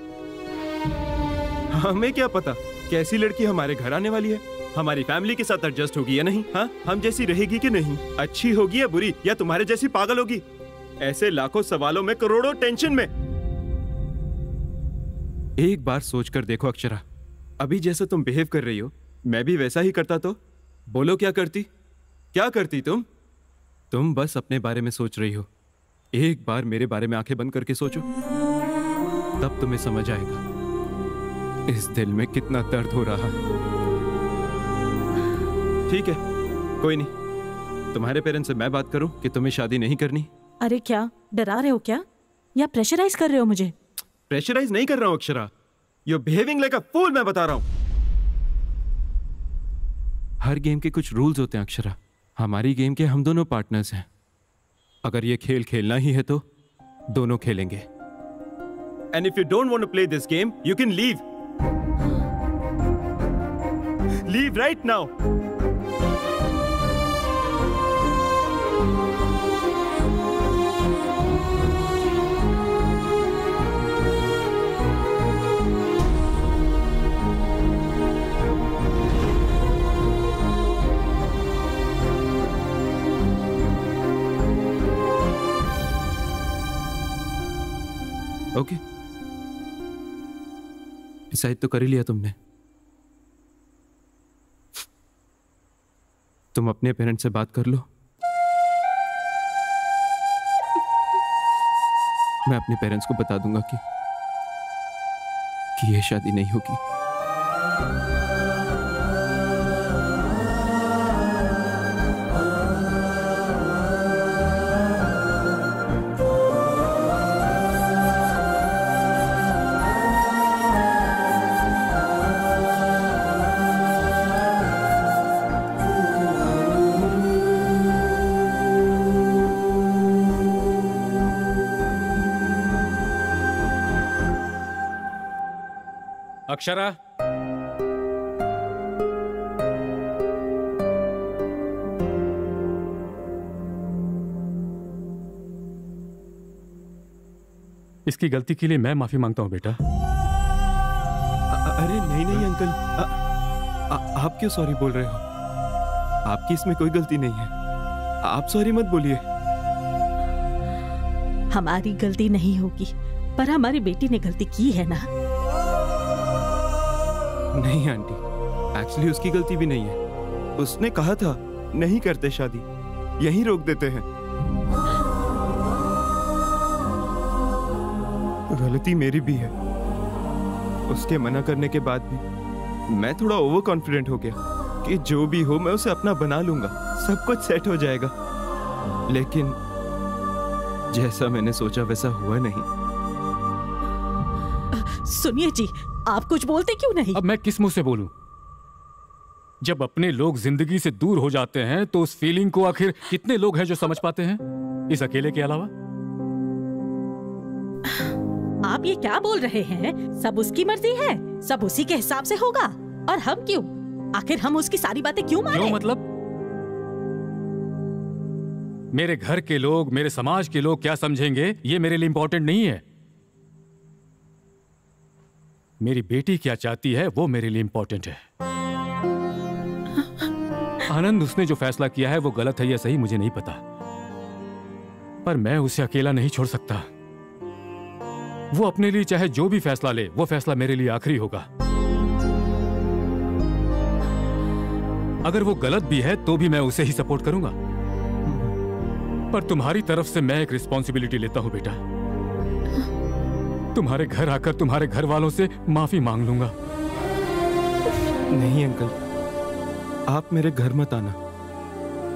हमें क्या पता कैसी लड़की हमारे घर आने वाली है, हमारी फैमिली के साथ एडजस्ट होगी या नहीं, हाँ? हम जैसी रहेगी कि नहीं, अच्छी होगी या बुरी, या तुम्हारे जैसी पागल होगी? ऐसे लाखों सवालों में, करोड़ों टेंशन में। एक बार सोच कर देखो अक्षरा, अभी जैसे तुम बिहेव कर रही हो, मैं भी वैसा ही करता तो बोलो क्या करती? क्या करती तुम? तुम बस अपने बारे में सोच रही हो। एक बार मेरे बारे में आंखें बंद करके सोचो, तब तुम्हें समझ आएगा इस दिल में कितना दर्द हो रहा है। ठीक है, कोई नहीं, तुम्हारे पेरेंट्स से मैं बात करूं कि तुम्हें शादी नहीं करनी। अरे क्या डरा रहे हो क्या, या प्रेशराइज कर रहे हो मुझे? प्रेशराइज नहीं कर रहा हूं Akshara, you are behaving like a fool. मैं बता रहा हूं, हर गेम के कुछ रूल्स होते हैं अक्षरा। हमारी गेम के हम दोनों पार्टनर्स हैं। अगर ये खेल खेलना ही है तो दोनों खेलेंगे। And if you don't want to play this game, you can leave. Leave right now. Okay, decide तो कर ही लिया तुमने। तुम अपने पेरेंट्स से बात कर लो, मैं अपने पेरेंट्स को बता दूंगा कि ये शादी नहीं होगी। अक्षरा, इसकी गलती के लिए मैं माफी मांगता हूं बेटा। अरे नहीं नहीं अंकल, आप क्यों सॉरी बोल रहे हो? आपकी इसमें कोई गलती नहीं है, आप सॉरी मत बोलिए। हमारी गलती नहीं होगी, पर हमारी बेटी ने गलती की है ना। नहीं आंटी, एक्चुअली उसकी गलती भी नहीं है। उसने कहा था नहीं करते शादी, यहीं रोक देते हैं। गलती मेरी भी है। उसके मना करने के बाद भी मैं थोड़ा ओवर कॉन्फिडेंट हो गया कि जो भी हो मैं उसे अपना बना लूंगा, सब कुछ सेट हो जाएगा। लेकिन जैसा मैंने सोचा वैसा हुआ नहीं। सुनिए जी, आप कुछ बोलते क्यों नहीं? अब मैं किस मुंह से बोलूं? जब अपने लोग जिंदगी से दूर हो जाते हैं तो उस फीलिंग को आखिर कितने लोग हैं जो समझ पाते हैं, इस अकेले के अलावा? आप ये क्या बोल रहे हैं? सब उसकी मर्जी है, सब उसी के हिसाब से होगा, और हम क्यों? आखिर हम उसकी सारी बातें क्यों माने? क्यों मतलब? मेरे घर के लोग, मेरे समाज के लोग क्या समझेंगे, ये मेरे लिए इंपॉर्टेंट नहीं है। मेरी बेटी क्या चाहती है वो मेरे लिए इंपॉर्टेंट है। आनंद, उसने जो फैसला किया है वो गलत है या सही मुझे नहीं पता, पर मैं उसे अकेला नहीं छोड़ सकता। वो अपने लिए चाहे जो भी फैसला ले, वो फैसला मेरे लिए आखिरी होगा। अगर वो गलत भी है तो भी मैं उसे ही सपोर्ट करूंगा। पर तुम्हारी तरफ से मैं एक रिस्पॉन्सिबिलिटी लेता हूं बेटा। तुम्हारे घर आकर तुम्हारे घर वालों से माफी मांग लूंगा। नहीं अंकल, आप मेरे घर मत आना।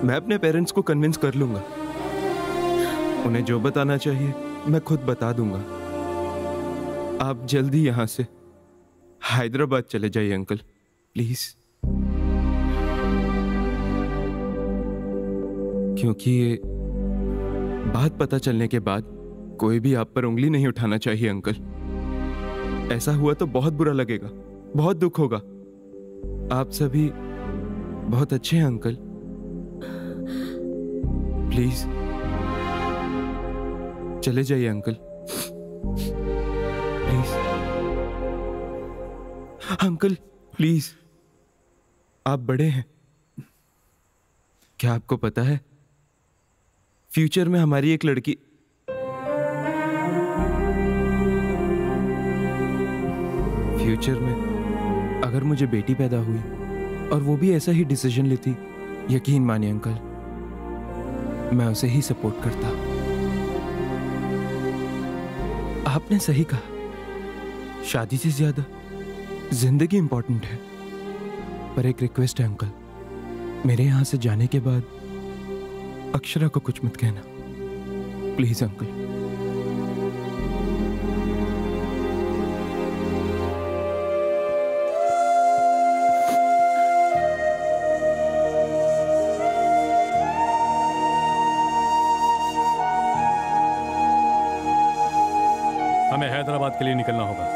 मैं अपने पेरेंट्स को कन्विंस कर लूंगा। उन्हें जो बताना चाहिए मैं खुद बता दूंगा। आप जल्दी यहां से हैदराबाद चले जाइए अंकल, प्लीज। क्योंकि ये बात पता चलने के बाद कोई भी आप पर उंगली नहीं उठाना चाहिए अंकल। ऐसा हुआ तो बहुत बुरा लगेगा, बहुत दुख होगा। आप सभी बहुत अच्छे हैं अंकल, प्लीज चले जाइए अंकल, प्लीज। अंकल प्लीज, आप बड़े हैं। क्या आपको पता है फ्यूचर में हमारी एक लड़की फ्यूचर में अगर मुझे बेटी पैदा हुई और वो भी ऐसा ही डिसीजन लेती, यकीन मानिए अंकल मैं उसे ही सपोर्ट करता। आपने सही कहा, शादी से ज्यादा जिंदगी इंपॉर्टेंट है। पर एक रिक्वेस्ट है अंकल, मेरे यहां से जाने के बाद अक्षरा को कुछ मत कहना, प्लीज अंकल। हमें हैदराबाद के लिए निकलना होगा।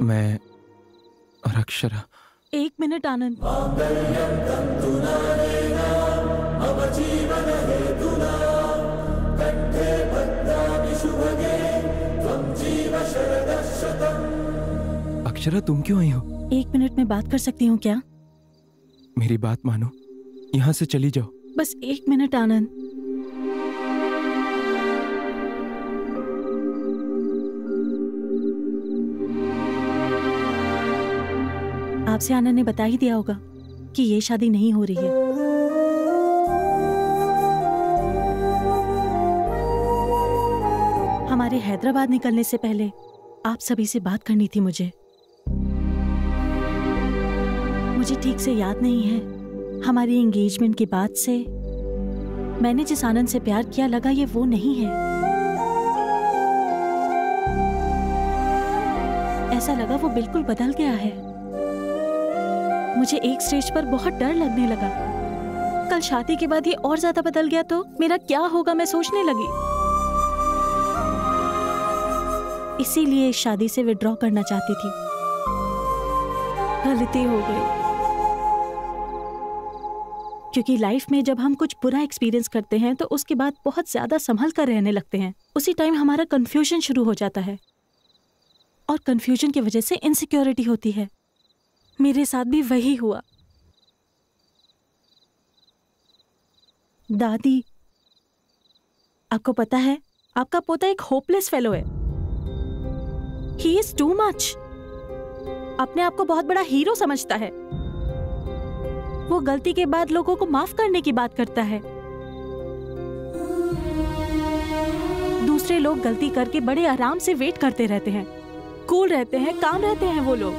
मैं और अक्षरा। एक मिनट आनंद। अक्षरा तुम क्यों आई हो? एक मिनट में बात कर सकती हूँ क्या? मेरी बात मानो, यहाँ से चली जाओ। बस एक मिनट आनंद। आपसे आनंद ने बता ही दिया होगा कि ये शादी नहीं हो रही है। हमारे हैदराबाद निकलने से पहले आप सभी से बात करनी थी मुझे ठीक से याद नहीं है। हमारी एंगेजमेंट के बाद से मैंने जिस आनंद से प्यार किया, लगा ये वो नहीं है। ऐसा लगा वो बिल्कुल बदल गया है। मुझे एक स्टेज पर बहुत डर लगने लगा। कल शादी के बाद ये और ज्यादा बदल गया तो मेरा क्या होगा, मैं सोचने लगी। इसीलिए इस शादी से विड्रॉ करना चाहती थी। गलती हो गई, क्योंकि लाइफ में जब हम कुछ बुरा एक्सपीरियंस करते हैं तो उसके बाद बहुत ज्यादा संभल कर रहने लगते हैं। उसी टाइम हमारा कंफ्यूजन शुरू हो जाता है और कंफ्यूजन की वजह से इनसिक्योरिटी होती है। मेरे साथ भी वही हुआ। दादी, आपको पता है आपका पोता एक होपलेस फेलो है। He is too much. अपने आप को बहुत बड़ा हीरो समझता है। वो गलती के बाद लोगों को माफ करने की बात करता है। दूसरे लोग गलती करके बड़े आराम से वेट करते रहते हैं, कूल रहते हैं, काम रहते हैं वो लोग।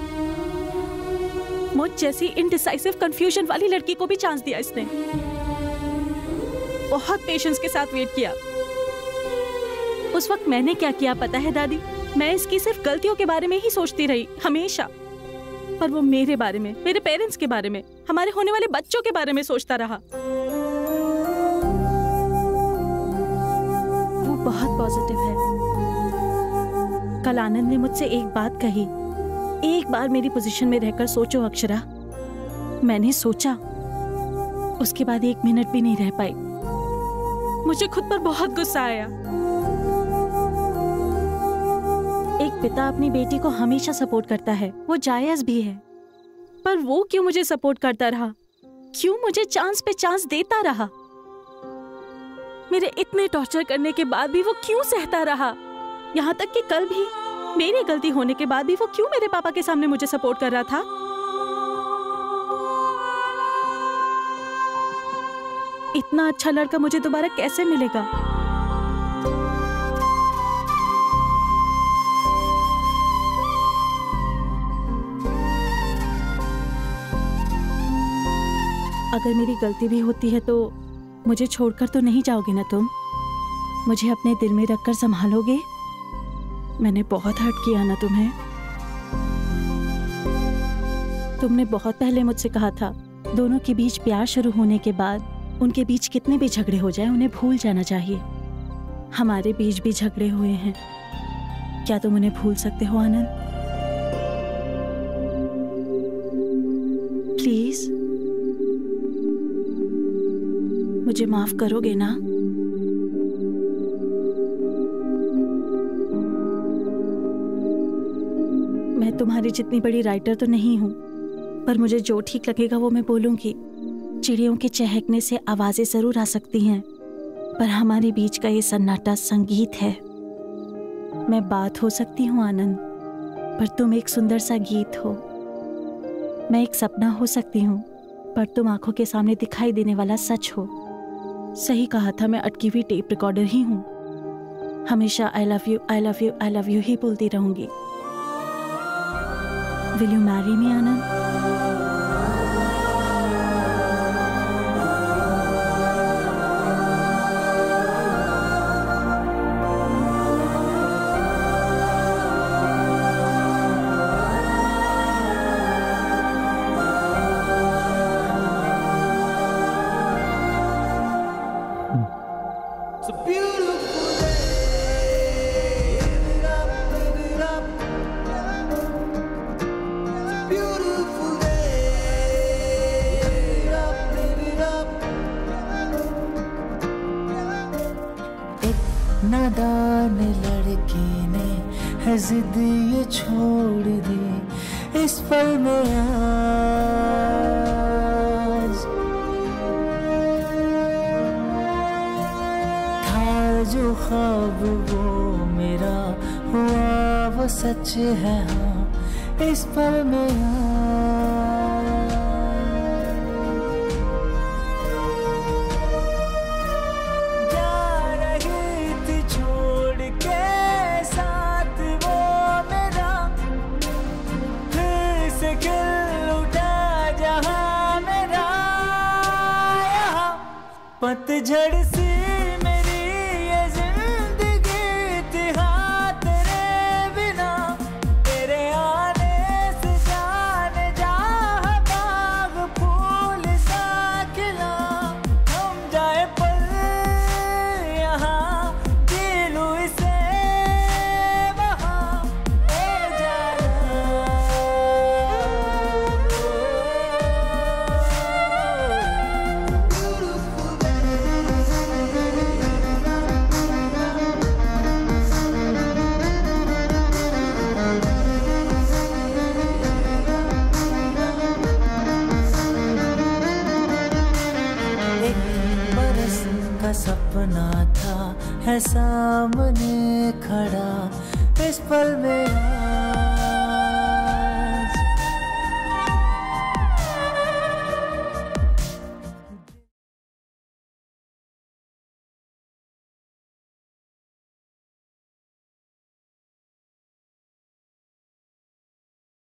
मुझ जैसी इनडिसाइसिव कंफ्यूजन वाली लड़की को भी चांस दिया इसने। बहुत पेशेंस के साथ वेट किया। उस वक्त मैंने क्या किया पता है दादी? मैं इसकी सिर्फ गलतियों के बारे में ही सोचती रही हमेशा, पर वो मेरे बारे में, मेरे पेरेंट्स के बारे में, हमारे होने वाले बच्चों के बारे में सोचता रहा। वो बहुत पॉजिटिव है। कल आनंद ने मुझसे एक बात कही, एक बार मेरी पोजीशन में रहकर सोचो अक्षरा। मैंने सोचा उसके बाद 1 मिनट भी नहीं रह पाई। मुझे खुद पर बहुत गुस्सा आया। एक पिता अपनी बेटी को हमेशा सपोर्ट करता है, वो जायज भी है, पर वो क्यों मुझे सपोर्ट करता रहा? क्यों मुझे चांस पे चांस देता रहा? मेरे इतने टॉर्चर करने के बाद भी वो क्यों सहता रहा? यहाँ तक कि कल भी मेरी गलती होने के बाद भी वो क्यों मेरे पापा के सामने मुझे सपोर्ट कर रहा था? इतना अच्छा लड़का मुझे दोबारा कैसे मिलेगा? अगर मेरी गलती भी होती है तो मुझे छोड़कर तो नहीं जाओगे ना तुम? मुझे अपने दिल में रखकर संभालोगे? मैंने बहुत हर्ट किया ना तुम्हें? तुमने बहुत पहले मुझसे कहा था दोनों के बीच प्यार शुरू होने के बाद उनके बीच कितने भी झगड़े हो जाएं उन्हें भूल जाना चाहिए। हमारे बीच भी झगड़े हुए हैं, क्या तुम उन्हें भूल सकते हो आनंद? प्लीज मुझे माफ करोगे ना? मैं तुम्हारी जितनी बड़ी राइटर तो नहीं हूं, पर मुझे जो ठीक लगेगा वो मैं बोलूंगी। चिड़ियों के चहकने से आवाजें जरूर आ सकती हैं, पर हमारे बीच का ये सन्नाटा संगीत है। मैं बात हो सकती हूँ आनंद, पर तुम एक सुंदर सा गीत हो। मैं एक सपना हो सकती हूँ, पर तुम आंखों के सामने दिखाई देने वाला सच हो। सही कहा था, मैं अटकी हुई टेप रिकॉर्डर ही हूँ। हमेशा I love you, I love you, I love you ही बोलती रहूंगी। Will you marry me Anand? नादान लड़के ने है जिद ये छोड़ दी इस पल में आज। था जो ख्वाब वो मेरा हुआ वो सच है, हाँ इस पल में पतझड़ सी मेरी ये जिंदगी थी, हाँ तेरे बिना तेरे आने से जाने जा बाग फूल सा खिला। हम जाए पल यहाँ दिलू इसे वहाँ ओ का सपना था है सामने खड़ा इस पल में।